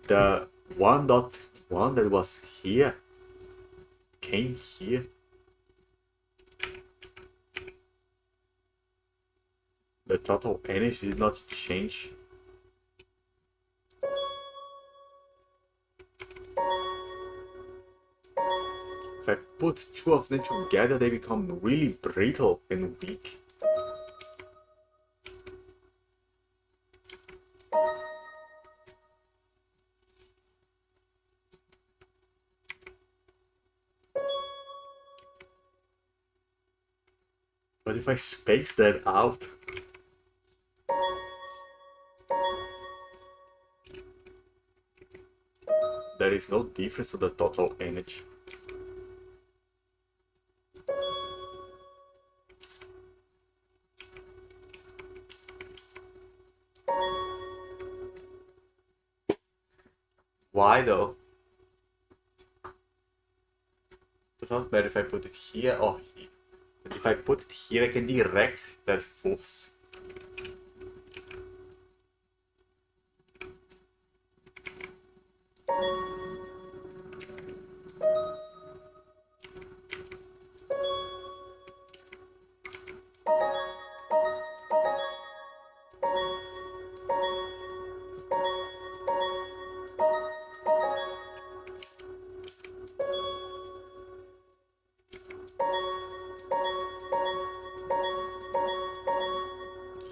The 1.1 that was here came here. The total energy did not change. If I put two of them together, they become really brittle and weak. But if I space that out, there is no difference to the total energy. Why though? Does not matter if I put it here or here. But if I put it here, I can direct that force.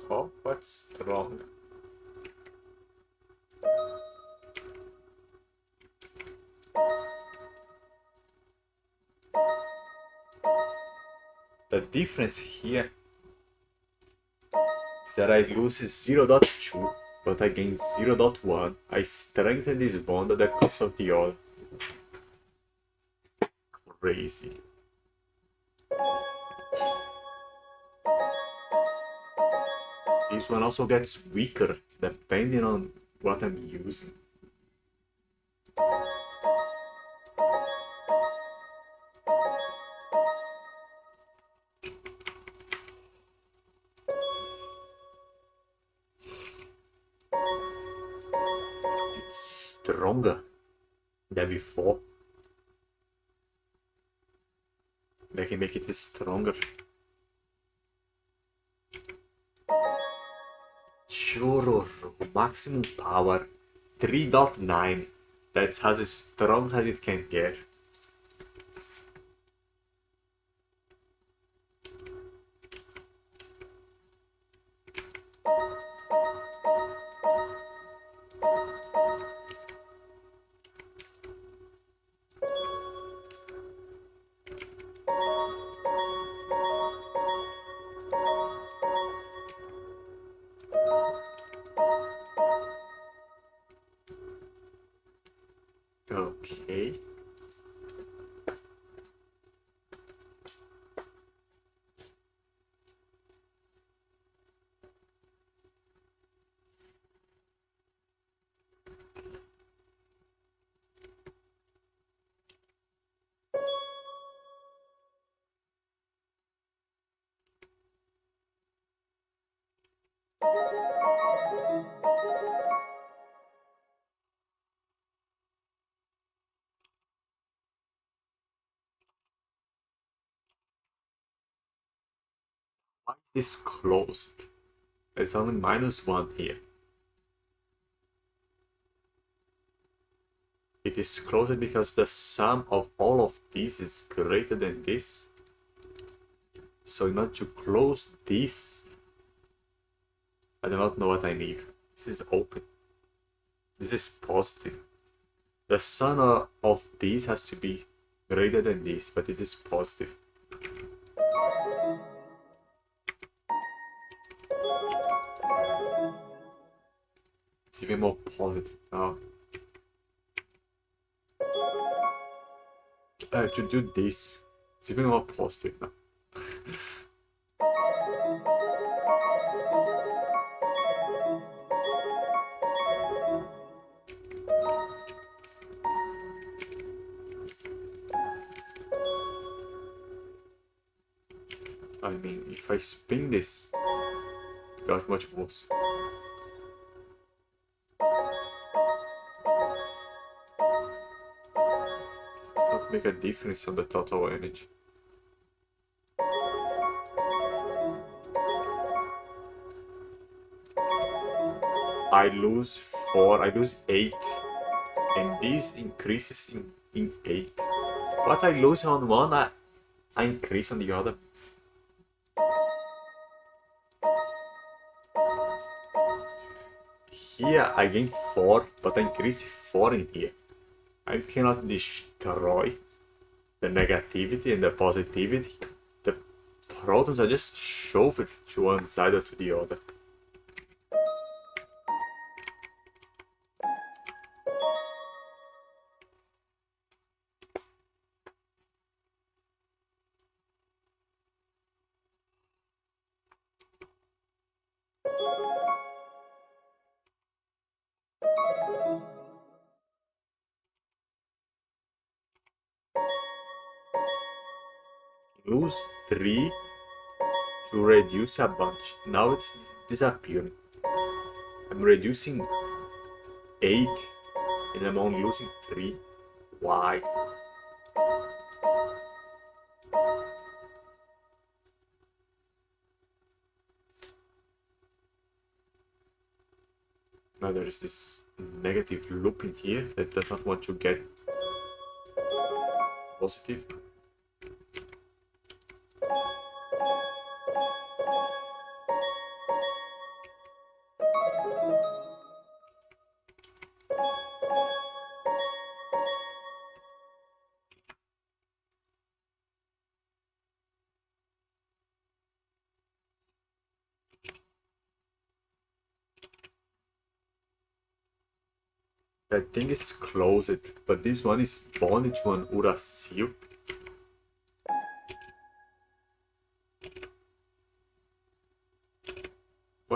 Oh, what's strong? The difference here is that I lose 0.2, but I gain 0.1. I strengthen this bond at the cost of the other. Crazy. This one also gets weaker depending on what I'm using. It's stronger than before. They can make it stronger. Sure, maximum power 3.9. That's as strong as it can get. Okay. Why is this closed? There's only -1 here. It is closed because the sum of all of these is greater than this. So in order to close this, I do not know what I need. This is open. This is positive. The sum of these has to be greater than this, but this is positive. It's even more positive now. I have to do this. It's even more positive now. I mean, if I spin this, it got much worse. Not make a difference on the total energy. I lose 4, I lose 8, and this increases in 8. What I lose on one, I increase on the other. Here I gain 4, but I increase 4 in here. I cannot destroy the negativity and the positivity. The protons are just shoved to one side or to the other. Lose 3 to reduce a bunch. Now it's disappearing. I'm reducing 8 and I'm only losing 3. Why? Now there's this negative loop in here that does not want to get positive. That thing is closed, but this one is bonded to an Uracil.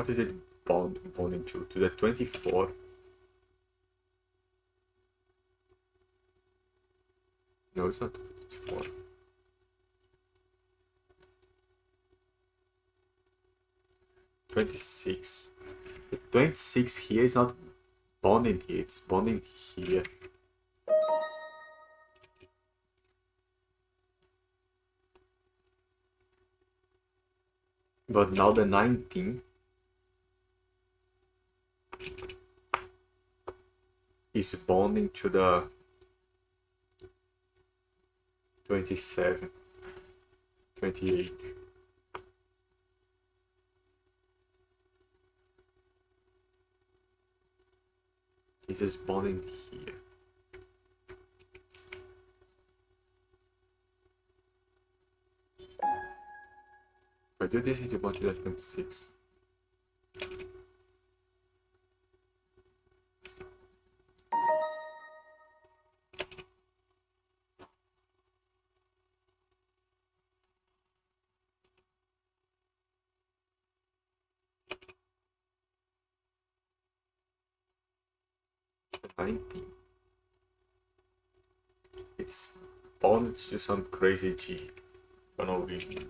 What is it bonding to? To the 24? No, it's not 24. 26. The 26 here is not bonding here, it's bonding here. But now the 19 is bonding to the 27, 28. This is bonding here. If I do this, it will bond to the 26. The 19. It's bonded to some crazy G for no reason.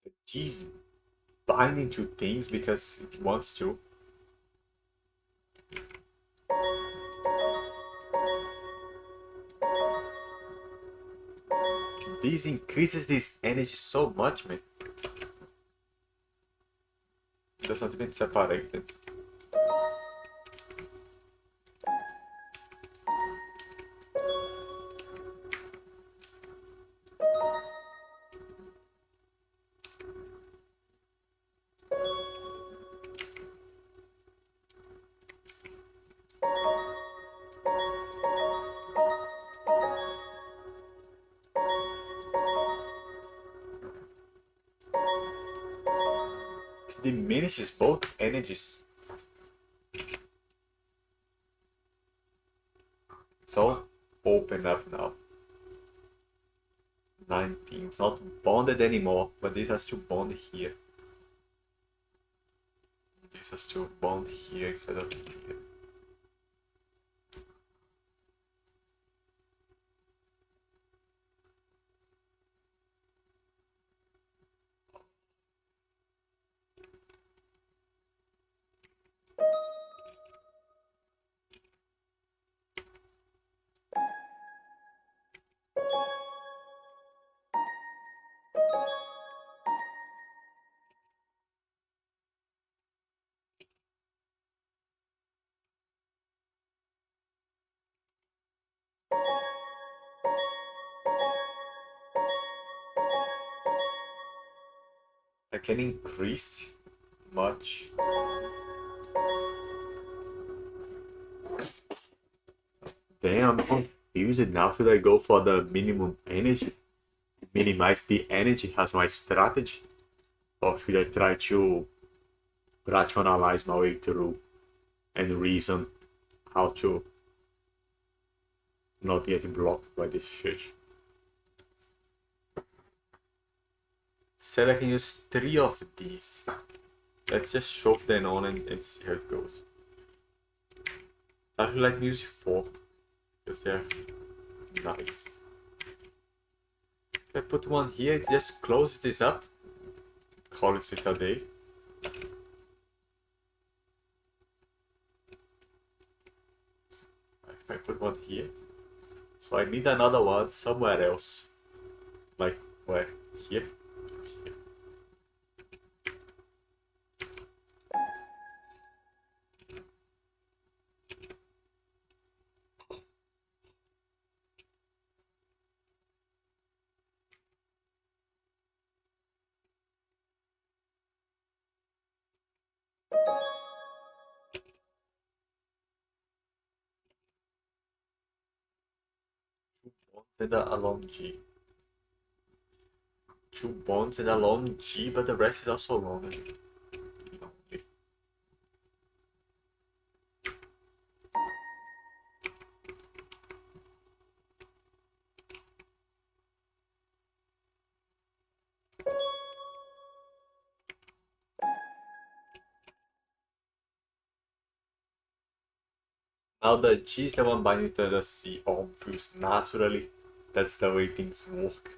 The G's binding to things because it wants to. This increases this energy so much, man. It does not even separate them. It diminishes both energies. It's all opened up now. 19. It's not bonded anymore, but this has to bond here. This has to bond here instead of here. I can increase much. Damn, I'm confused now. Should I go for the minimum energy? Minimize the energy as my strategy? Or should I try to rationalize my way through and reason how to not get blocked by this shit? Said I can use 3 of these. Let's just shove them on and see how it goes. I would like to use 4 because they're nice. If I put one here, it just closes this up. Call it a day. If I put one here, so I need another one somewhere else. Like where? Here. bonds and a long G. 2 bonds and a long G, but the rest is also long. Lonely. Now the G is the one binding to the C, obvious, naturally. That's the way things work.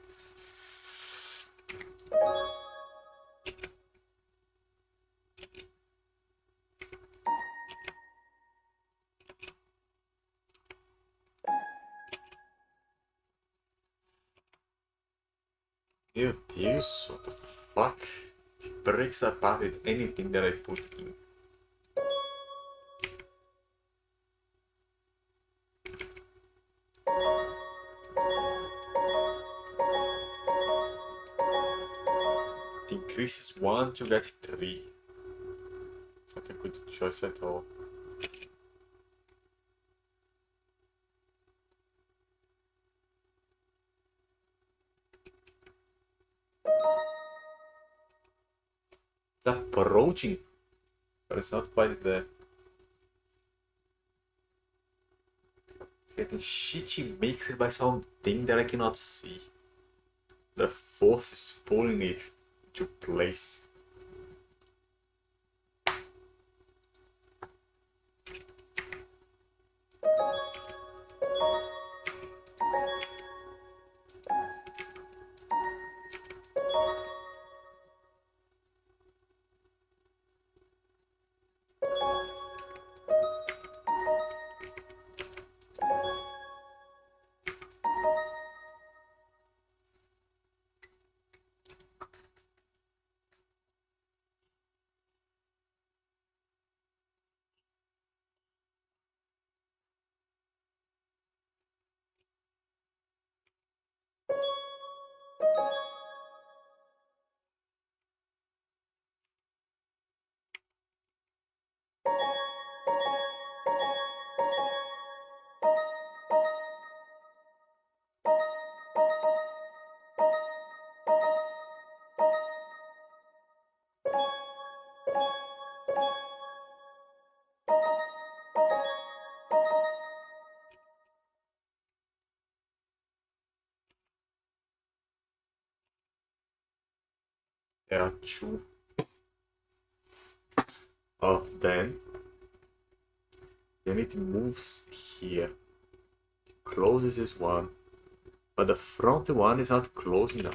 Meu Deus, what the fuck? It breaks apart with anything that I put in. It increases 1 to get 3. It's not a good choice at all. It's approaching, but it's not quite there. It's getting shitty mixed by something that I cannot see. The force is pulling it into place. There are 2. Oh, then it moves here. Closes this one. But the front one is not closing now.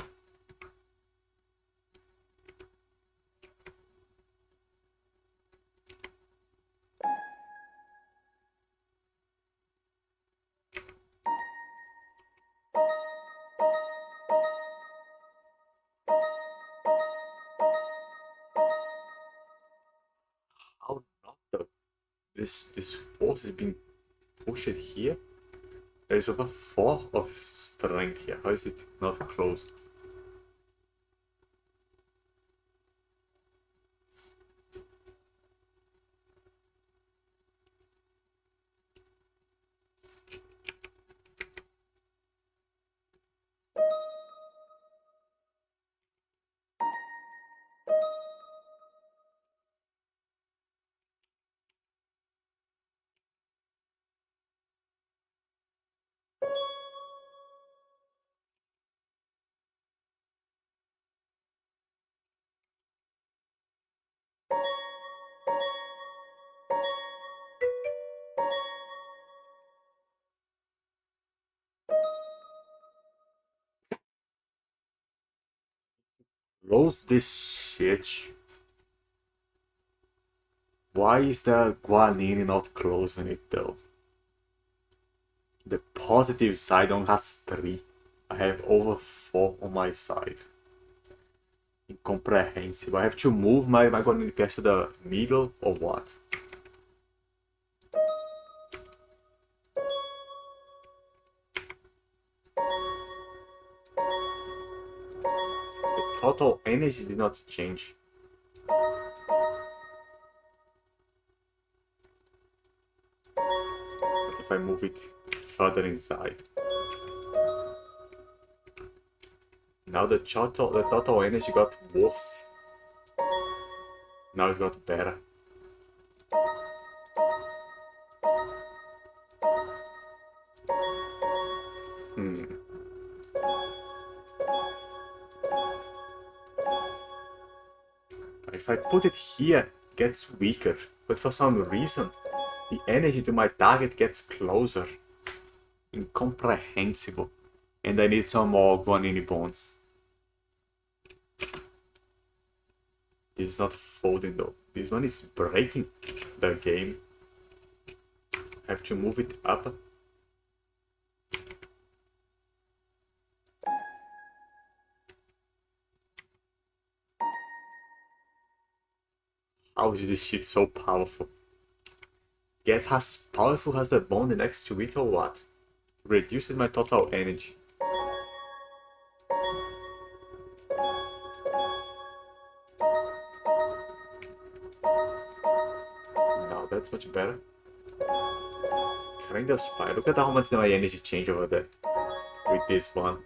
How not the this force is being pushed here? There is over 4 of strength here. How is it not closed? Close this shit. Why is the guanine not closing it though? The positive side only has 3. I have over 4 on my side. Incomprehensible. I have to move my guanine past to the middle or what? The total energy did not change. But if I move it further inside. Now the total energy got worse. Now it got better. If I put it here, it gets weaker. But for some reason, the energy to my target gets closer. Incomprehensible. And I need some more guanine bones. This is not folding though. This one is breaking the game. I have to move it up. How is this shit so powerful? Get as powerful as the bond next to it or what? Reduces my total energy. Now that's much better. Kind of spy. Look at how much my energy changed over there with this one.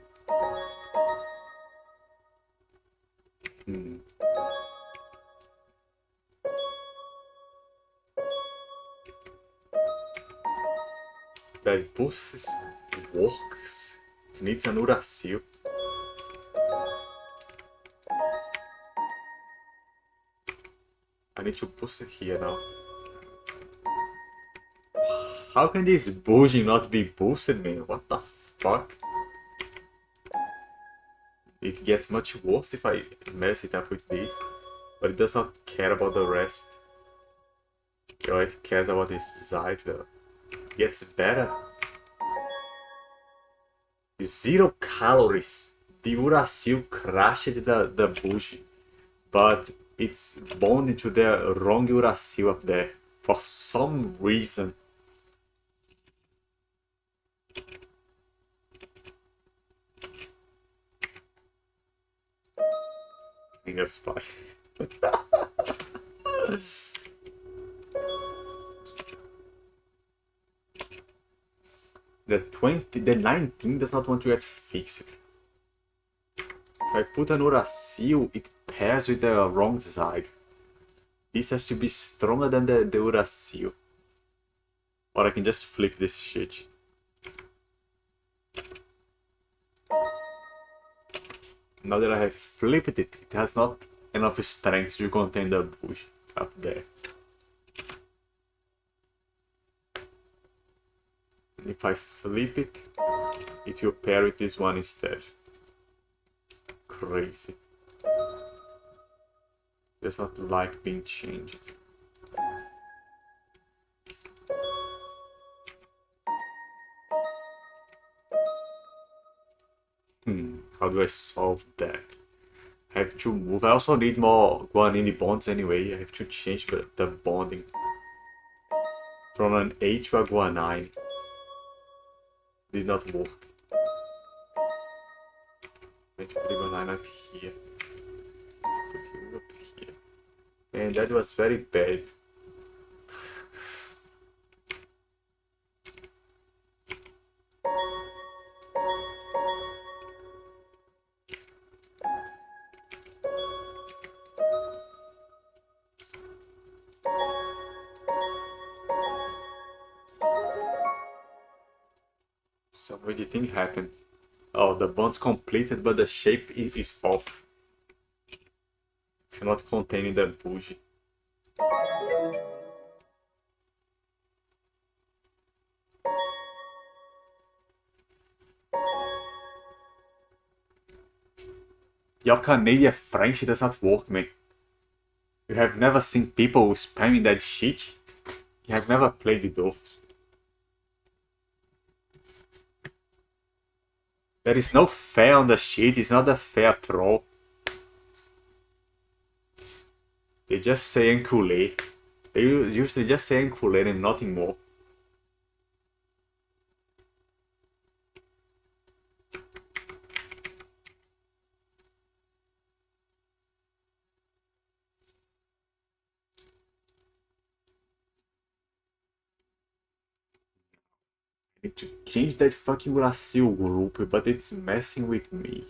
That boosts works. It needs an Uracil. I need to boost it here now. How can this bullshit not be boosted, man? What the fuck? It gets much worse if I mess it up with this. But it does not care about the rest. Yo, it cares about this side though. It gets better. 0 calories. The Uracil crashed the bush. But it's bonded to the wrong Uracil up there. For some reason. Finger spy. The 19 does not want to get fixed. If I put an Uracil, it pairs with the wrong side. This has to be stronger than the Uracil. Or I can just flip this shit. Now that I have flipped it, it has not enough strength to contain the bush up there. And if I flip it, it will pair with this one instead. Crazy. Does not like being changed. How do I solve that? I have to move. I also need more guanine bonds anyway. I have to change the bonding from an A to a guanine. Did not work. I have to put the guanine up here. Put you up here. And that was very bad. So what do you think happened? Oh, the bond's completed, but the shape is off. It's not containing the bougie. Your Canadian French does not work, man. You have never seen people spamming that shit? You have never played with those. There is no fair on the shit, it's not a fair throw. They just say enculé. They usually just say enculé and nothing more. I need to change that fucking Uracil group, but it's messing with me.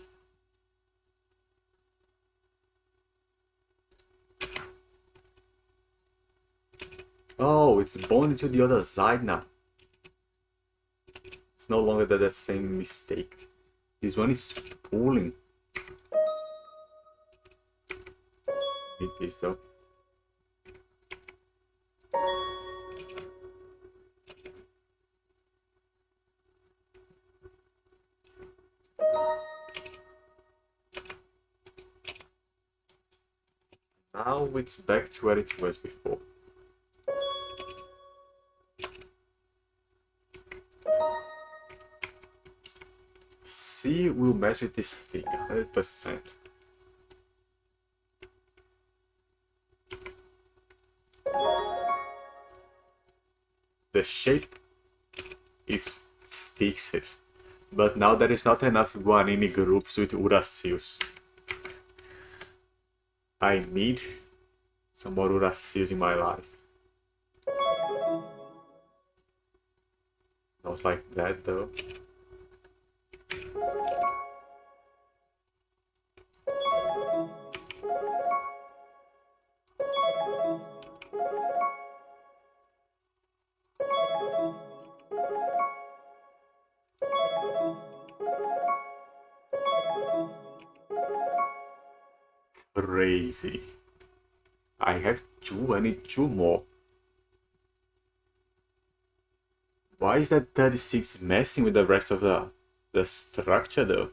Oh, it's bonded to the other side now. It's no longer the same mistake. This one is pulling. Need this though. Now it's back to where it was before. C will mess with this thing 100%. The shape is fixed, but now there is not enough Guanini groups with Uracils. I need some more Uracils in my life. Not like that though. Crazy. I have two, I need two more. Why is that 36 messing with the rest of the structure though?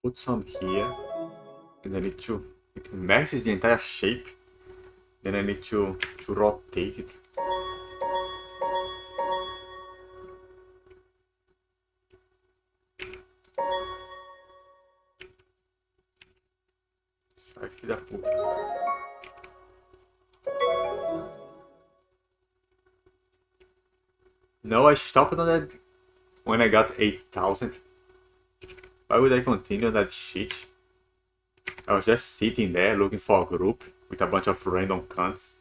Put some here, and I need to, it messes the entire shape. Then I need to rotate it. Sai, filho da puta. No, I stopped on that when I got 8,000. Why would I continue on that shit? I was just sitting there looking for a group with a bunch of random cunts.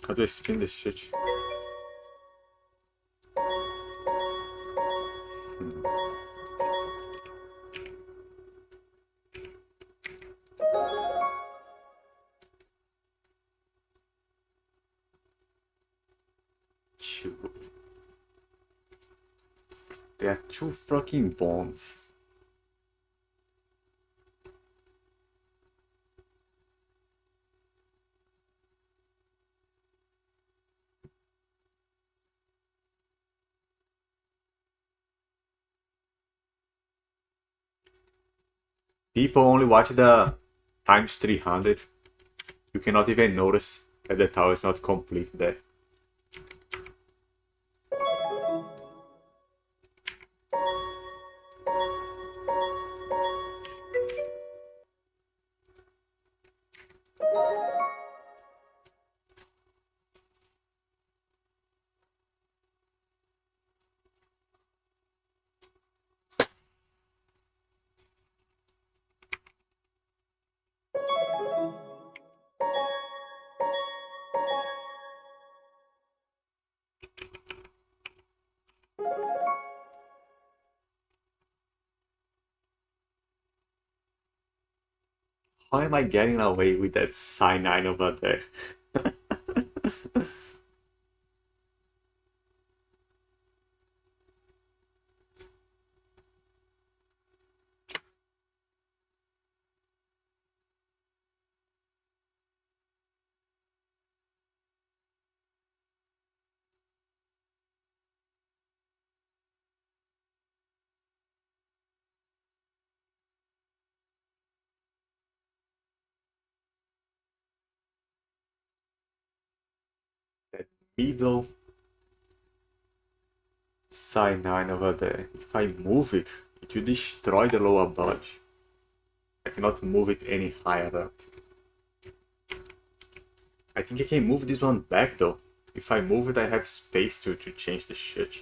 How do I spin this shit? There are two fucking bombs. People only watch the times 300. You cannot even notice that the tower is not complete there. How am I getting away with that cyanide over there? That middle cyanide over there. If I move it, it will destroy the lower bulge. I cannot move it any higher up. I think I can move this one back though. If I move it, I have space to change the shit.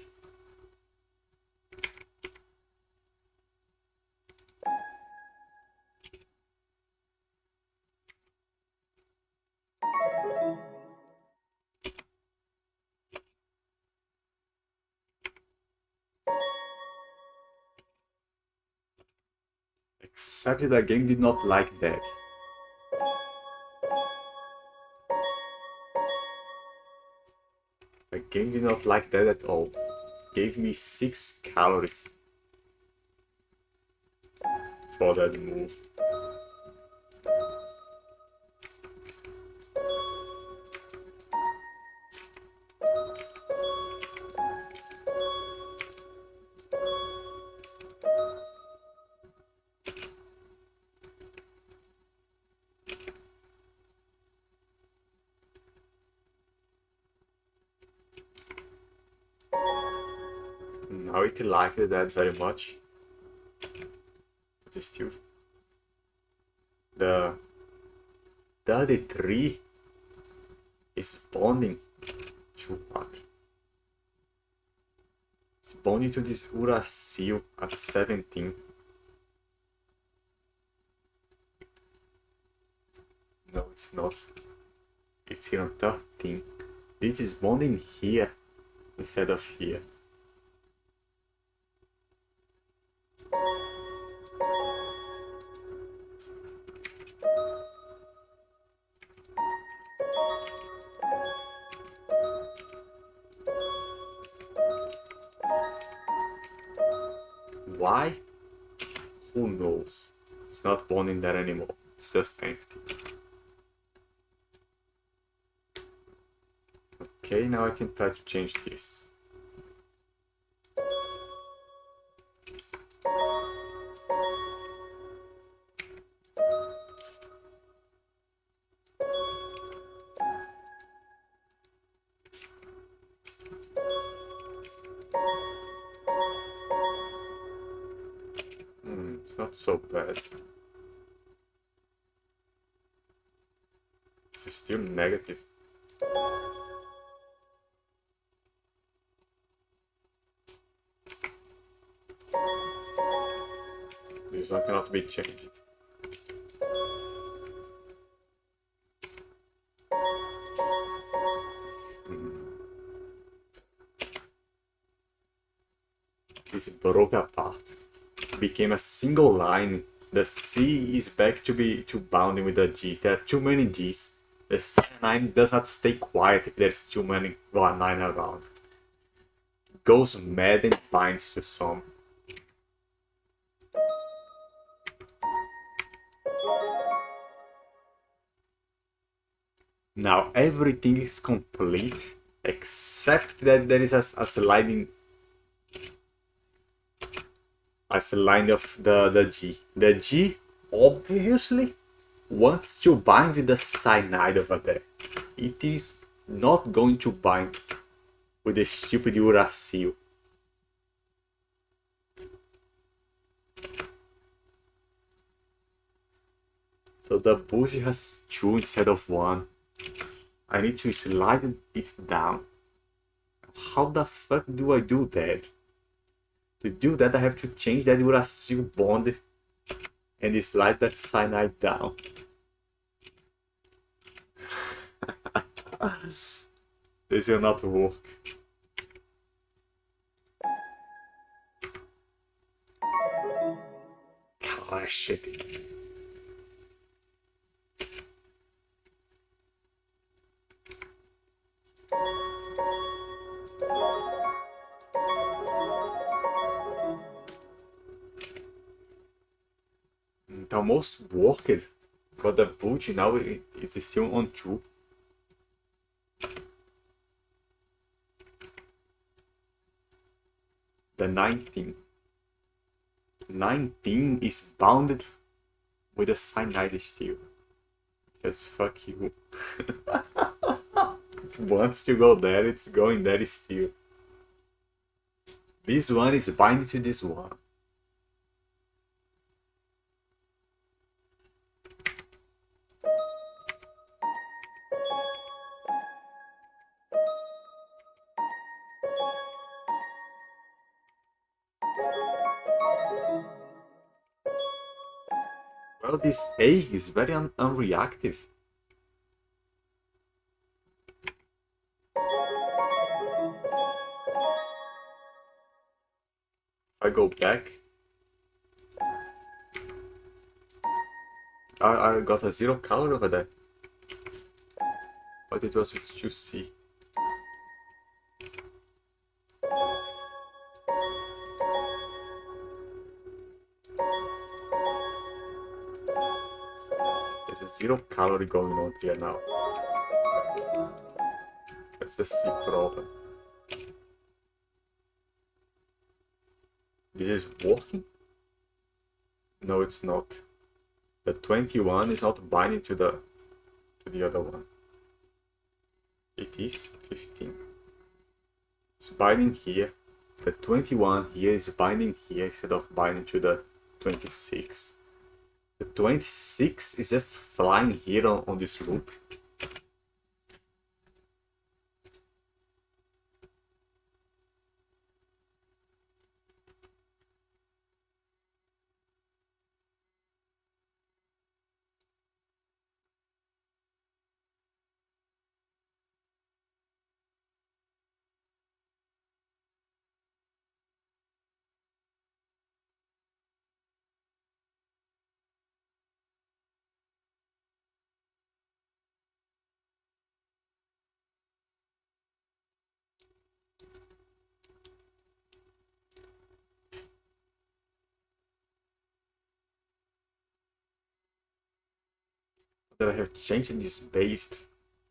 Except the game did not like that. The game did not like that at all. Gave me 6 calories for that move. Now it liked that very much. But still, the 33 is bonding to what? It's bonding to this Uracil at 17. No, it's not. It's here on 13. This is bonding here instead of here. Why? Who knows? It's not bonding there anymore. It's just empty. Okay, now I can try to change this. It's not so bad. It's still negative. This one cannot be changed. This broke apart. Became a single line. The C is back to bounding with the G's. There are too many G's. The cyanide does not stay quiet if there's too many 9 around. Goes mad and binds to some. Now everything is complete except that there is a sliding line of the G. The G obviously wants to bind with the cyanide over there. It is not going to bind with the stupid Uracil. So the bush has 2 instead of 1. I need to slide it down. How the fuck do I do that? To do that I have to change that Uracil bond and slide that cyanide down. This will not work. Gosh, it. It almost worked, but the boot now it's still on 2. The 19. 19 is bounded with a cyanide still. Because fuck you. It wants to go there, it's going there still. This one is binding to this one. Well, this A is very unreactive. If I go back, I got a 0 calorie over there. But it was with 2C. There's a 0 calorie going on here now. That's the C problem. This is working? No, it's not. The 21 is not binding to the other one. It is 15. It's binding here. The 21 here is binding here instead of binding to the 26. The 26 is just flying here on this loop. That I have changed this base.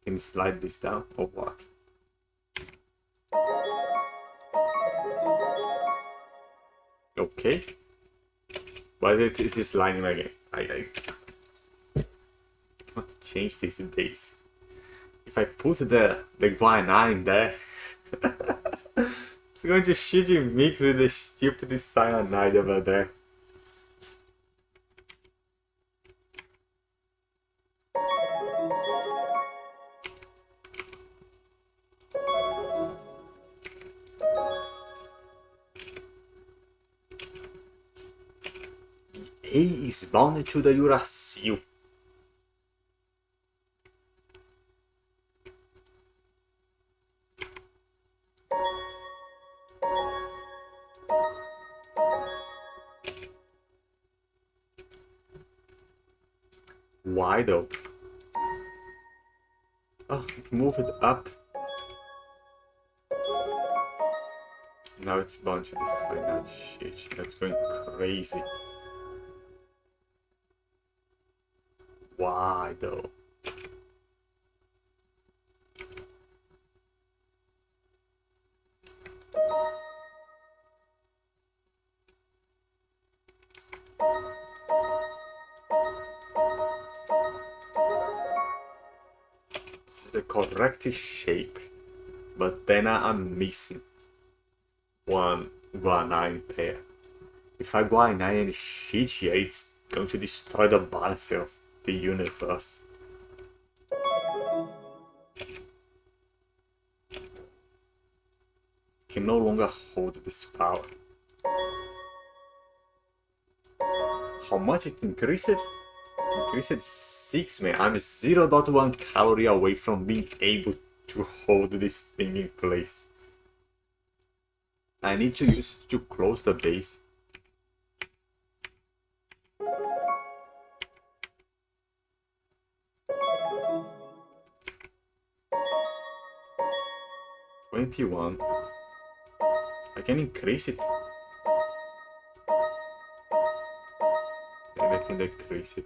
Can you slide this down or what? Okay. But it is lining again. I cannot change this base. If I put the guana in there, it's going to shit mix with the stupid cyanide over there. A is bound to the uracil. Why though? Oh, it moved up. Now it's bound to this cyanide shit. That's going crazy. Why though? This is the correct shape, but then I'm missing one guanine pair. If I guanine any shit here, it's going to destroy the balance of the universe. Can no longer hold this power. How much it increased? Increased 6, man. I'm 0.1 calorie away from being able to hold this thing in place. I need to use it to close the base. $21. I can increase it. And I can decrease it.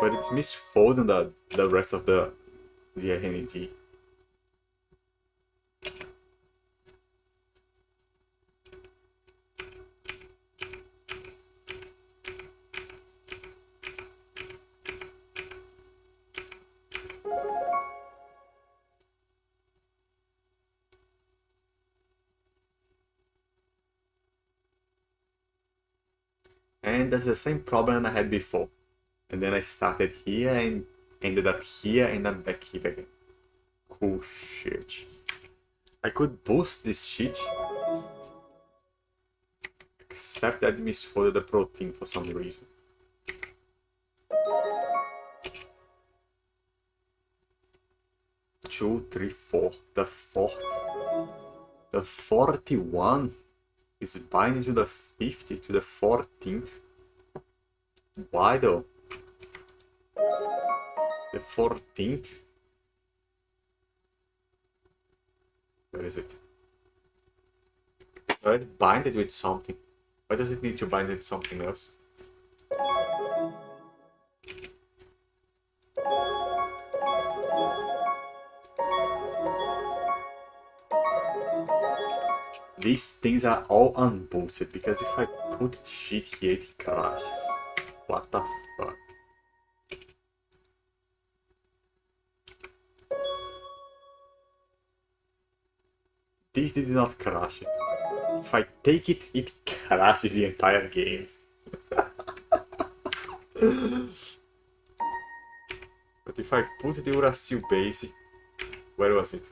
But it's misfolding the rest of the energy. And that's the same problem I had before. And then I started here and ended up here and I'm back here again. Cool shit. I could boost this shit. Except that I misfolded the protein for some reason. Two, three, four. The fourth. The 41 is binding to the 50, to the 14th. Why though? The 14th? Where is it? Right? Bind it with something. Why does it need to bind it with something else? These things are all unboosted because if I put shit here it crashes. What the fuck? This did not crash it. If I take it, it crashes the entire game. But if I put the Urasil base, where was it?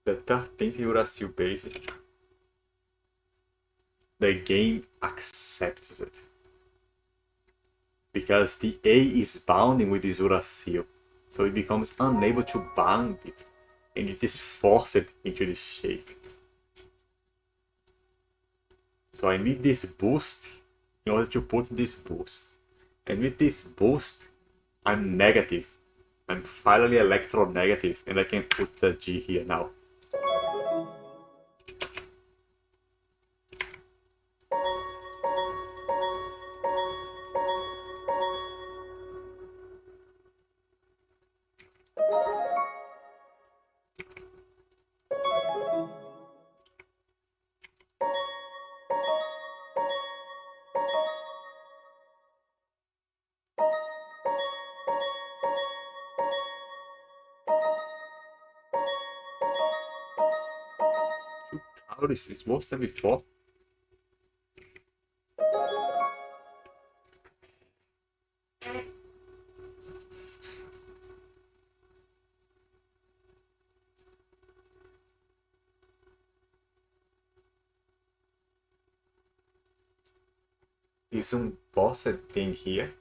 The 13th Urasil base, the game accepts it. Because the A is bounding with this Urasil, so it becomes unable to bound it, and it is forced into this shape. So I need this boost in order to put this boost. And with this boost, I'm negative. I'm finally electronegative, and I can put the G here now. It's worse than before. Is bossed thing here.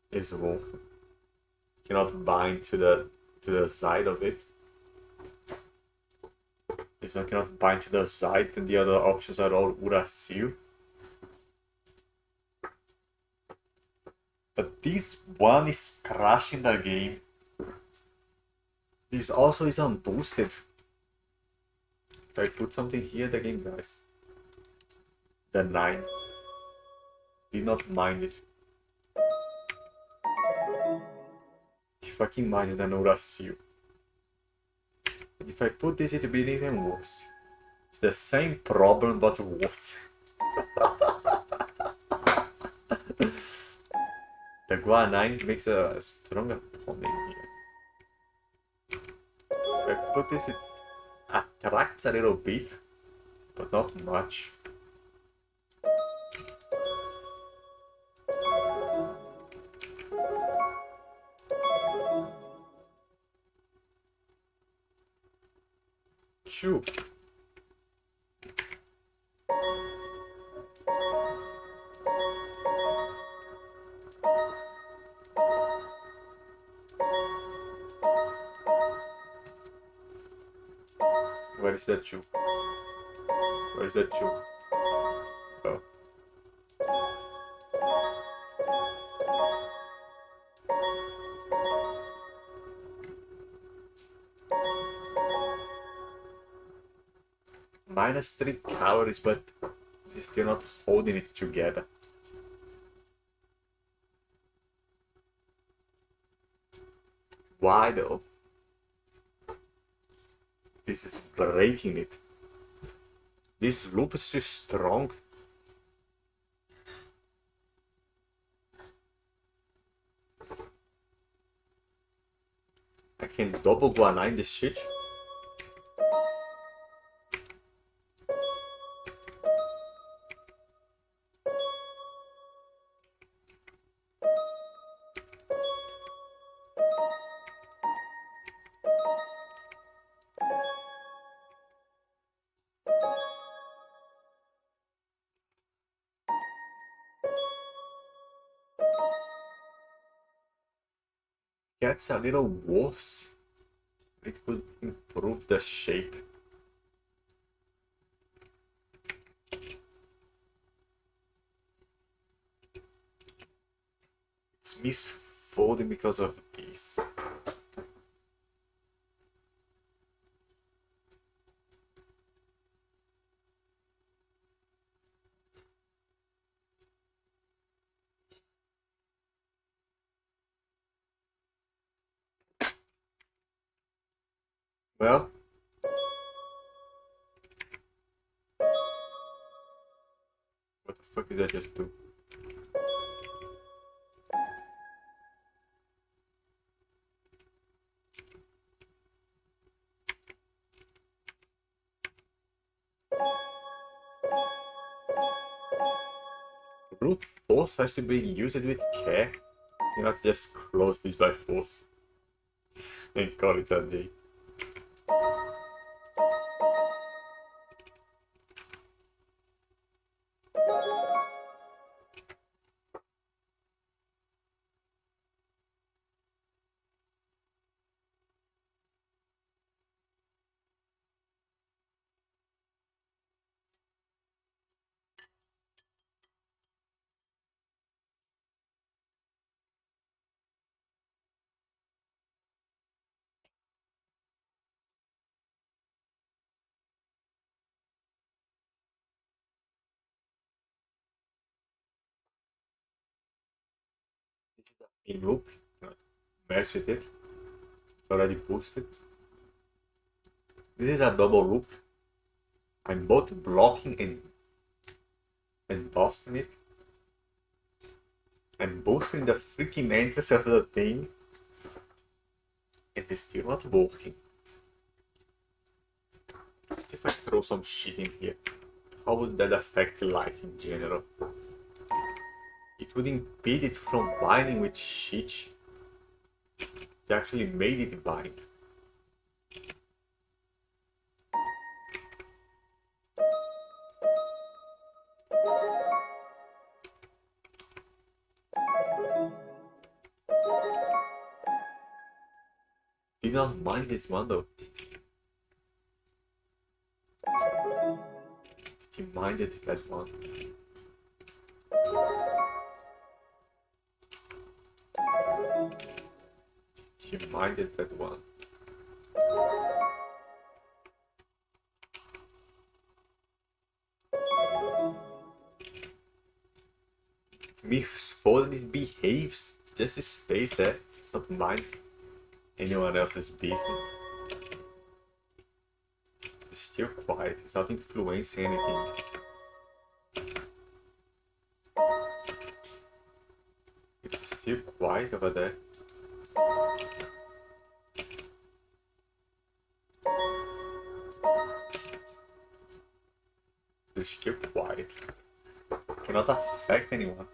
Is working. Cannot bind to the side of it. This one cannot bind to the side, and the other options are all Urasil. But this one is crashing the game. This also is unboosted. If I put something here, the game dies. The 9. Did not mind it. He fucking minded an Urasil. And if I put this, it will be even worse. It's the same problem, but worse. The Guanine makes a stronger opponent here. If I put this, it attracts a little bit, but not much. Shoo. Where is that shoe? Where is that shoe? Oh. -3 calories, but it's still not holding it together. Why though? This is breaking it. This loop is too strong. I can double Guanine this shit. Gets a little worse. It could improve the shape. misfolding because of this. Well, what the fuck did I just do? Brute force has to be used with care. You not just close this by force and call it a day. This is a in loop. Not mess with it. It's already boosted. This is a double loop. I'm both blocking and boosting it. I'm boosting the freaking entrance of the thing. And it's still not working. If I throw some shit in here, how would that affect life in general? It would impede it from binding with shit. They actually made it bind. Did not mind this one though. He minded that one. He minded that one. Misfolded, it behaves. It just stays there. It's not mind anyone else's business. It's still quiet. It's not influencing anything. It's still quiet over there. It's still quiet. Cannot affect anyone.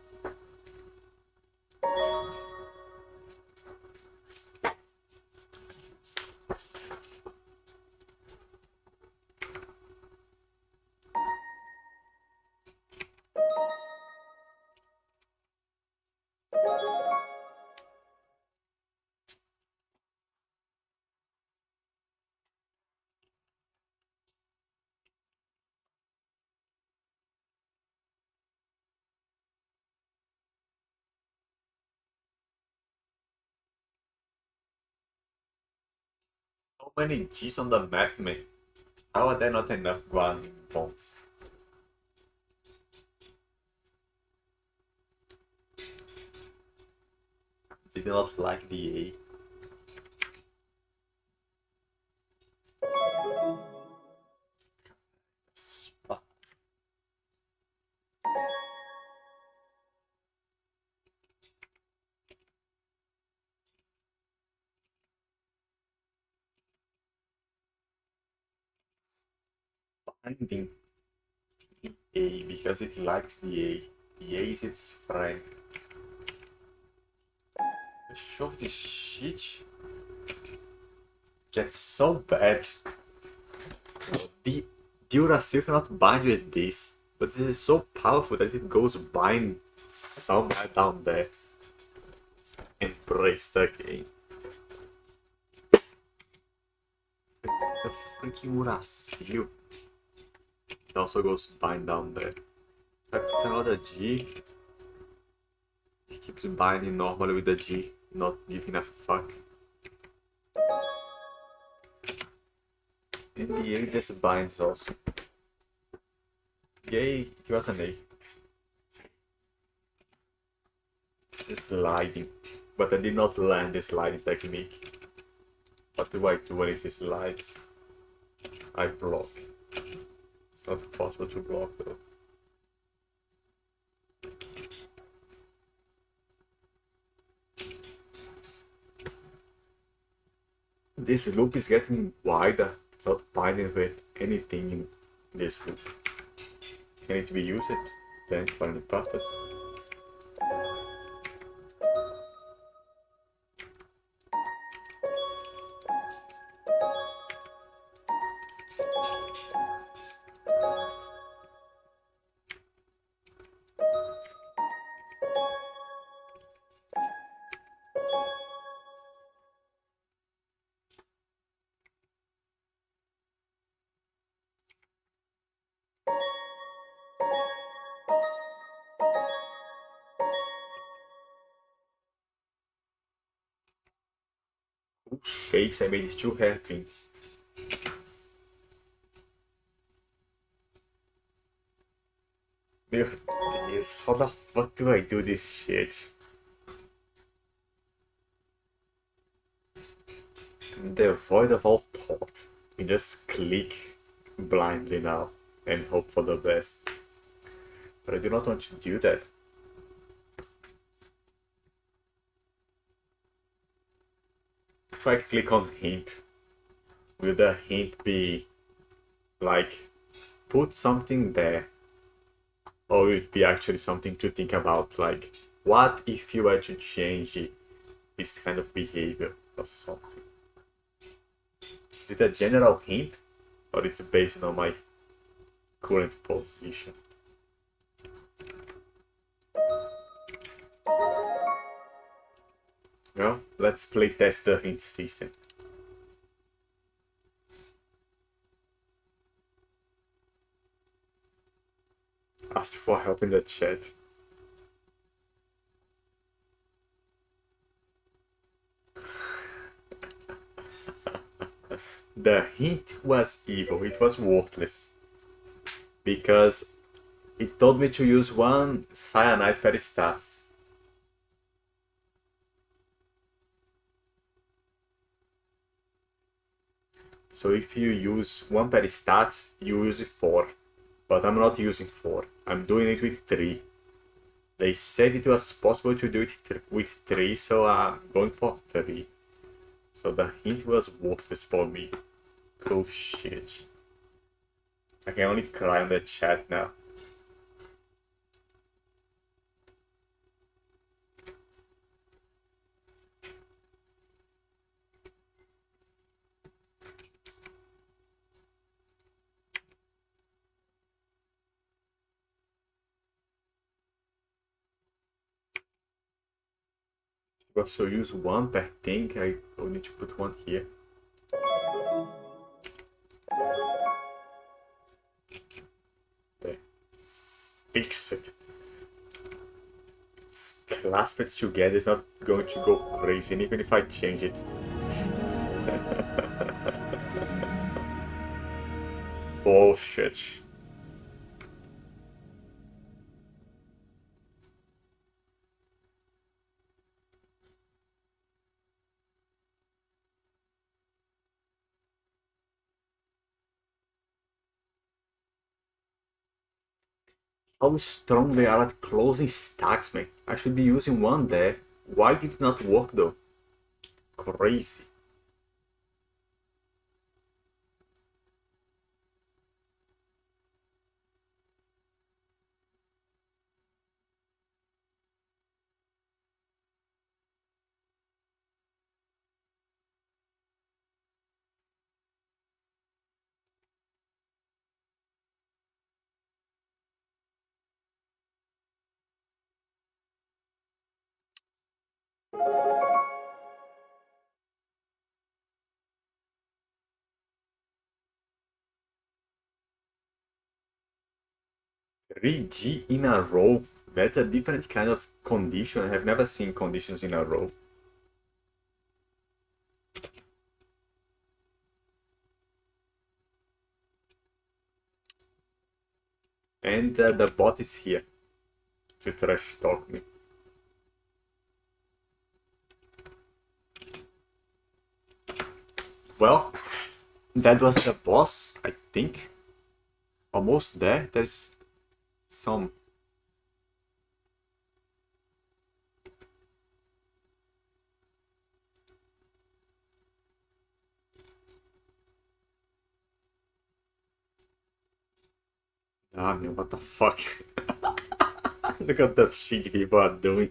So many G's on the map, man. How are there not enough grounding bonds? Did not like the A. Finding the A because it likes the A. The A is its friend. The show of this shit gets so bad. The Duracell cannot bind with this, but this is so powerful that it goes bind somewhere down there and breaks the game. The freaking Duracell. It also goes bind down there. If I put another G, keeps binding normally with the G, not giving a fuck. And the A just binds also. Yay, it was an A. It's sliding, but I did not learn the sliding technique. What do I do when it slides? I block. It's not possible to block though. This loop is getting wider. It's not binding with anything in this loop. Can it be used then for any purpose? Shapes, I made these two hairpins. Meu Deus, how the fuck do I do this shit? Devoid of all thought. You just click blindly now and hope for the best. But I do not want to do that. If I click on hint, will the hint be like put something there? Or will it be actually something to think about, like what if you were to change this kind of behavior or something? Is it a general hint or it's based on my current position? Well, let's play test the hint system. Ask for help in the chat. The hint was evil, it was worthless. Because it told me to use one cyanide per stats. So if you use one per stats, you use 4. But I'm not using 4. I'm doing it with 3. They said it was possible to do it with 3, so I'm going for 3. So the hint was worthless for me. Cool shit. I can only cry on the chat now. If I also use one per thing, I will need to put one here. There. Fix it. Clasp it together, it's not going to go crazy, and even if I change it. Bullshit. How strong they are at closing stacks, man. I should be using one there. Why did it not work though? Crazy. 3G in a row. That's a different kind of condition. I have never seen conditions in a row. And the bot is here to trash talk me. Well, that was the boss, I think. Almost there. There's some. Ah, man, what the fuck? Look at that shit people are doing.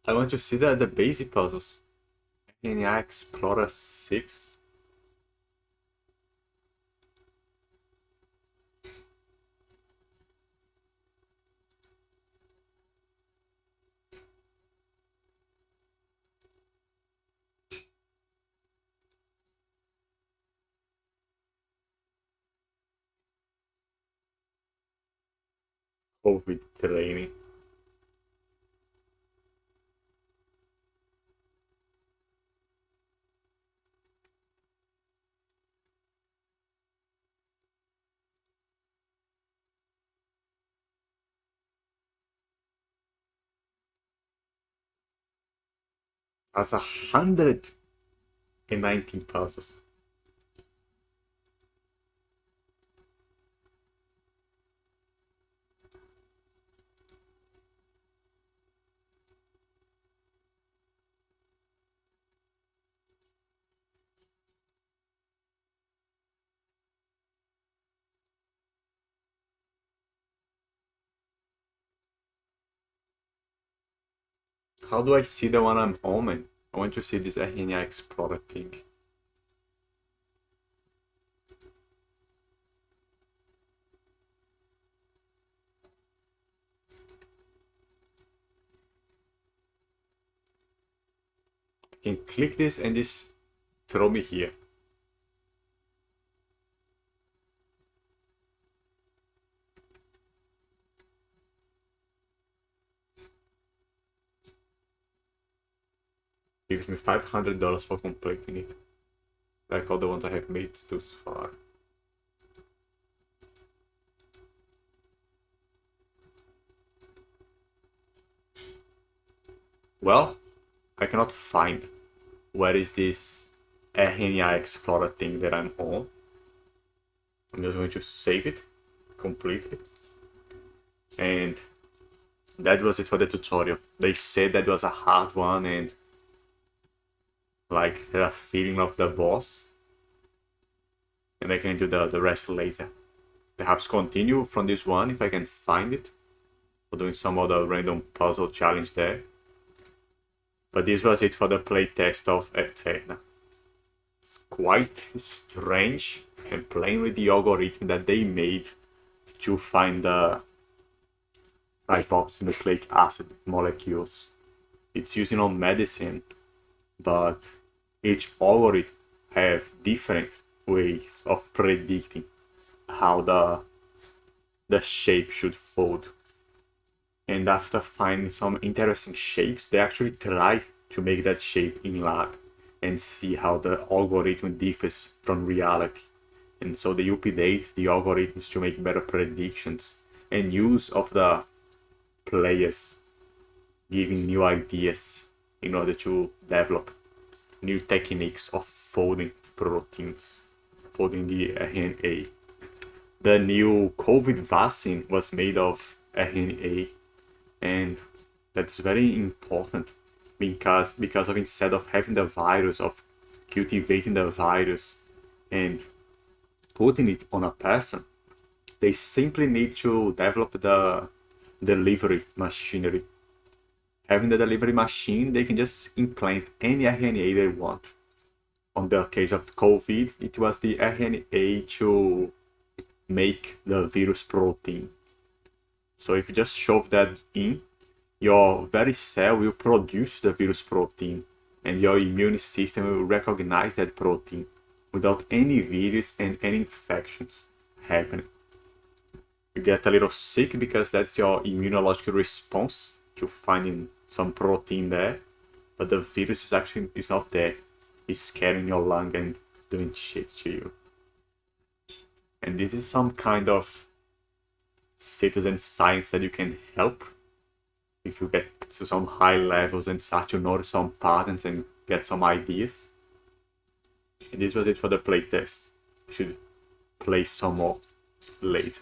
I want to see the basic puzzles. In Explorer 6. COVID training. As 119 puzzles. How do I see the one I'm on, man? I want to see this Eterna Explorer thing. I can click this and this throw me here. Gives me $500 for completing it. Like all the ones I have made thus far. Well, I cannot find where is this Eterna Explorer thing that I'm on. I'm just going to save it completely. And that was it for the tutorial. They said that was a hard one and like the feeling of the boss. And I can do the rest later. Perhaps continue from this one if I can find it. Or doing some other random puzzle challenge there. But this was it for the playtest of Eterna. It's quite strange and playing with the algorithm that they made to find the riboxynucleic acid molecules. It's using on medicine, but each algorithm have different ways of predicting how the shape should fold. And after finding some interesting shapes, they actually try to make that shape in lab and see how the algorithm differs from reality. And so they update the algorithms to make better predictions and use of the players giving new ideas in order to develop new techniques of folding proteins, folding the RNA. The new COVID vaccine was made of RNA, and that's very important because of instead of having the virus, of cultivating the virus and putting it on a person, they simply need to develop the delivery machinery. Having the delivery machine, they can just implant any RNA they want. On the case of COVID, it was the RNA to make the virus protein. So if you just shove that in, your very cell will produce the virus protein and your immune system will recognize that protein without any virus and any infections happening. You get a little sick because that's your immunological response to finding some protein there, but the virus is not there. It's scaring your lung and doing shit to you. And this is some kind of citizen science that you can help if you get to some high levels and start to notice some patterns and get some ideas. And this was it for the playtest. I should play some more later.